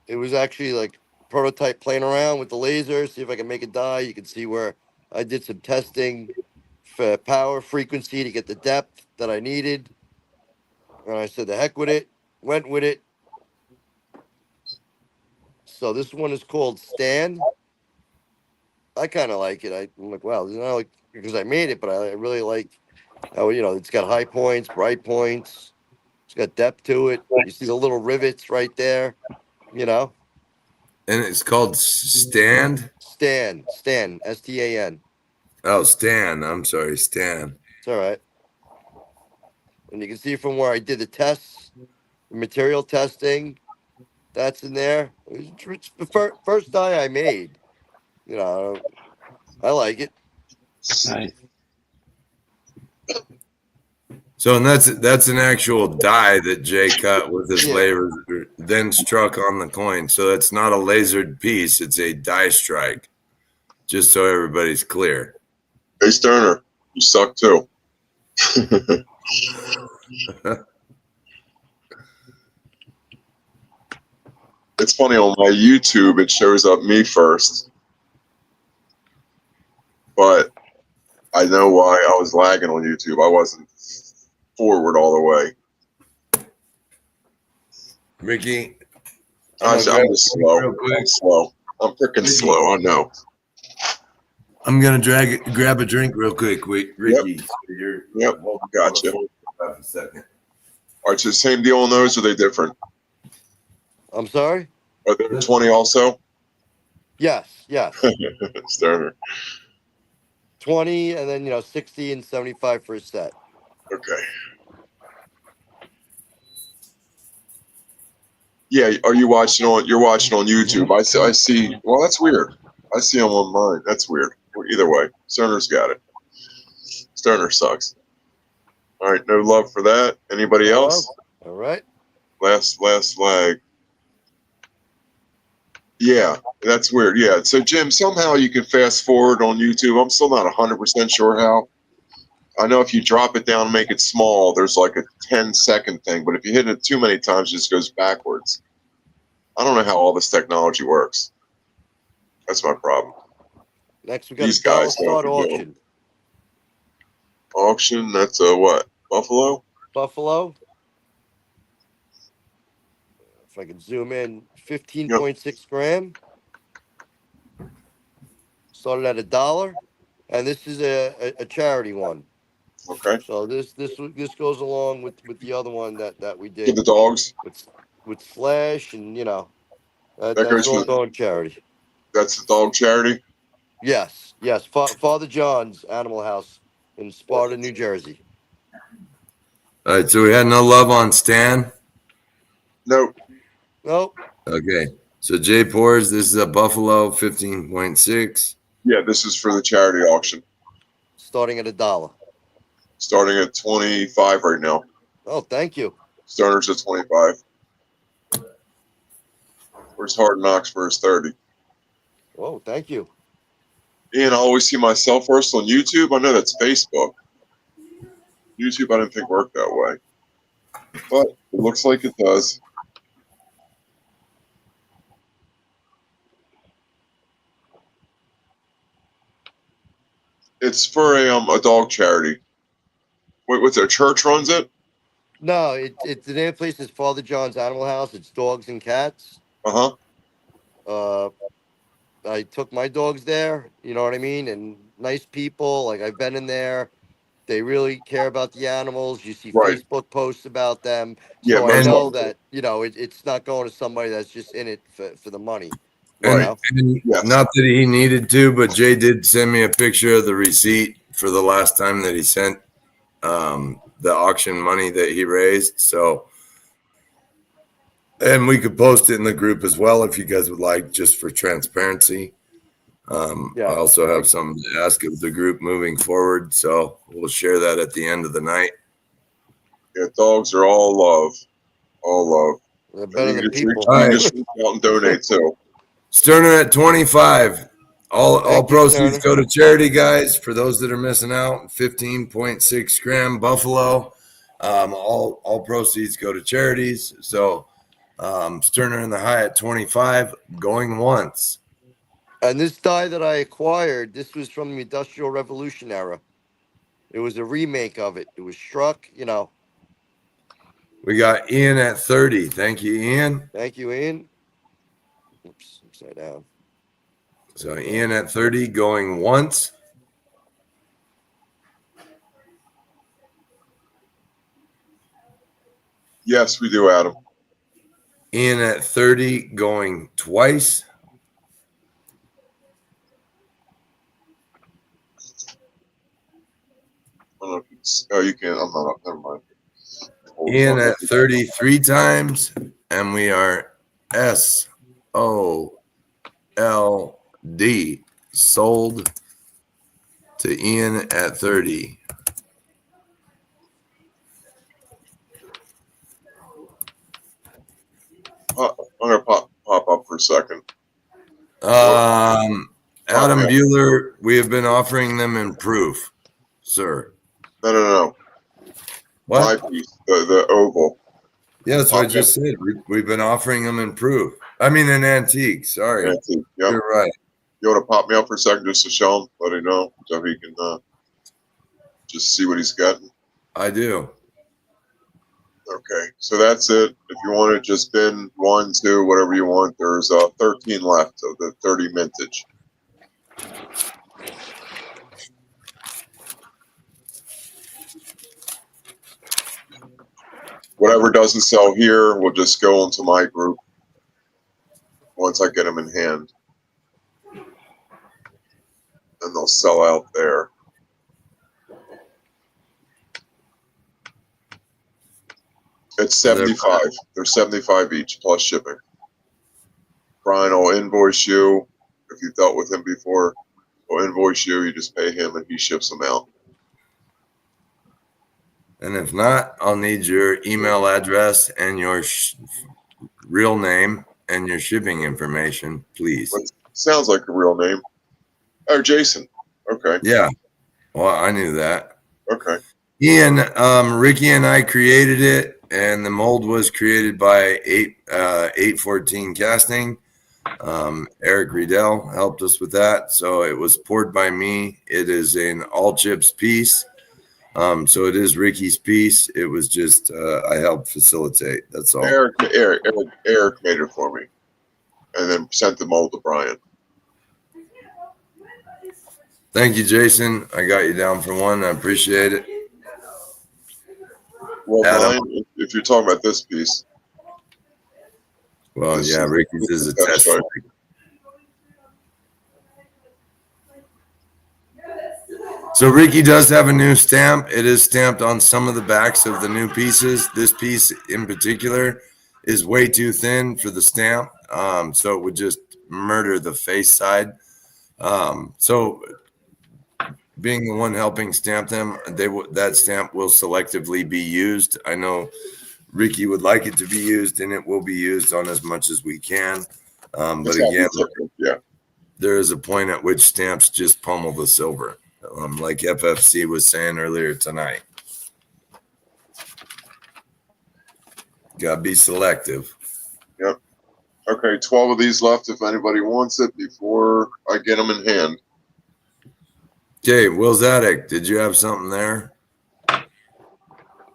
It was actually like prototype playing around with the laser, see if I can make a die. You can see where I did some testing for power frequency to get the depth that I needed. And I said, the heck with it. Went with it. So this one is called Stan. I kind of like it. I'm like, wow, it's not like because I made it, but I really like how it's got high points, bright points. It's got depth to it. You see the little rivets right there. You know, And it's called Stand. Stan, Stan. Oh, Stan. I'm sorry, Stan. It's all right. And you can see from where I did the tests, the material testing, that's in there. It's the first die I made. I like it. Nice. So, and that's an actual die that Jay cut with his Yeah. laser, then struck on the coin. So that's not a lasered piece; it's a die strike. Just so everybody's clear. Hey Sterner, you suck too. It's funny, on my YouTube it shows up me first, but I know why I was lagging on YouTube. I wasn't forward all the way. Ricky, I'm just slow. real quick. I'm slow. I'm freaking slow. I know. I'm gonna grab a drink real quick. Wait, Ricky. Yep. Gotcha. A second. All right, so same deal on those, or are they different? I'm sorry. Are they 20 also? Yes. Sterner. 20, and then 60 and 75 for a set. Okay. Yeah, are you watching on? You're watching on YouTube. I see. Well, that's weird. I see them on mine. That's weird. Well, either way, Sterner's got it. Sterner sucks. All right, no love for that. Anybody else? All right. Last lag. Yeah, that's weird. Yeah. So Jim, somehow you can fast forward on YouTube. I'm still not 100% sure how. I know if you drop it down and make it small, there's like a 10-second thing, but if you hit it too many times, it just goes backwards. I don't know how all this technology works. That's my problem. Next, we got These a dollar guys know what start they're doing. auction. Auction, that's a what? Buffalo? Buffalo. If I can zoom in, 15.6 gram. Started at $1, and this is a charity one. Okay. So this goes along with the other one that we For did the dogs? with Slash, and That that's goes all for going charity. that's the dog charity? Yes. Father John's Animal House in Sparta, New Jersey. All right, so we had no love on Stan. Nope. Nope. Okay, so Jay Pours, this is a Buffalo 15.6. Yeah, this is for the charity auction. Starting at $1. Starting at 25 right now. Oh, thank you. Sterner's at 25. Where's Hard Knocks for his 30? Oh, thank you. Ian, I always see myself first on YouTube. I know that's Facebook. YouTube, I didn't think worked that way. But it looks like it does. It's for a dog charity. Wait, what's their church runs it? No, the name of the place is Father John's Animal House. It's dogs and cats. Uh-huh. I took my dogs there, you know what I mean? And nice people, like I've been in there. They really care about the animals. You see Right. Facebook posts about them. Yeah, So I most know of- that, it's not going to somebody that's just in it for the money. Right. And Yes. not that he needed to, but Jay did send me a picture of the receipt for the last time that he sent the auction money that he raised. So, and we could post it in the group as well if you guys would like, just for transparency. Yeah. I also have something to ask of the group moving forward, so we'll share that at the end of the night. Yeah, dogs are all love. All love. They're better And than you can people. just, you can just reach out and donate too. Sterner at 25. All Thank you, proceeds Sterner. go to charity, guys. For those that are missing out, 15.6 gram Buffalo. All proceeds go to charities. So Sterner in the high at 25, going once. And this die that I acquired, this was from the Industrial Revolution era. It was a remake of it. It was struck, We got Ian at 30. Thank you, Ian. Thank you, Ian. Oops. upside down. So Ian at 30 going once. Yes, we do, Adam. Ian at 30 going twice. I don't know if it's, oh, you can. I'm not up. Never mind. Ian at 33 times, and we are SOLD sold to Ian at 30. I'm gonna pop up for a second. Adam Bueller, we have been offering them in proof, sir. No. What? My piece, the oval. Yeah, that's what I just said. We've been offering them in proof. I mean, in antique. Sorry. Antique. Yep. You're right. You want to pop me up for a second just to show him, let him know, so he can just see what he's getting. I do. Okay, so that's it. If you want to just bin 1, 2, whatever you want, there's 13 left of the 30 mintage. Whatever doesn't sell here will just go into my group once I get them in hand. And they'll sell out there. It's 75. They're 75 each plus shipping. Brian will invoice you. If you've dealt with him before, he'll invoice you. You just pay him and he ships them out. And if not, I'll need your email address and your real name and your shipping information, please. What sounds like a real name. Oh, Jason. Okay. Yeah. Well, I knew that. Okay. Ian, Ricky and I created it, and the mold was created by 814 Casting. Eric Riedel helped us with that. So it was poured by me. It is an all chips piece. So it is Ricky's piece. It was just I helped facilitate. That's all. Eric made it for me, and then sent the mold to Brian. Thank you, Jason. I got you down for one. I appreciate it. Well, Adam. Brian, if you're talking about this piece, Well, yeah, Ricky's is a test flight. So Ricky does have a new stamp. It is stamped on some of the backs of the new pieces. This piece in particular is way too thin for the stamp, so it would just murder the face side. So being the one helping stamp them, that stamp will selectively be used. I know Ricky would like it to be used, and it will be used on as much as we can. But again, there is a point at which stamps just pummel the silver. Like FFC was saying earlier tonight. Gotta be selective. Yep. Okay, 12 of these left if anybody wants it before I get them in hand. Okay, Will Zadek, did you have something there?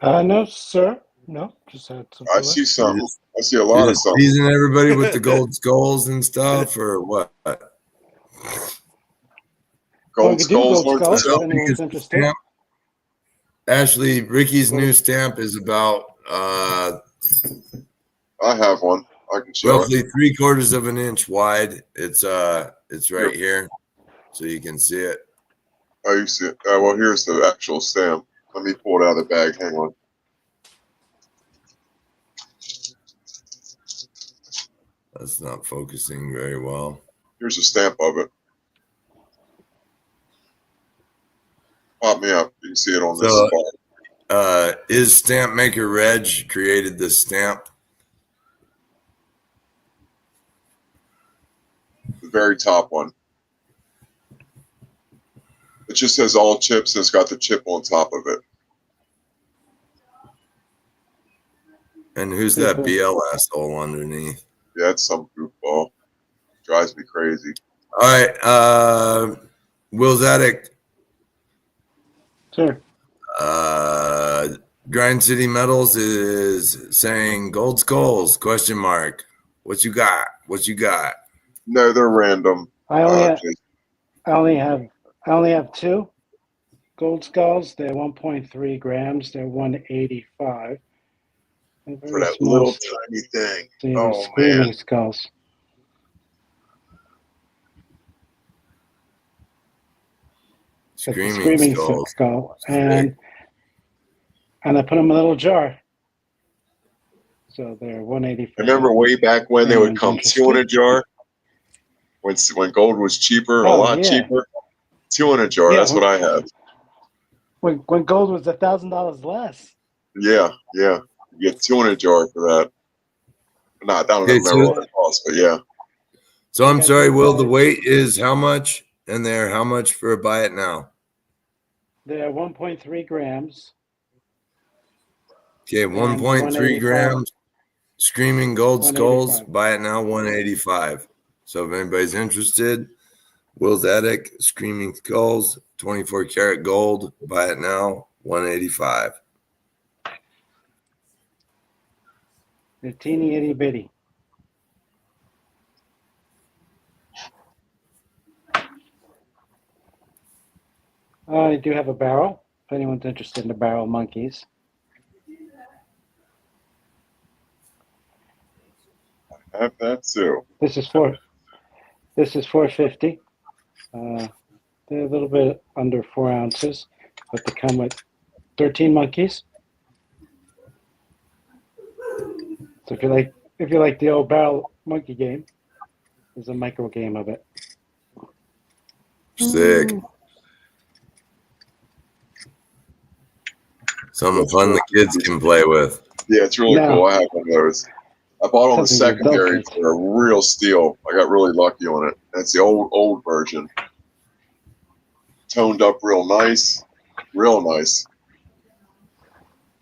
No, sir. No, just had something. I see something. I see a lot of something. Teasing everybody with the gold skulls and stuff, or what? Gold skulls. Ashley, Ricky's new stamp is about I have one. I can show roughly it. 3/4 of an inch wide. It's right here, so you can see it. Oh, you see it. Well, here's the actual stamp. Let me pull it out of the bag. Hang on. That's not focusing very well. Here's a stamp of it. Pop me up. You can see it on this spot. Is Stamp Maker Reg created this stamp? The very top one. It just says all chips and it's got the chip on top of it. And who's that BL asshole underneath? Yeah, it's some goofball. Drives me crazy. All right. Will Zadek. Sure. Grind City Metals is saying gold skulls, question mark. What you got? What you got? No, they're random. I only have, Jason. I only have two gold skulls. They're 1.3 grams. They're 185. They're For very that small. little tiny thing. See, they're Oh screaming man. skulls. It's the Screaming screaming skulls. skull, Sick. and I put them in a little jar. So they're 185. Remember way back when they would Anyone's come two in a interested? jar? When gold was cheaper, a Oh lot yeah, cheaper. Two in a jar, yeah. that's what I have. When gold was $1,000 less. Yeah. You get two in a jar for that. Not, I don't Okay, remember so what it cost, but yeah. I'm got sorry, these Will. The guys. weight is how much? And they're how much for a buy it now? They're 1.3 grams. Okay, And they're 1.3 185. grams. Screaming gold skulls. 185. Buy it now, 185. So if anybody's interested, Will's Attic, Screaming Skulls, 24 karat gold. Buy it now, 185. They're teeny itty bitty. I do have a barrel. If anyone's interested in the barrel monkeys. I have that too. This is 450. They're a little bit under 4 ounces, but they come with 13 monkeys. So if you like the old barrel monkey game, there's a micro game of it. Sick. Something fun the kids can play with. Yeah, it's really No. cool. I have one of those. I bought on the Something the adult secondary kids. for a real steal. I got really lucky on it. That's the old version. Toned up real nice. Real nice.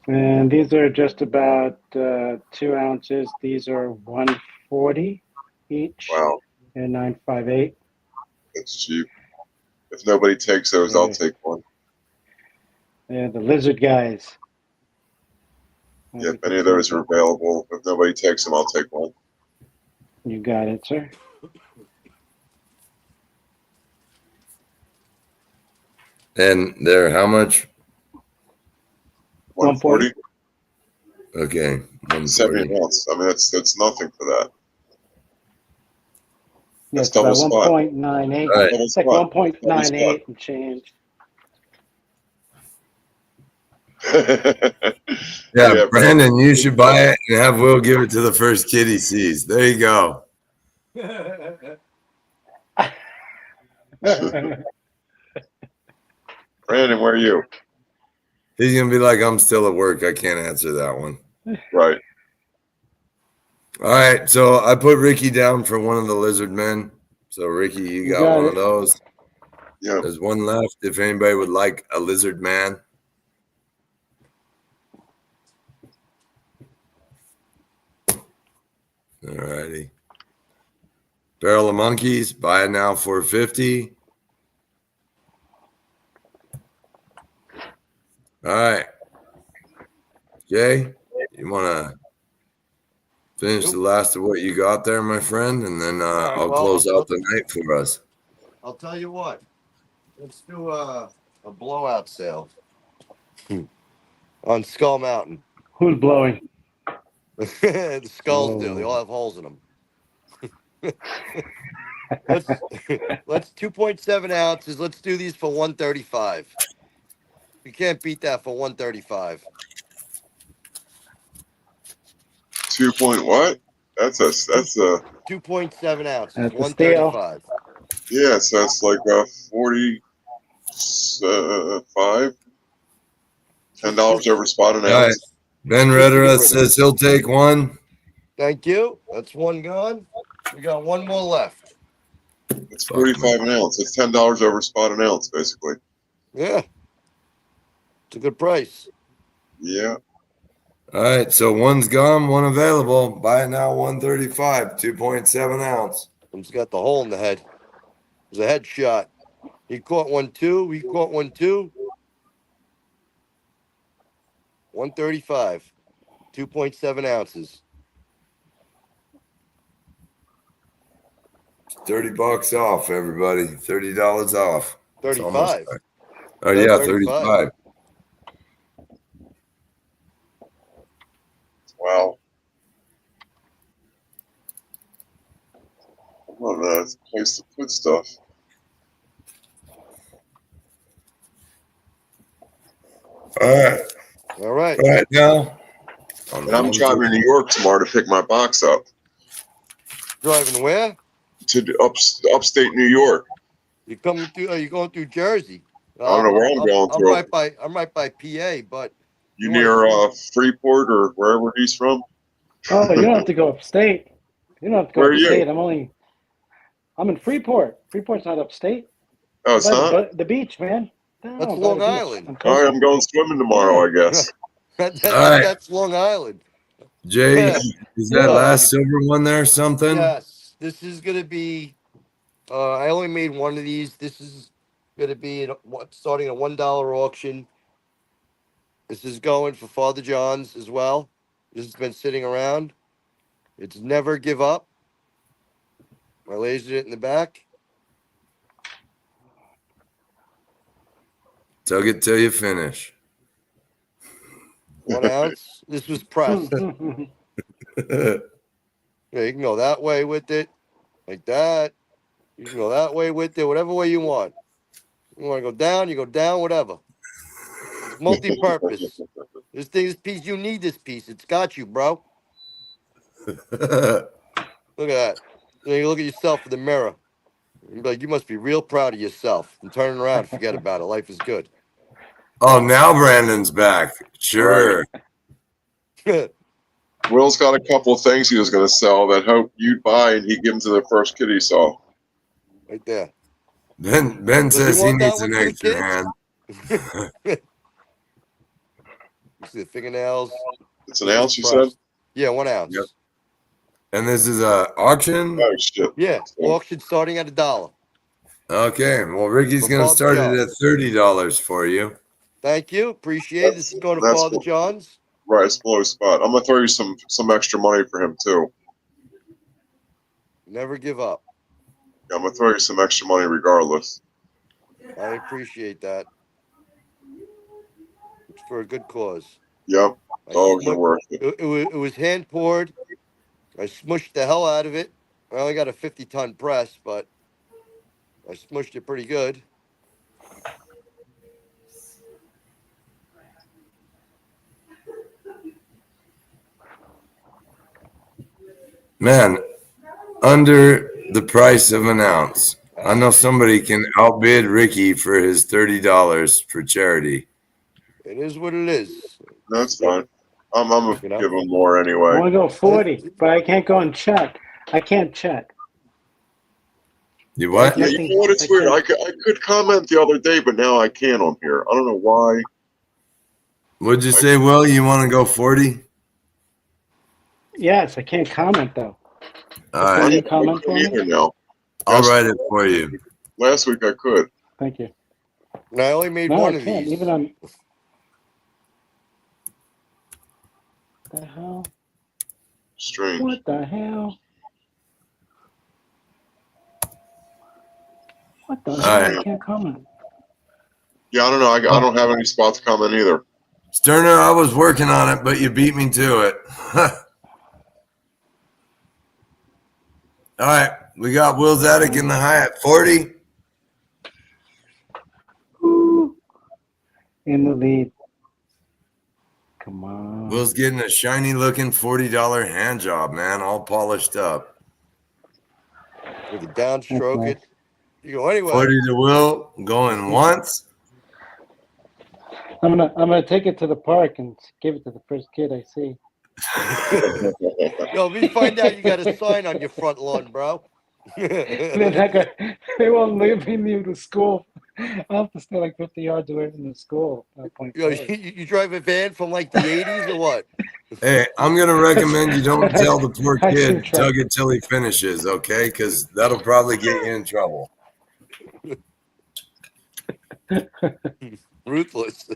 And these are just about 2 ounces. These are 140 each. Wow, And 958. that's cheap. If nobody takes those, I'll take one. Yeah, the lizard guys. Yeah, if any of those are available, if nobody takes them, I'll take one. You got it, sir. And they're how much? 140? Okay, 70 140. ounce. I mean, that's nothing for that. Yeah, That's it's about double spot. 1.98. All right. Double It's like spot. 1.98 and change. Yeah, Brandon, you should buy it and have Will give it to the first kid he sees. There you go. Brandon, where are you? He's gonna be like, I'm still at work. I can't answer that one. Right. All right, so I put Ricky down for one of the lizard men. So Ricky, you got one of those. Yeah. There's one left. If anybody would like a lizard man. All righty. Barrel of monkeys, buy it now, 450. All right. Jay, you want to finish the last of what you got there, my friend, and then right, I'll well, close out the night for us. I'll tell you what. Let's do a blowout sale on Skull Mountain. Who's blowing? The skulls do. They all have holes in them. let's 2.7 ounces. Let's do these for 135. You can't beat that for 135. 2 point what? That's a 2.7 ounces. That's a 135. yeah, so that's like 45. $10 over spot an All right. ounce. Ben Redera says he'll take one. Thank you. That's one gone. We got one more left. It's 45 an ounce. It's $10 over spot an ounce, basically. Yeah. It's a good price. Yeah. All right, so one's gone, one available. Buy it now, 135, 2.7 ounce. He's got the hole in the head. It was a headshot. He caught one too. He caught one too. 135. 2.7 ounces. $30 off, everybody. $30 off. It's almost 35. there. Oh yeah, 35. 35. Wow. Oh, that's a place to put stuff. All right. All right. All right now. And I'm driving to New York tomorrow to pick my box up Driving where? to upstate New York. You coming through? Are you going through Jersey? I don't know where I'm going I'm through. right by. I'm right by PA, but You wanna near Freeport or wherever he's from? Oh, you don't have to go upstate. You don't have to go Where are you? upstate. I'm in Freeport. Freeport's not upstate. Oh, it's By not? the beach, man. No, That's by Long the beach. Island. I'm All right, coastal. I'm going swimming tomorrow, I guess. All right. That's Long Island. Jay, is that Yeah. last silver one there something? Yes, this is gonna be. I only made one of these. This is gonna be starting a $1 auction. This is going for Father John's as well. This has been sitting around. It's Never Give Up. I lasered it in the back. Tug it till you finish. 1 ounce. This was pressed. Yeah, you can go that way with it, like that. You can go that way with it, whatever way you want. You want to go down, you go down, whatever. It's multi-purpose. This piece, you need this piece. It's got you, bro. Look at that. Then you look at yourself in the mirror. You're like, you must be real proud of yourself. And turn around, forget about it. Life is good. Oh, now Brandon's back. Sure. Right. Will's got a couple of things he was going to sell that hope you'd buy, and he'd give them to the first kid he saw. Right there. Ben Does he says he want that needs one an for the extra kids? hand. You see the fingernails? It's an ounce, you said? Yeah, 1 ounce. Yep. And this is a auction? Oh, shit. Yeah, auction starting at $1. Okay. Well, Ricky's For going to Father start John. it at $30 for you. Thank you. Appreciate it. This is going to That's Father cool. John's. Right, it's below spot. I'm going to throw you some extra money for him, too. Never give up. Yeah, I'm going to throw you some extra money regardless. I appreciate that. It's for a good cause. Yep. Dogs are worth it. It was hand poured. I smushed the hell out of it. I only got a 50-ton press, but I smushed it pretty good. Man, under the price of an ounce. I know somebody can outbid Ricky for his $30 for charity. It is what it is. That's fine. I'm going to You know? give him more I anyway. want to go 40, but I can't go and check. I can't check. You what? Yeah, you know what? It's weird. I could comment the other day, but now I can't on here. I don't know why. What'd you say, Will? You want to go 40? Yes, I can't comment though. All I right. you don't comment for me? either now. I'll write it for you. Last week I could. Thank you. And I only made No, one I of can't. these. Even on. What the hell? Strange. What the hell? What the hell? right. I can't comment. Yeah, I don't know. I don't have any spot to comment either. Sterner, I was working on it, but you beat me to it. All right. We got Will's Attic in the high at 40. Ooh. In the lead. Come on. Will's getting a shiny looking $40 hand job, man, all polished up. With a downstroke That's it. You go anyway. 40 to Will, going once. I'm gonna take it to the park and give it to the first kid I see. Yo, if you find out you got a sign on your front lawn, bro. They won't leave me to school. I'll have to stay like 50 yards away from the school at that point. Yo, you drive a van from like the 80s or what? Hey, I'm going to recommend you don't tell the poor I kid, should try. tug it till he finishes, okay? Because that'll probably get you in trouble. Ruthless.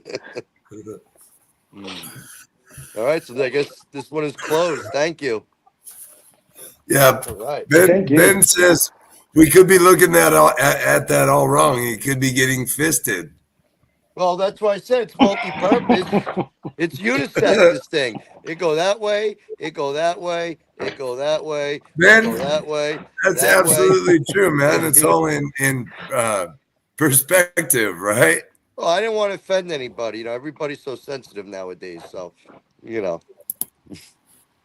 All right, so I guess this one is closed. Thank you. Yeah, All right. Ben Thank you. says We could be looking at that all wrong. He could be getting fisted. Well, that's why I said it's multi-purpose. It's unisex, this thing. It go that way, it go that way, it go that way, it go Man, that way, that's that way. absolutely true, man. It's all in perspective, right? Well, I didn't want to offend anybody. You know, everybody's so sensitive nowadays. So, you know.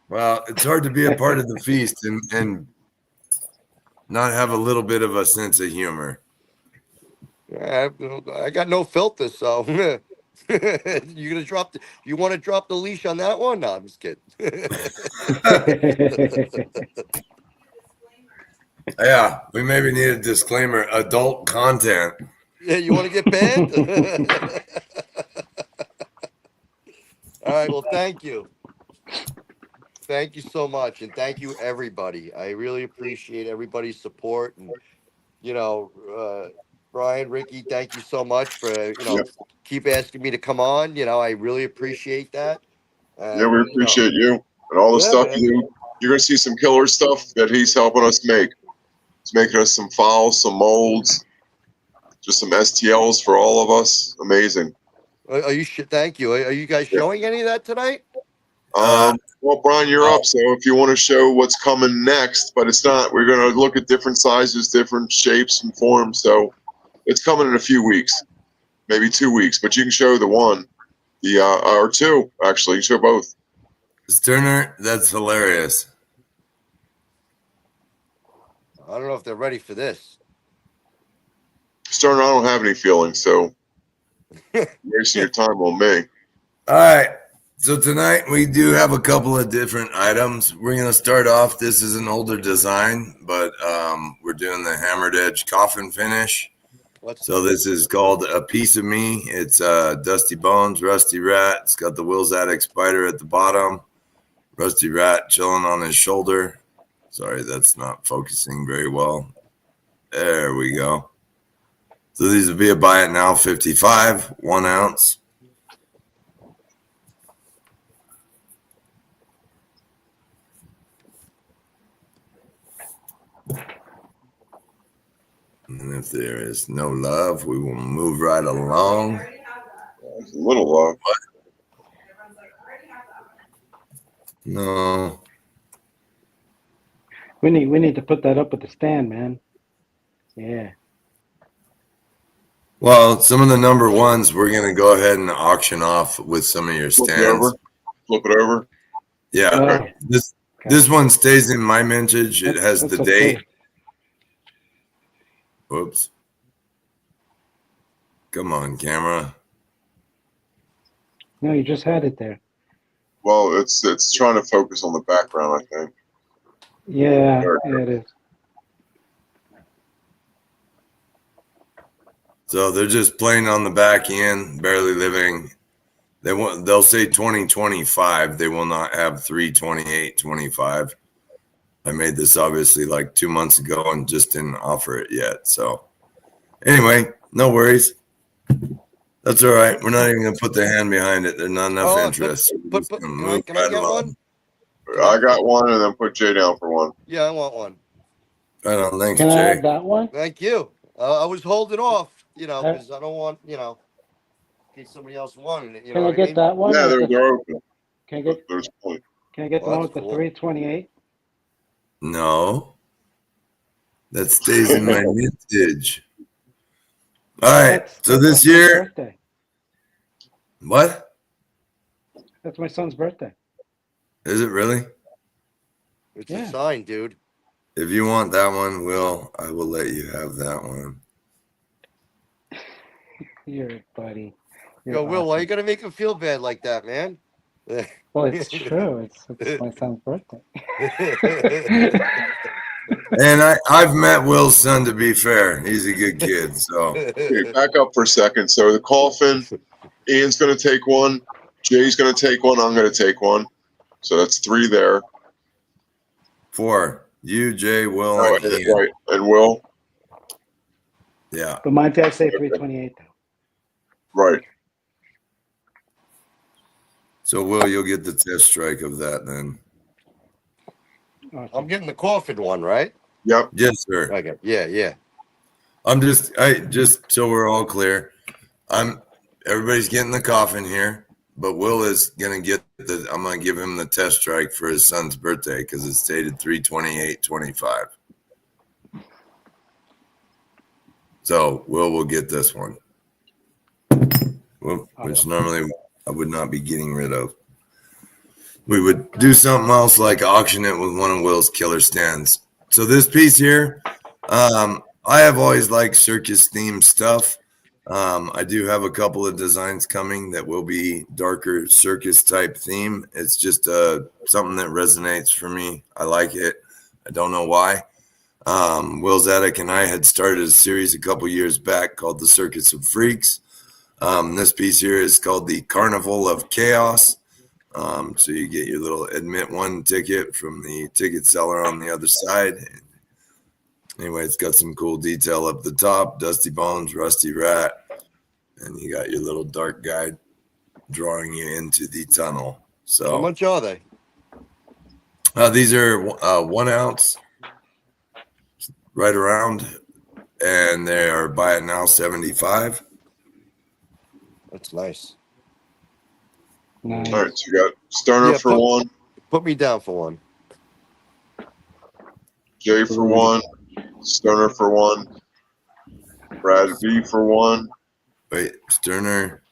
Well, it's hard to be a part of the feast and not have a little bit of a sense of humor. I got no filter, so you gonna drop the, you want to drop the leash on that one? No, I'm just kidding. Yeah, we maybe need a disclaimer: adult content. Yeah, you want to get banned? All right, well, thank you. Thank you so much, and thank you everybody. I really appreciate everybody's support, and you know, Brian, Ricky, thank you so much for Yeah, keep asking me to come on. You know, I really appreciate that. yeah, we And appreciate you and all the yeah, stuff man. you do. You're gonna see some killer stuff that he's helping us make. He's making us some files, some molds, just some STLs for all of us. Amazing. Are you? Thank you. Are you guys Yeah. showing any of that tonight? Well, Brian, you're up. So if you want to show what's coming next, but it's not, we're going to look at different sizes, different shapes and forms. So it's coming in a few weeks, maybe 2 weeks, but you can show the one, or two, actually. You can show both. Sterner, that's hilarious. I don't know if they're ready for this. Stern, I don't have any feelings, so you're wasting your time on me. All right. So tonight we do have a couple of different items. We're going to start off. This is an older design, but we're doing the hammered edge coffin finish. So this is called A Piece of Me. It's Dusty Bones, Rusty Rat. It's got the Will's Attic Spider at the bottom. Rusty Rat chilling on his shoulder. Sorry, that's not focusing very well. There we go. So these will be a buy it now 55, 1 ounce. And if there is no love, we will move right along. It's a little low. No. We need to put that up with the stand, man. Yeah. Well, some of the number ones we're going to go ahead and auction off with some of your Flip it stands. over. Flip it over. Yeah. Okay. This one stays in my mintage. It has That's the okay. date. Whoops. Come on, camera. No, you just had it there. Well, it's trying to focus on the background, I think. Yeah, it is. So they're just playing on the back end, barely living. They'll say 2025. They will not have 32825. I made this obviously like 2 months ago and just didn't offer it yet. So anyway, no worries. That's all right. We're not even gonna put the hand behind it. There's not enough interest. Can I get one? I got one, and then put Jay down for one. Yeah, I want one. Right on. Thanks, Can I Jay. have that one? Thank you. I was holding off, because I don't want, in case somebody else wanted it. You Can know I what get mean? that one? Yeah, with the- they're open. Can I get There's point. Can I get the Well, one with that's the cool. 328? No, that stays in my mintage. All right. So this that's my year, birthday. what That's my son's birthday. is it really? It's Yeah. a sign, dude. If you want that one, I will let you have that one. You're a buddy. You're Yo, Will, why awesome. you gotta make him feel bad like that, man? Well, it's true. It's my son's birthday. And I've met Will's son, to be fair. He's a good kid. So Okay, back up for a second. So the coffin, Ian's going to take one. Jay's going to take one. I'm going to take one. So that's 3 there. 4. You, Jay, Will, Oh, and Ian. right. And Will. Yeah. But mine does say 328 though. Right. So Will, you'll get the test strike of that then. Awesome. I'm getting the coffin one, right? Yep. Yes, sir. Okay. Yeah. Just so we're all clear, everybody's getting the coffin here, but Will is gonna I'm gonna give him the test strike for his son's birthday because it's dated 3/28/25. So Will get this one, which normally I would not be getting rid of. We would do something else like auction it with one of Will's killer stands. So this piece here, I have always liked circus themed stuff. I do have a couple of designs coming that will be darker circus type theme. It's just something that resonates for me. I like it. I don't know why. Will Zedek and I had started a series a couple years back called the Circus of Freaks. This piece here is called the Carnival of Chaos. So you get your little admit one ticket from the ticket seller on the other side. Anyway, it's got some cool detail up the top, Dusty Bones, Rusty Rat, and you got your little dark guide drawing you into the tunnel. So How much are they? these are 1 ounce, right around, and they are buy it now $75. That's nice. Nice. All right, so you got Sterner for one, Put me down for one. Jay for one, Sterner for one, Brad V for one. Wait, Sterner,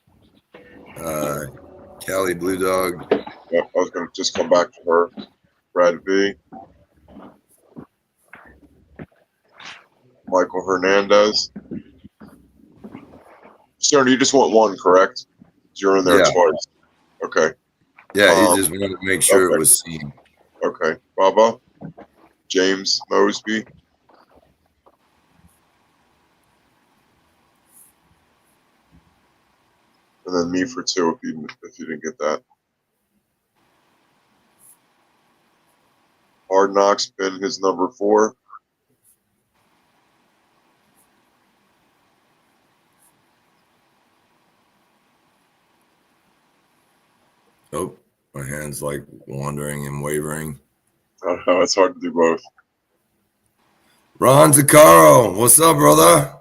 Cali Blue Dog. Yep, I was going to just come back to her. Brad V. Michael Hernandez. Sterner, you just want one, correct? You're in there Yeah. twice. Okay. Yeah, he just wanted to make sure okay. it was seen. Okay. Baba. James Mosby. And then me for two if you didn't get that. Hard Knocks been his number 4. Oh, my hand's like wandering and wavering. It's hard to do both. Ron Zaccaro, what's up, brother?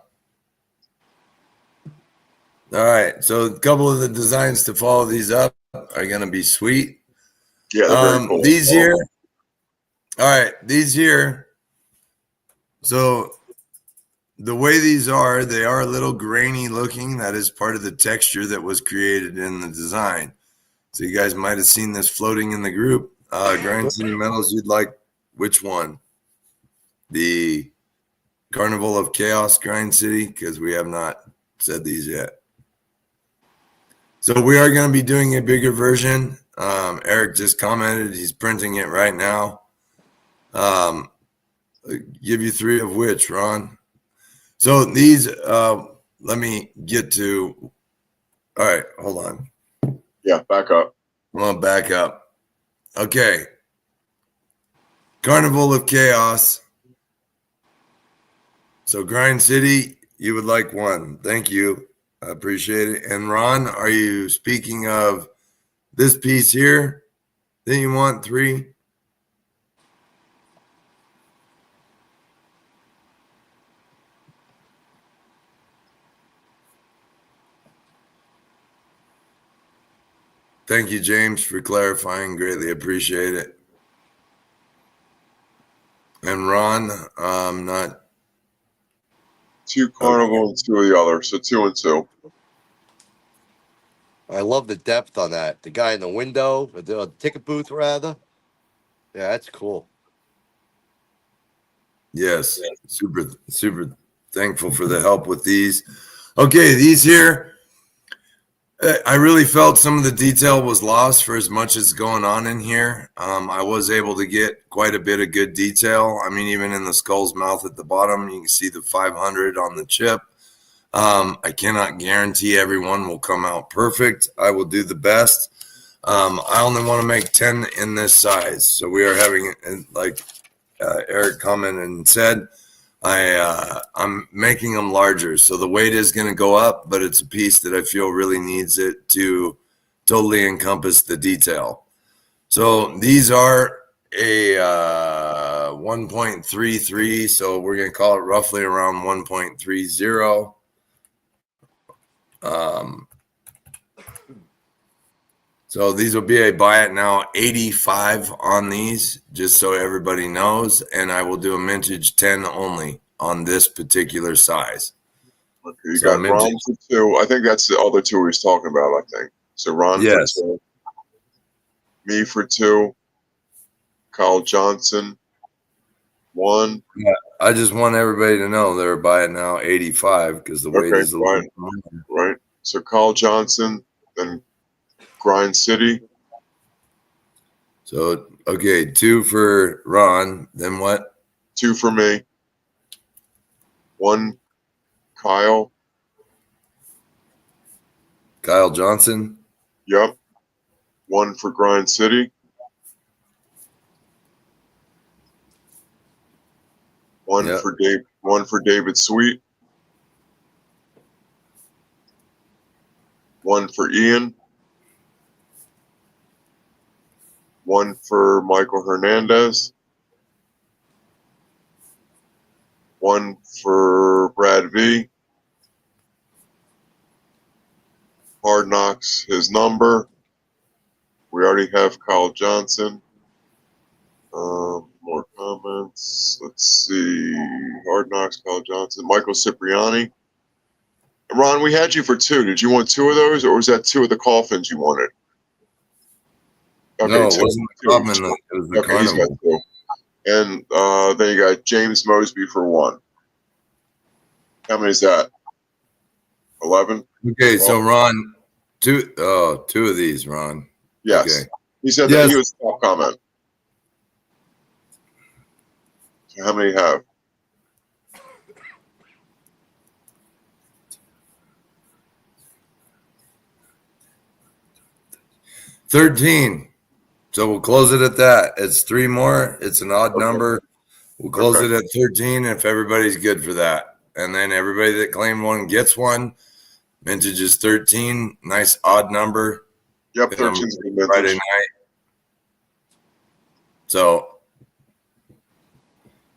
All right, so a couple of the designs to follow these up are going to be sweet. Yeah, they're very cool. These here, all right, these here. So the way these are, they are a little grainy looking. That is part of the texture that was created in the design. So you guys might have seen this floating in the group. Grind City Metals, you'd like which one? The Carnival of Chaos Grind City, because we have not said these yet. So we are going to be doing a bigger version. Eric just commented he's printing it right now. Give you 3 of which, Ron? So these, let me get to, all right, hold on. Yeah, back up. I'm going to back up. Okay. Carnival of Chaos. So Grind City, you would like 1. Thank you. I appreciate it. And Ron, are you speaking of this piece here? Then you want 3? Thank you, James, for clarifying. Greatly appreciate it. And Ron, not 2 Carnival and 2 of the other. So 2 and 2. I love the depth on that. The guy in the window, the ticket booth, rather. Yeah, that's cool. Yes, super thankful for the help with these. Okay, these here, I really felt some of the detail was lost for as much as going on in here. I was able to get quite a bit of good detail. I mean, even in the skull's mouth at the bottom, you can see the 500 on the chip. I cannot guarantee everyone will come out perfect. I will do the best. I only want to make 10 in this size. So we are having, like Eric commented and said, I'm making them larger. So the weight is going to go up, but it's a piece that I feel really needs it to totally encompass the detail. So these are a 1.33, so we're going to call it roughly around 1.30. So these will be a buy it now 85 on these, just so everybody knows, and I will do a mintage 10 only on this particular size. Okay, you So got Ron for 2. I think that's the other 2 he's talking about, I think. So Ron Yes. for 2. Me for 2. Kyle Johnson, 1. I just want everybody to know they're buy it now 85 because the weight Okay, is a little right. Right. So Kyle Johnson, then Grind City. So, okay, 2 for Ron, then what? 2 for me. 1 Kyle. Kyle Johnson. Yep. 1 for Grind City. 1 Yep. for Dave. 1 for David Sweet. 1 for Ian. 1 for Michael Hernandez. 1 for Brad V. Hard Knocks, his number. We already have Kyle Johnson. More comments. Let's see. Hard Knocks, Kyle Johnson. Michael Cipriani. Ron, we had you for 2. Did you want 2 of those, or was that 2 of the coffins you wanted? Okay, No, it 2. wasn't the Common, it was the Okay, he's got Carnival. 2. And then you got James Mosby for 1. How many is that? 11? Okay, so Ron, 2 of these, Ron. Yes. Okay. He said Yes. that he was top comment. So how many have? $13. So we'll close it at that. It's 3 more. It's an odd Okay. number. We'll close Okay. it at 13 if everybody's good for that. And then everybody that claimed one gets one. Vintage is 13. Nice odd number. Yep, Good number 13's for good vintage. Friday night. So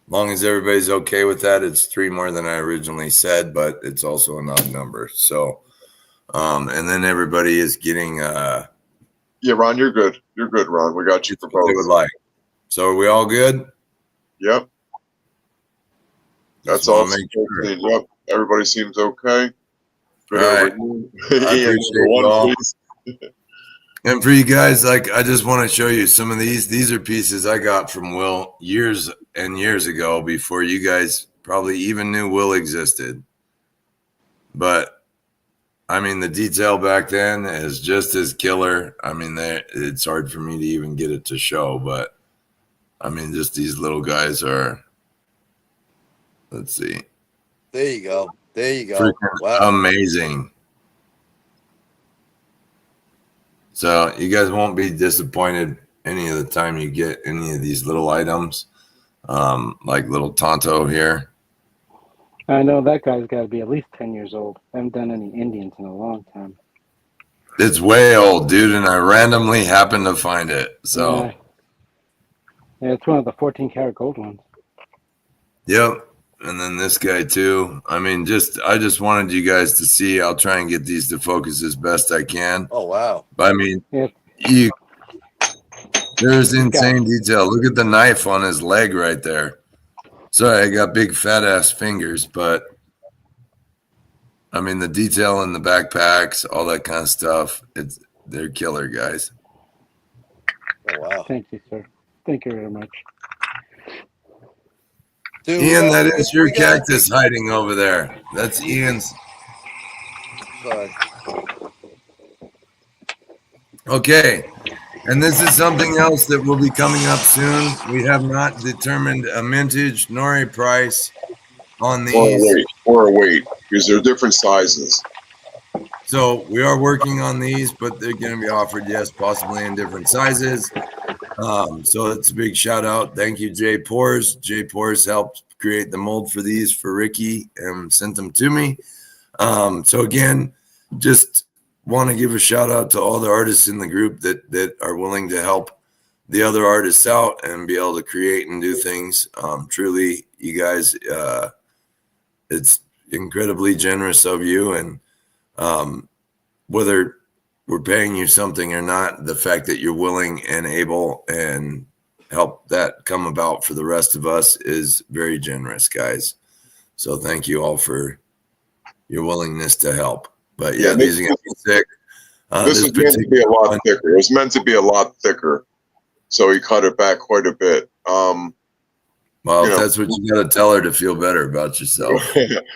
long as everybody's okay with that, it's 3 more than I originally said, but it's also an odd number. So and then everybody is getting Yeah, Ron, you're good. You're good, Ron. We got you for what they would both. like. So are we all good? Yep. Just That's all. wanna make sure. Yep. Everybody seems okay. Good All right. overview. I Ian, appreciate number you 1, all. please. And for you guys, like, I just want to show you some of these. These are pieces I got from Will years and years ago before you guys probably even knew Will existed. But I mean, the detail back then is just as killer. I mean, it's hard for me to even get it to show, but I mean, just these little guys are, let's see. There you go. There you go. Freaking Wow. amazing. So you guys won't be disappointed any of the time you get any of these little items, like little Tonto here. I know that guy's got to be at least 10 years old. I haven't done any Indians in a long time. It's way old, dude, and I randomly happened to find it. So, Yeah, it's one of the 14 karat gold ones. yep. And then this guy too. I mean, I just wanted you guys to see. I'll try and get these to focus as best I can. Oh, wow. But I mean, Yeah. There's insane detail. Look at the knife on his leg right there. Sorry, I got big fat ass fingers, but I mean the detail in the backpacks, all that kind of stuff. They're killer, guys. Oh, wow. Thank you, sir. Thank you very much. Dude, Ian, that is your we got- cactus hiding over there. That's Ian's. Sorry. Okay. And this is something else that will be coming up soon. We have not determined a mintage nor a price on these. Or a weight, because they're different sizes. So we are working on these, but they're going to be offered, yes, possibly in different sizes. So it's a big shout out. Thank you, JPours. JPours helped create the mold for these for Ricky and sent them to me. So again, just want to give a shout out to all the artists in the group that are willing to help the other artists out and be able to create and do things. Truly, you guys, it's incredibly generous of you. And whether we're paying you something or not, the fact that you're willing and able and help that come about for the rest of us is very generous, guys. So thank you all for your willingness to help. But yeah, these are going to be thick. This is meant to be a lot thicker. It was meant to be a lot thicker, so he cut it back quite a bit. Well, if that's what you got to tell her to feel better about yourself.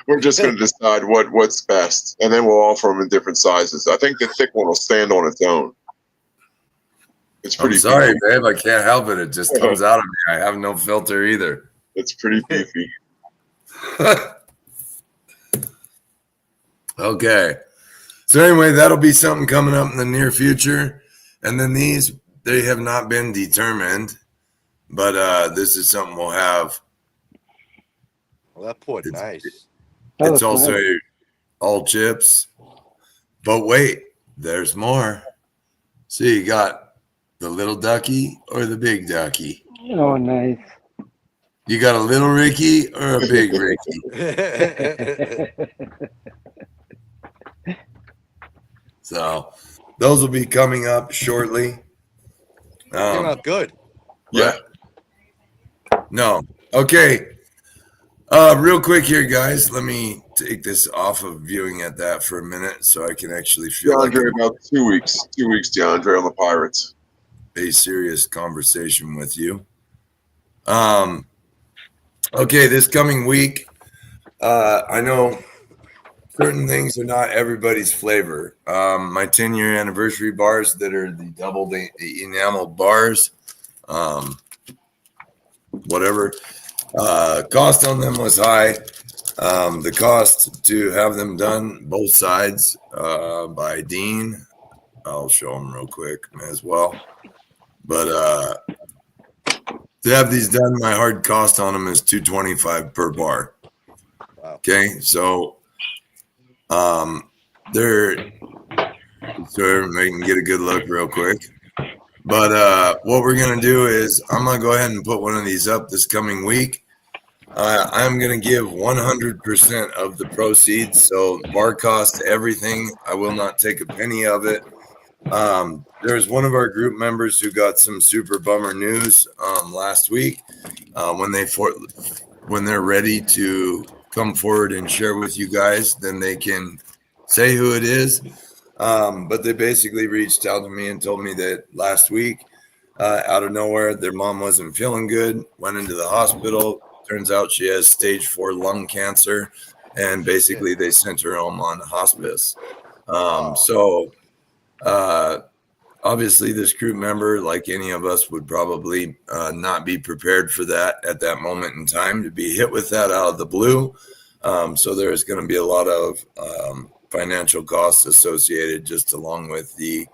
We're just going to decide what's best, and then we'll offer them in different sizes. I think the thick one will stand on its own. It's pretty. I'm sorry, beefy. babe. I can't help it. It just comes out of me. I have no filter either. It's pretty beefy. Okay. So anyway, that'll be something coming up in the near future. And then these, they have not been determined, but this is something we'll have. Well, that poured nice. It's also all chips. But wait, there's more. So you got the little ducky or the big ducky? Oh, nice. You got a little Ricky or a big Ricky? So those will be coming up shortly. Came out good. Yeah. No. Okay. Real quick here, guys. Let me take this off of viewing at that for a minute so I can actually feel DeAndre, about 2 weeks. 2 weeks, DeAndre, on the Pirates. A serious conversation with you. Okay, this coming week, I know certain things are not everybody's flavor. My 10-year anniversary bars that are the double the enameled bars, whatever. Cost on them was high. The cost to have them done, both sides, by Dean. I'll show them real quick as well. But to have these done, my hard cost on them is $225 per bar. Wow. Okay, so they're so everybody can get a good look real quick. But what we're gonna do is I'm gonna go ahead and put one of these up this coming week. I'm gonna give 100% of the proceeds, so bar cost, everything. I will not take a penny of it. There's one of our group members who got some super bummer news last week. When they're ready to come forward and share with you guys, then they can say who it is. But they basically reached out to me and told me that last week, out of nowhere, their mom wasn't feeling good, went into the hospital. Turns out she has stage 4 lung cancer, and basically they sent her home on hospice. So obviously this group member, like any of us, would probably not be prepared for that at that moment in time, to be hit with that out of the blue. So there's going to be a lot of financial costs associated, just along with the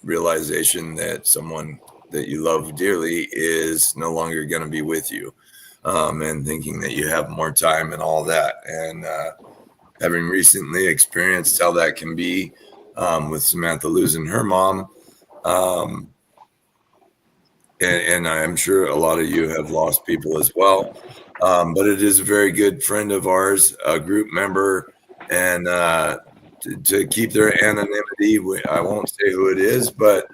realization that someone that you love dearly is no longer going to be with you, and thinking that you have more time and all that. And having recently experienced how that can be, with Samantha losing her mom. And I'm sure a lot of you have lost people as well. But it is a very good friend of ours, a group member, and to keep their anonymity, I won't say who it is, but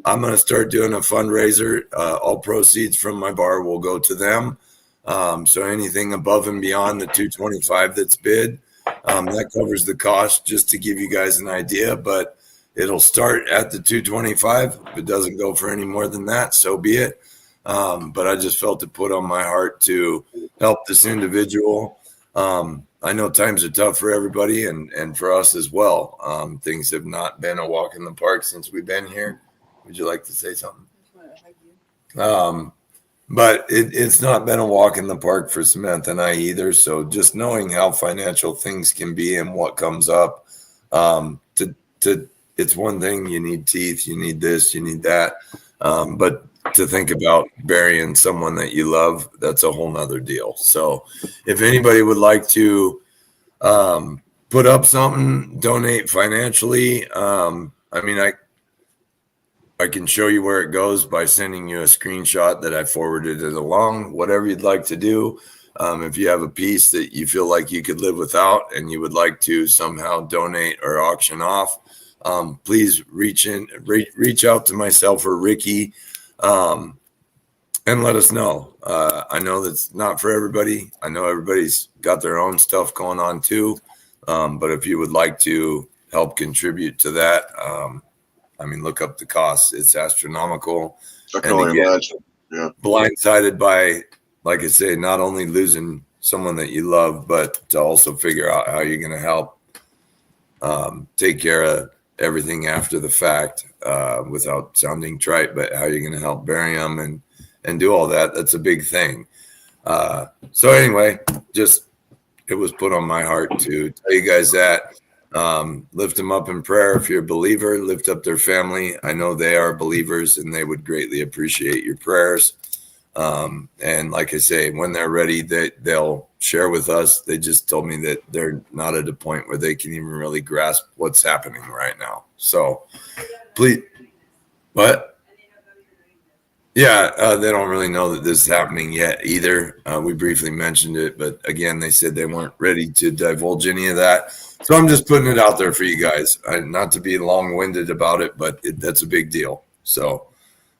I'm going to start doing a fundraiser. All proceeds from my bar will go to them. So anything above and beyond the $225 that's bid, that covers the cost, just to give you guys an idea. But it'll start at the $225. If it doesn't go for any more than that, so be it. But I just felt it put on my heart to help this individual. I know times are tough for everybody, and for us as well. Things have not been a walk in the park since we've been here. Would you like to say something? But it's not been a walk in the park for Samantha and I either. So just knowing how financial things can be and what comes up, it's one thing. You need teeth, you need this, you need that. But to think about burying someone that you love, that's a whole nother deal. So if anybody would like to put up something, donate financially, I can show you where it goes by sending you a screenshot that I forwarded it along, whatever you'd like to do. If you have a piece that you feel like you could live without and you would like to somehow donate or auction off, please reach out to myself or Ricky, and let us know. I know that's not for everybody. I know everybody's got their own stuff going on too. But if you would like to help contribute to that, I mean, look up the costs. It's astronomical. I can only imagine. Yeah. Blindsided by, like I say, not only losing someone that you love, but to also figure out how you're going to help take care of everything after the fact, without sounding trite, but how you're going to help bury them and do all that. That's a big thing. So anyway, just it was put on my heart to tell you guys that. Lift them up in prayer. If you're a believer, lift up their family. I know they are believers and they would greatly appreciate your prayers. And like I say, when they're ready, they'll share with us. They just told me that they're not at a point where they can even really grasp what's happening right now. So please, what? Yeah, they don't really know that this is happening yet either. We briefly mentioned it, but again, they said they weren't ready to divulge any of that. So I'm just putting it out there for you guys. Not to be long-winded about it, but that's a big deal. So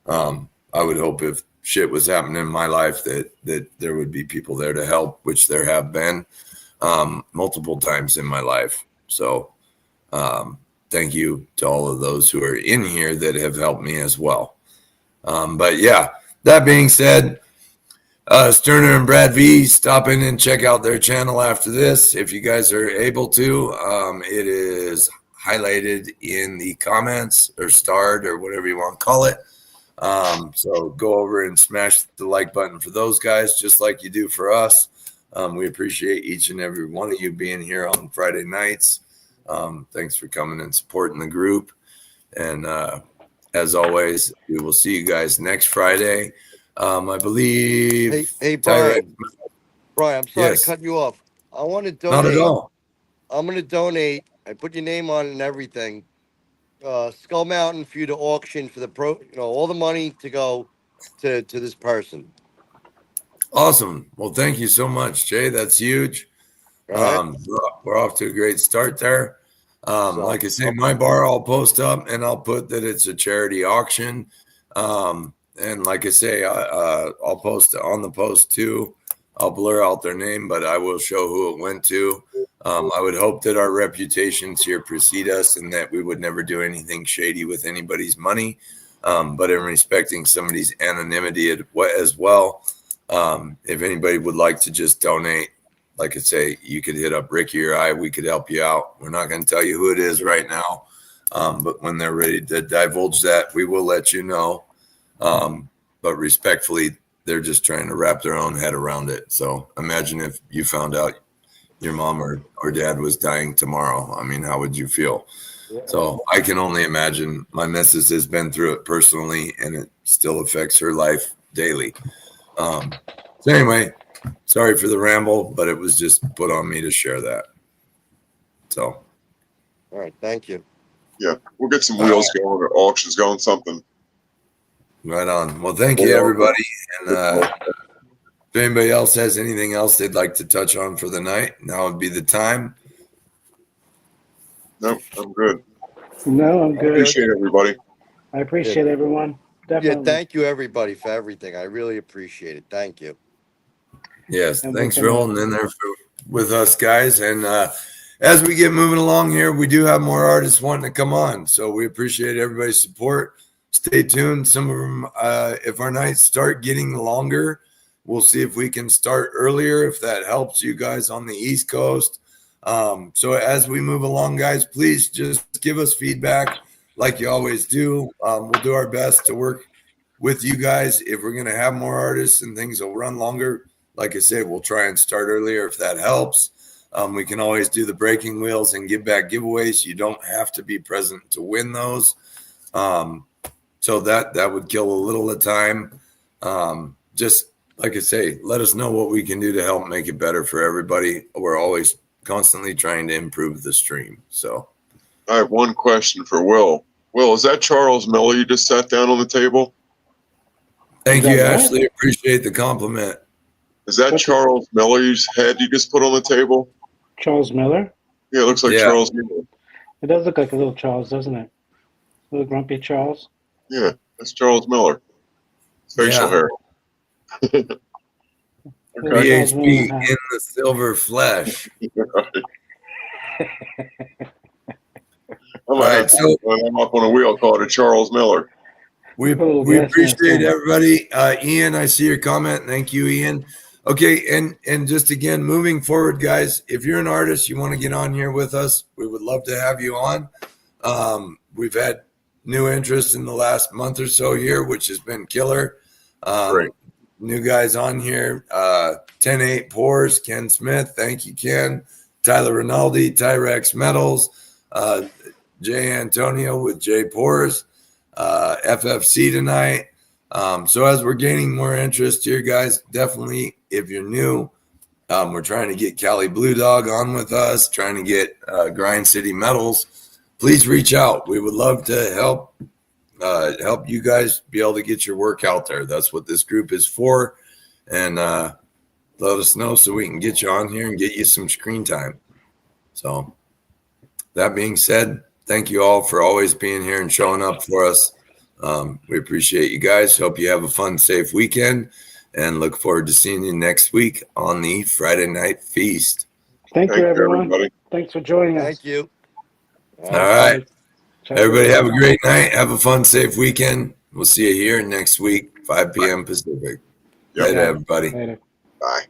I would hope if shit was happening in my life that there would be people there to help, which there have been multiple times in my life. So thank you to all of those who are in here that have helped me as well. But yeah, that being said, Sterner and Brad V, stop in and check out their channel after this. If you guys are able to, it is highlighted in the comments or starred or whatever you want to call it. So go over and smash the like button for those guys, just like you do for us. We appreciate each and every one of you being here on Friday nights. Thanks for coming and supporting the group. And, as always, we will see you guys next Friday. I believe. Hey, Brian. Tyrex. Brian, I'm sorry Yes. to cut you off. I want to Not donate. at all. I'm going to donate. I put your name on it and everything. Skull Mountain for you to auction for all the money to go to this person. Awesome. Well, thank you so much, Jay. That's huge. Right. We're off to a great start there. Like I say, my bar I'll post up and I'll put that it's a charity auction. And like I say, I'll post on the post too. I'll blur out their name, but I will show who it went to. I would hope that our reputations here precede us and that we would never do anything shady with anybody's money. But in respecting somebody's anonymity as well, if anybody would like to just donate, like I say, you could hit up Ricky or I. We could help you out. We're not going to tell you who it is right now, but when they're ready to divulge that, we will let you know. But respectfully, they're just trying to wrap their own head around it. So imagine if you found out your mom or dad was dying tomorrow. I mean, how would you feel? Yeah. So I can only imagine. My missus has been through it personally, and it still affects her life daily. So anyway, sorry for the ramble, but it was just put on me to share that. So. All right. Thank you. Yeah. We'll get some wheels going or auctions going, something. Right on. Well, thank you, everybody. And if anybody else has anything else they'd like to touch on for the night, now would be the time. No, I'm good. No, I'm good. I appreciate everybody. I appreciate everyone. Definitely. Yeah, thank you, everybody, for everything. I really appreciate it. Thank you. Yes, thanks for holding in there with us, guys. And as we get moving along here, we do have more artists wanting to come on. So we appreciate everybody's support. Stay tuned. Some of them, if our nights start getting longer, we'll see if we can start earlier, if that helps you guys on the East Coast. So as we move along, guys, please just give us feedback like you always do. We'll do our best to work with you guys. If we're going to have more artists and things will run longer, like I said, we'll try and start earlier if that helps. We can always do the breaking wheels and give back giveaways. You don't have to be present to win those. So that would kill a little of time. Just like I say, let us know what we can do to help make it better for everybody. We're always constantly trying to improve the stream. So I have one question for Will. Will, is that Charles Miller you just sat down on the table? Thank Is you, that what? Ashley. Appreciate the compliment. Is that What's- Charles Miller's head you just put on the table? Charles Miller? Yeah, it looks like Yeah. Charles Miller. It does look like a little Charles, doesn't it? Little grumpy Charles. Yeah, that's Charles Miller. Facial Yeah. hair. Little Okay. Charles PHP Miller hat. in the silver flesh. I might All right, have to so- when I'm up on a wheel call to Charles Miller. We Oh, we yes, appreciate yes. everybody. Ian, I see your comment. Thank you, Ian. Okay, and just again, moving forward, guys, if you're an artist, you want to get on here with us, we would love to have you on. We've had new interest in the last month or so here, which has been killer. Great. New guys on here. 10-8 Pours, Ken Smith. Thank you, Ken. Tyler Rinaldi, Tyrex Metals. Jay Antonio with JPoursllc. FFC tonight. So as we're gaining more interest here, guys, definitely if you're new, we're trying to get Cali Blue Dog on with us, trying to get Grind City Metals. Please reach out. We would love to help you guys be able to get your work out there. That's what this group is for. And let us know so we can get you on here and get you some screen time. So that being said, thank you all for always being here and showing up for us. We appreciate you guys. Hope you have a fun, safe weekend and look forward to seeing you next week on the Friday Night Feast. Thank you, Thank you, everyone. everybody. Thanks for joining us. Thank you. All right. Check Everybody it have out. a great night. Have a fun, safe weekend. We'll see you here next week, 5 p.m. Pacific. Yep. Later, everybody. Later. Bye.